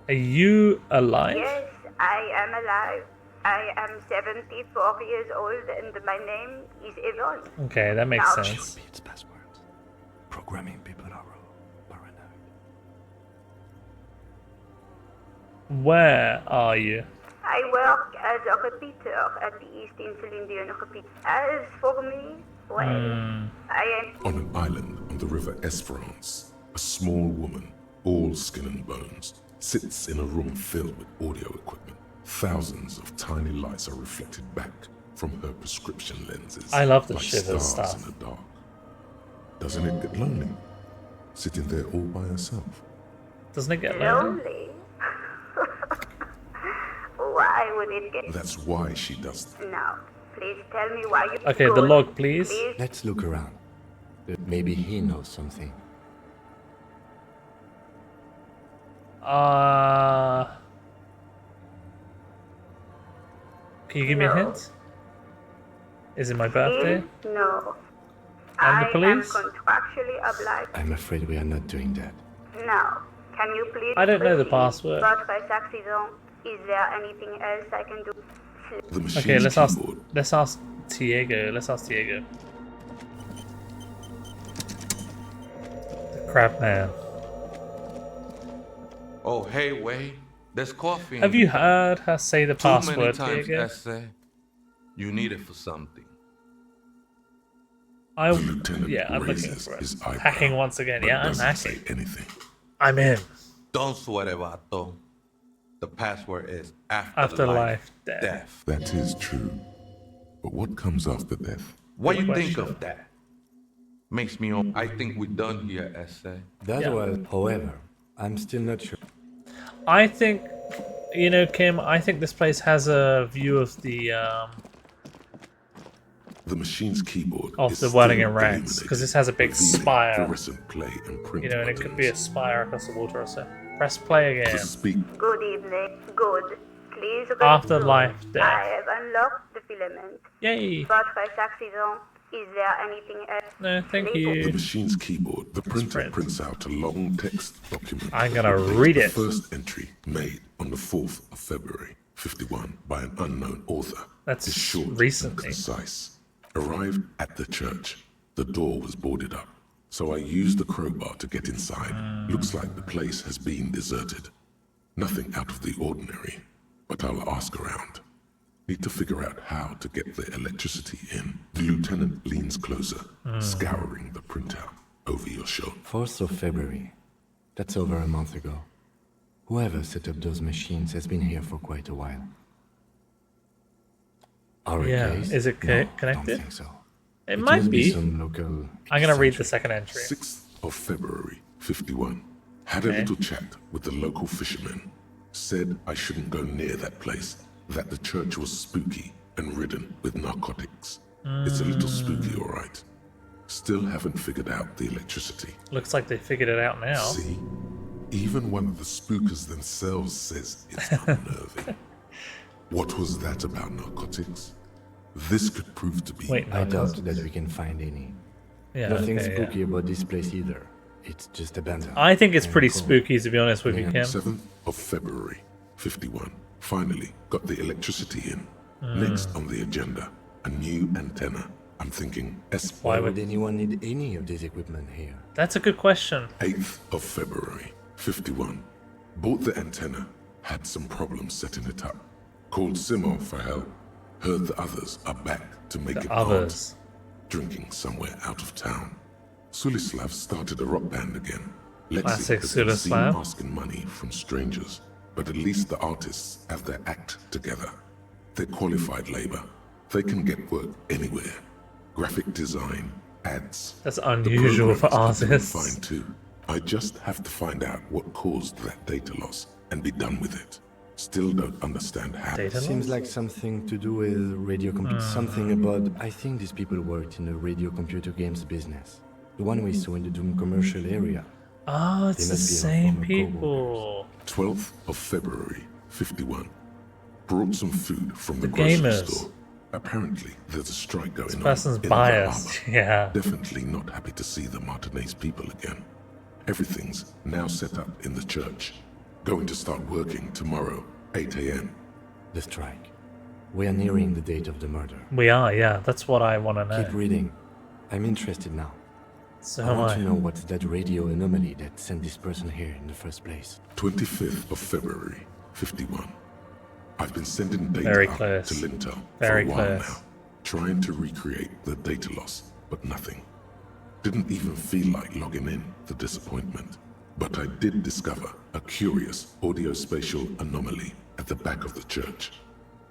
Are you alive? Yes, I am alive. I am 74 years old and my name is Yvonne. Okay, that makes Now, sense. Its passwords. Programming people are paranoid. Where are you? I work as a repeater at the East Insulindian Repeat. As for me, well, I am... On an island on the river Esperance, a small woman, all skin and bones, sits in a room filled with audio equipment. Thousands of tiny lights are reflected back from her prescription lenses. I love the like shivers stars stuff. in the dark. Doesn't it get lonely? Sitting there all by herself. Doesn't it get lonely? lonely. Why would it get... That's why she does that. Now, please tell me why you... Okay, the log, please. Let's look around. Maybe he knows something. Can you give me a hint? Is it my birthday? No. And the police? I am contractually obliged. I'm afraid we are not doing that. Now, can you please... I don't know the proceed? password. Votre accident. Is there anything else I can do? The machine's Okay, let's ask keyboard. Tiago. Let's ask Tiago. The crab man. Oh, hey, Wade. There's coffee. Have you heard her say the Too many password, times, Tiago? Essay. You need it for something. I'm lieutenant looking raises for it. his eyebrow, Hacking once again. but Yeah, I'm doesn't hacking. say anything. I'm in. Don't sweat it, Vato. The password is Afterlife death. That is true. But what comes after death? What do Good you think question. of that? Makes me. I think we're done here, Essay. That Yeah. was, however, I'm still not sure. I think, you know, Kim, I think this place has a view of the machine's keyboard of is the still wording in ranks, illuminated, because this has a big revealing spire. fluorescent play and print You know, and it could be a buttons. spire across the water or so. Press play again. Good evening. Good. Please Afterlife resume. death. I have unlocked the filament. Yay. Votre accident. Is there anything else? No, thank you. The machine's keyboard, the printer prints out a long text document. I'm gonna read it. The first entry made on the 4th of February, 51, by an unknown author. That's is short recently. and concise. Arrived at the church. The door was boarded up, so I used the crowbar to get inside. Looks like the place has been deserted. Nothing out of the ordinary, but I'll ask around. Need to figure out how to get the electricity in. The lieutenant leans closer, scouring the printout over your shoulder. 4th of February. That's over a month ago. Whoever set up those machines has been here for quite a while. Our case? Is it connected? I don't think so. It might be. Some local I'm gonna read the second entry. 6th of February, 51. Had a little chat with the local fishermen. Said I shouldn't go near that place. That the church was spooky and ridden with narcotics. It's a little spooky, all right. Still haven't figured out the electricity. Looks like they figured it out now. See? Even one of the spookers themselves says it's unnerving. What was that about narcotics? This could prove to be... I doubt that we can find any. Yeah, Nothing okay, spooky about this place either. It's just abandoned. I think it's pretty cold. spooky, to be honest with you, Kim. 7th of February, 51. Finally got the electricity in. Next on the agenda, a new antenna. I'm thinking Why would anyone need any of this equipment here? That's a good question. 8th of February, 51. Bought the antenna. Had some problems setting it up. Called Simo for help. Heard the others are back to make it others. hard. Drinking somewhere out of town. Sulislav started a rock band again. Classic has been seen Sulislav. asking money from strangers. But at least the artists have their act together. They're qualified labor. They can get work anywhere. Graphic design, ads. That's unusual for artists. Fine too. I just have to find out what caused that data loss and be done with it. Still don't understand how. Seems like something to do with radio computer. Something about... I think these people worked in the radio computer games business. The one we saw in the Doom commercial area. Oh, it's They the must be our same former people. 12th of February, 51. Brought some food from the The grocery gamers. store. Apparently, there's a strike going on. person's in biased, Alabama. yeah. Definitely not happy to see the Martinez people again. Everything's now set up in the church. Going to start working tomorrow, 8 a.m. The strike. We are nearing the date of the murder. We are, yeah. That's what I want to know. Keep reading. I'm interested now. So I am want I. to know what's that radio anomaly that sent this person here in the first place. 25th of February, 51. I've been sending data Very up close. to Lintel Very for a while close. now, trying to recreate the data loss, but nothing. Didn't even feel like logging in, the disappointment. But I did discover a curious audio-spatial anomaly at the back of the church.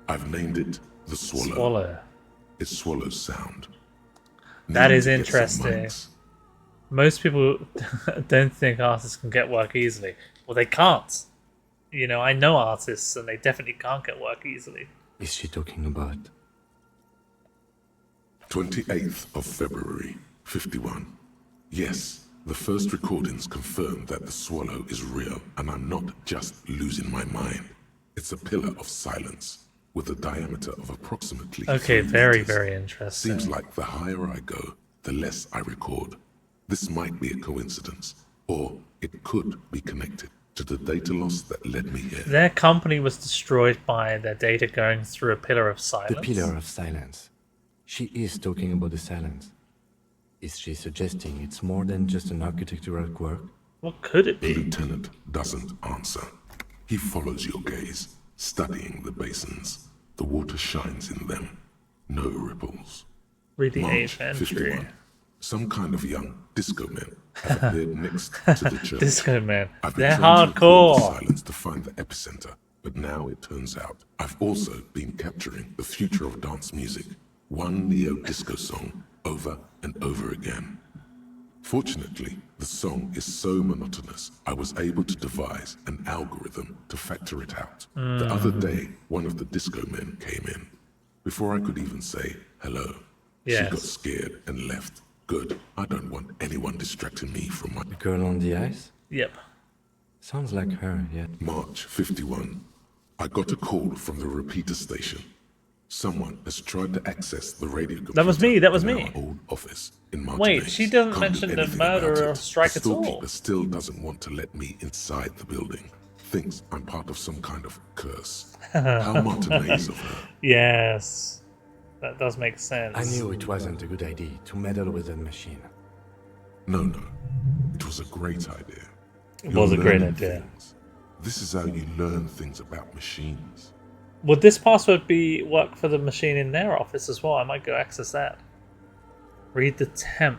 I've named it the Swallow. Swallow. It swallows sound. That Need is to get some interesting. mics. Most people don't think artists can get work easily. Well, they can't. You know, I know artists and they definitely can't get work easily. Is she talking about? 28th of February, 51. Yes, the first recordings confirm that the swallow is real and I'm not just losing my mind. It's a pillar of silence with a diameter of approximately Okay, 3 very, meters. very interesting. Seems like the higher I go, the less I record. This might be a coincidence, or it could be connected to the data loss that led me here. Their company was destroyed by their data going through a pillar of silence. The pillar of silence. She is talking about the silence. Is she suggesting it's more than just an architectural quirk? What could it be? The lieutenant doesn't answer. He follows your gaze, studying the basins. The water shines in them. No ripples. Read the March 8th entry. 51. Some kind of young disco men have appeared next to the church. Disco men. I've been They're trying to record the hardcore. silence to find the epicenter, but now it turns out I've also been capturing the future of dance music, one neo-disco song over and over again. Fortunately, the song is so monotonous, I was able to devise an algorithm to factor it out. The other day, one of the disco men came in. Before I could even say hello, she Yes. got scared and left. Good. I don't want anyone distracting me from my... The girl on the ice? Yep. Sounds like her, yeah. March 51. I got a call from the repeater station. Someone has tried to access the radio computer. That was me. That was in me. our old office in Wait, she doesn't mention the murder or strike the at all. storekeeper still doesn't want to let me inside the building. Thinks I'm part of some kind of curse. How Martinez of her. Yes, that does make sense. I knew it wasn't a good idea to meddle with the machine. No, it was a great idea. It was a great idea. Things. This is how you learn things about machines. Would this password work for the machine in their office as well? I might go access that. Read the 10th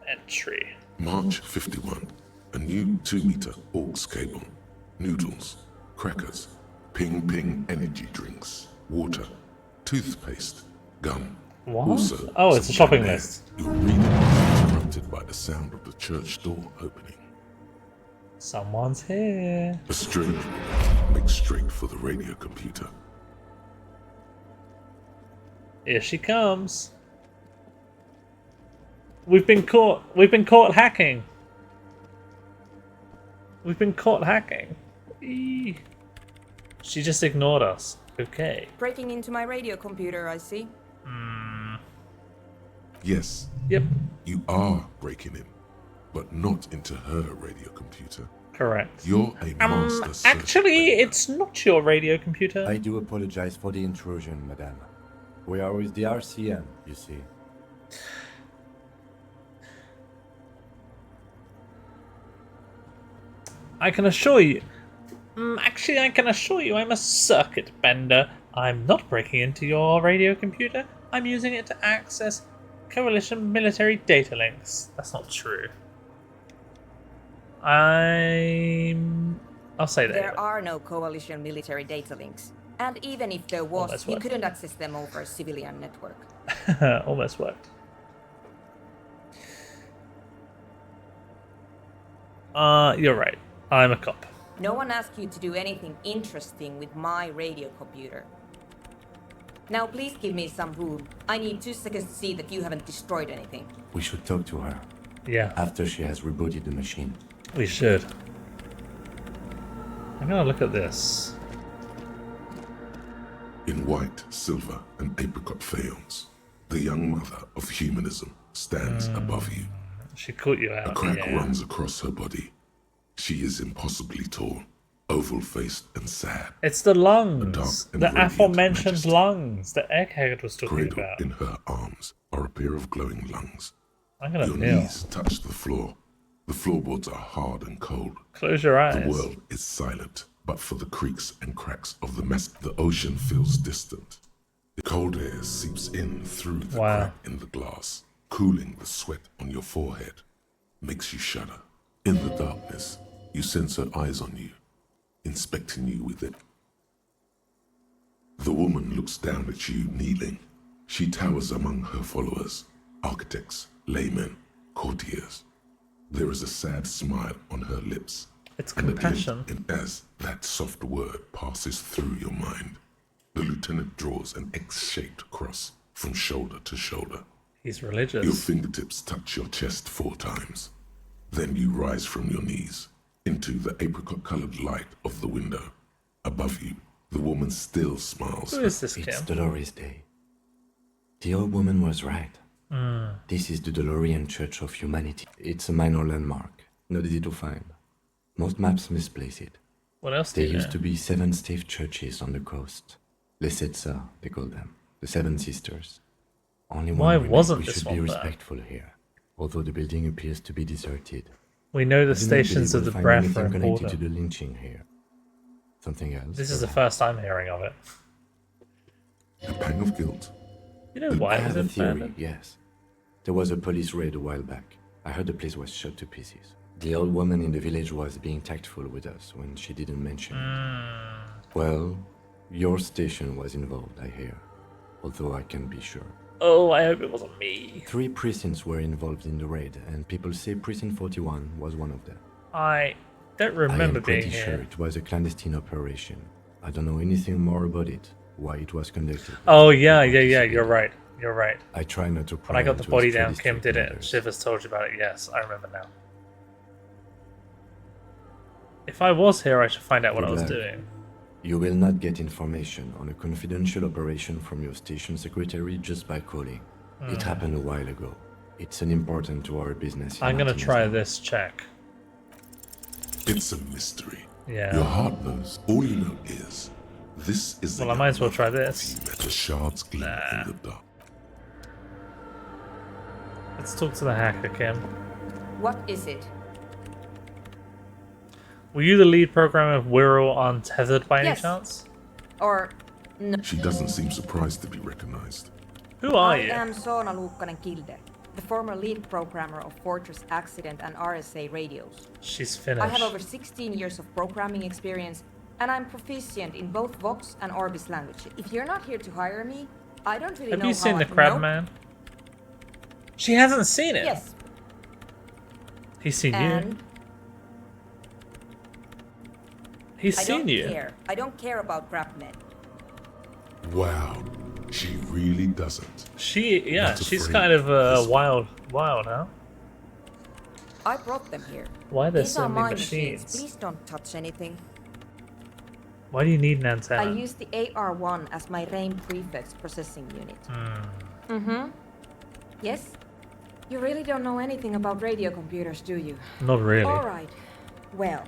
entry. March 51. A new 2-meter aux cable. Noodles, crackers, ping energy drinks, water, toothpaste, gum. What? Also, oh, it's a shopping air. list. You'll read it interrupted by the sound of the church door opening. Someone's here. A strange woman makes straight for the radio computer. Here she comes. We've been caught. We've been caught hacking. We've been caught hacking. Eee. She just ignored us. Okay. Breaking into my radio computer, I see. Yes. Yep. You are breaking in, but not into her radio computer. Correct. You're a master. Actually, it's not your radio computer. I do apologize for the intrusion, madame. We are with the RCM, you see. I can assure you. Actually, I can assure you I'm a circuit bender. I'm not breaking into your radio computer. I'm using it to access Coalition military data links. That's not true. I'll say that. There are no Coalition military data links. And even if there was, we couldn't access them over a civilian network. Almost worked. You're right. I'm a cop. No one asked you to do anything interesting with my radio computer. Now please give me some room. I need 2 seconds to see that you haven't destroyed anything. We should talk to her. Yeah. After she has rebooted the machine. We should. I'm gonna look at this. In white, silver, and apricot faience, the young mother of humanism stands above you. She caught you out. A crack runs across her body. She is impossibly tall, oval-faced and sad. It's the lungs. The aforementioned lungs that Egghead was talking Cradled about. in her arms are a pair of glowing lungs. I'm gonna Your kneel. knees touch the floor. The floorboards are hard and cold. Close your eyes. The world is silent, but for the creaks and cracks of the mess, the ocean feels distant. The cold air seeps in through the crack in the glass, cooling the sweat on your forehead. Makes you shudder. In the darkness, you sense her eyes on you, inspecting you with it. The woman looks down at you kneeling. She towers among her followers, architects, laymen, courtiers. There is a sad smile on her lips. It's and compassion. And as that soft word passes through your mind, the lieutenant draws an X-shaped cross from shoulder to shoulder. He's religious. Your fingertips touch your chest 4 times. Then you rise from your knees into the apricot-colored light of the window. Above you, the woman still smiles. Who is this, It's Kim? Dolores Day. The old woman was right. This is the DeLorean Church of Humanity. It's a minor landmark, not easy to find. Most maps misplace it. What else do There you used know? to be 7 stave churches on the coast. Lesetsa, they call them. The 7 Sisters. Only one Why remains. wasn't We this should one be there? respectful here, although the building appears to be deserted. We know the I do not stations believe of the we'll find breath anything are connected important. to the lynching here. Something else. This is the first time hearing of it. A pang of guilt. You know why I it was have a theory, abandoned? yes. There was a police raid a while back. I heard the place was shot to pieces. The old woman in the village was being tactful with us when she didn't mention it. Well, your station was involved, I hear. Although I can't be sure. Oh, I hope it wasn't me. 3 precincts were involved in the raid, and people say Precinct 41 was one of them. I don't I remember am being pretty here. sure it was a clandestine operation. I don't know anything more about it, why it was conducted. Oh, yeah, you're right. You're right. I try not to When I got the into body its down, strategic Kim did it, and matters. Shivers told you about it. Yes, I remember now. If I was here, I should find out what I Good was luck. doing. You will not get information on a confidential operation from your station secretary just by calling. It happened a while ago. It's an important to our business. I'm gonna try this check. It's a mystery. Yeah. Your heart knows. All you know is this is the Well, I might as well try this. the shards gleam in the dark. Let's talk to the hacker, Kim. What is it? Were you the lead programmer of Wirral Untethered by any Yes. chance? Or no? She doesn't seem surprised to be recognized. Who are I you? am Soona Luukkanen Kilde, the former lead programmer of Fortress Accident and RSA radios. She's Finnish. I have over 16 years of programming experience, and I'm proficient in both Vox and Orbis language. If you're not here to hire me, I don't really Have know you how seen I the can Crab know. Man? She hasn't seen it. Yes. He's seen you. And He's I seen don't you. care. I don't care about Crabmen. Wow, she really doesn't. Yeah, Not she's afraid kind of wild, huh? I brought them here. Why are there These so are many my machines? Please don't touch anything. Why do you need an antenna? I use the AR1 as my RAIN prefix processing unit. Mm-hmm. Yes? You really don't know anything about radio computers, do you? Not really. All right. Well,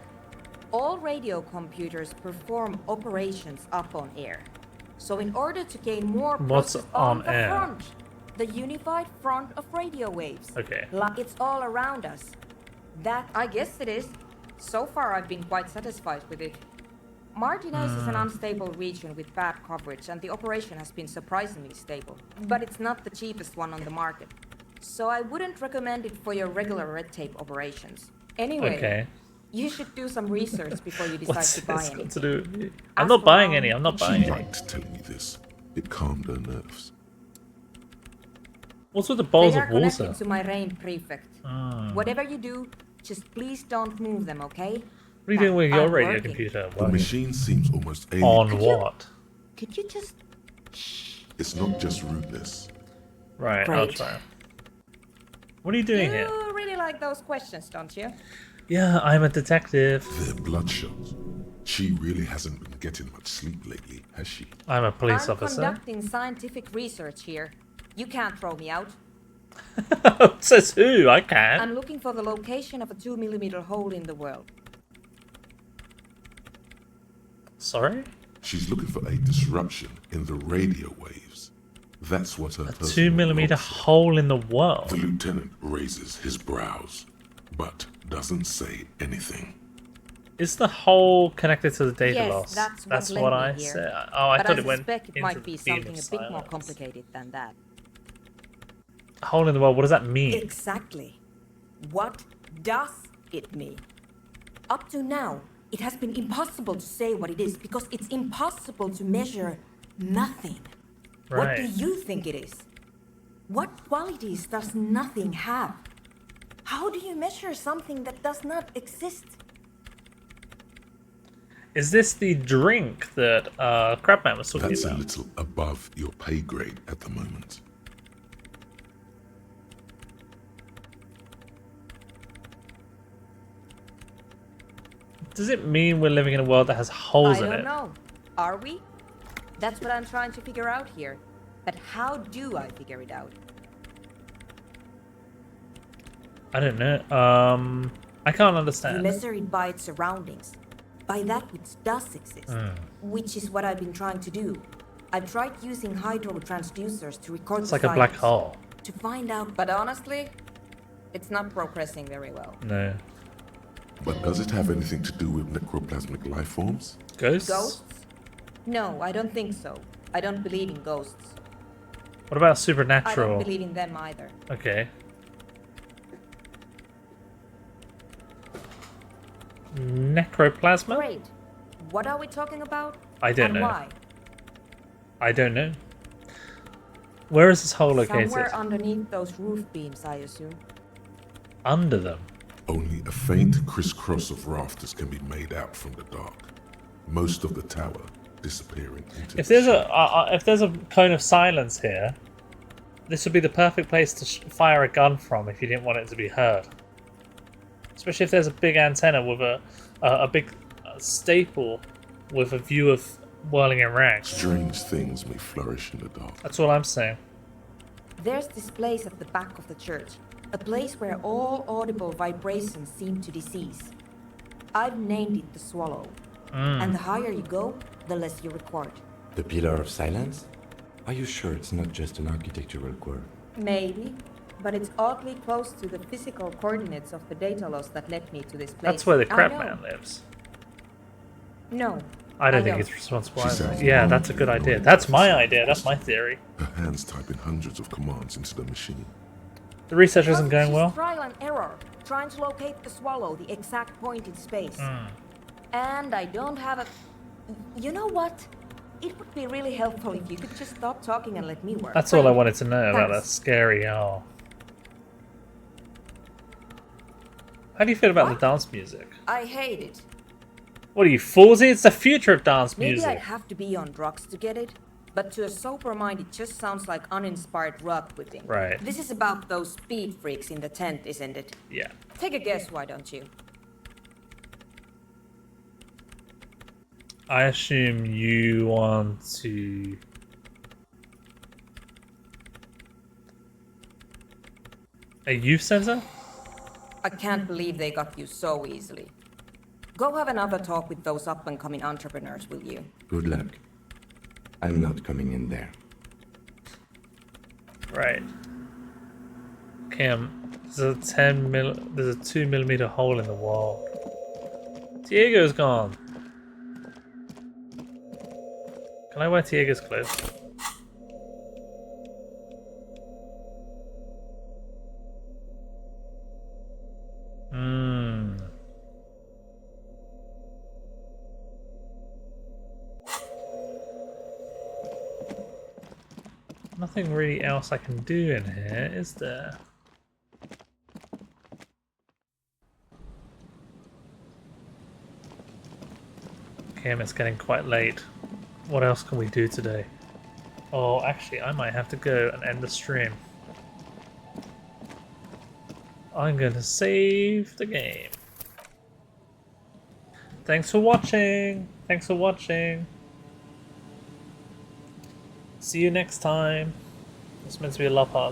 all radio computers perform operations up on air. So in order to gain more What's process on the air? front, the unified front of radio waves. Okay. Like it's all around us. That, I guess it is. So far I've been quite satisfied with it. Martinez is an unstable region with bad coverage, and the operation has been surprisingly stable. But it's not the cheapest one on the market. So I wouldn't recommend it for your regular red tape operations. Anyway, Okay. you should do some research before you decide What's to buy this any. got to do with me? I'm not buying any. I'm not buying She any. liked telling me this. It calmed her nerves. What's with the bowls They of are connected water? to my RAIN prefect. Whatever you do, just please don't move them, okay? What are you doing with your I'm radio working. computer? The machine seems almost alien. On what? Could you just... It's not just rudeness. Right, I'll Great. try. What are you doing You here? really like those questions, don't you? Yeah, I'm a detective. They're bloodshot. She really hasn't been getting much sleep lately, has she? I'm a police I'm officer. conducting scientific research here. You can't throw me out. Says who? I can. I'm looking for the location of a 2mm hole in the world. Sorry? She's looking for a disruption in the radio waves. That's what her A personal 2mm log hole in the world. The lieutenant raises his brows, but doesn't say anything. Is the hole connected to the data Yes, loss? that's what led I me here. said. Oh, I But thought it went suspect it into might be the beam something of a bit more silence. complicated than that. Hole in the world. What does that mean? Exactly. What does it mean? Up to now, it has been impossible to say what it is because it's impossible to measure nothing. What do Right. you think it is? What qualities does nothing have? How do you measure something that does not exist? Is this the drink that Crabman was talking That's a about? little above your pay grade at the moment. Does it mean we're living in a world that has holes I in don't it? know. Are we? That's what I'm trying to figure out here. But how do I figure it out? I don't know. I can't You understand. measure it by its surroundings, by that which does exist, which is what I've been trying to do. I've tried using hydro transducers to record It's the like a black silence, hole. to find out, but honestly, it's not progressing very well. No. But does it have anything to do with necroplasmic life forms? Ghosts? Ghosts? No, I don't think so. I don't believe in ghosts. What about I supernatural? don't believe in them either. Okay. Necroplasma? Great. What are we talking about? I don't and know. Why? I don't know. Where is this hole located? Somewhere underneath those roof beams, I assume. Under them. Only a faint crisscross of rafters can be made out from the dark. Most of the tower disappearing into If the there's a cone of silence here, this would be the perfect place to fire a gun from if you didn't want it to be heard. Especially if there's a big antenna with a big staple with a view of whirling and rags. Strange things may flourish in the dark. That's all I'm saying. There's this place at the back of the church. A place where all audible vibrations seem to decease. I've named it the Swallow. And the higher you go, the less you record. The Pillar of Silence? Are you sure it's not just an architectural quirk? Maybe, but it's oddly close to the physical coordinates of the data loss that led me to this place. That's where the crab man lives. No. I don't think he's responsible either. Yeah, that's a good idea. That's my idea. That's my theory. Her hands typing hundreds of commands into the machine. The research isn't going well. Trial and error, trying to locate the Swallow, the exact point in space. And I don't have a... You know what? It would be really helpful if you could just stop talking and let me work. That's all I wanted to know about that scary owl. How do you feel about the dance music? I hate it. What are you, fools? It's the future of dance music. Maybe I'd have to be on drugs to get it, but to a sober mind it just sounds like uninspired rug whipping. Right. This is about those speed freaks in the tent, isn't it? Yeah. Take a guess, why don't you? I assume you want to... A youth center? I can't believe they got you so easily. Go have another talk with those up-and-coming entrepreneurs, will you? Good luck. I'm not coming in there. Right. Cam, there's a 2mm hole in the wall. Diego's gone. Can I wear Diego's clothes? Nothing really else I can do in here, is there? Okay, it's getting quite late. What else can we do today? Oh, actually, I might have to go and end the stream. I'm going to save the game. Thanks for watching. Thanks for watching. See you next time. It's meant to be a love heart.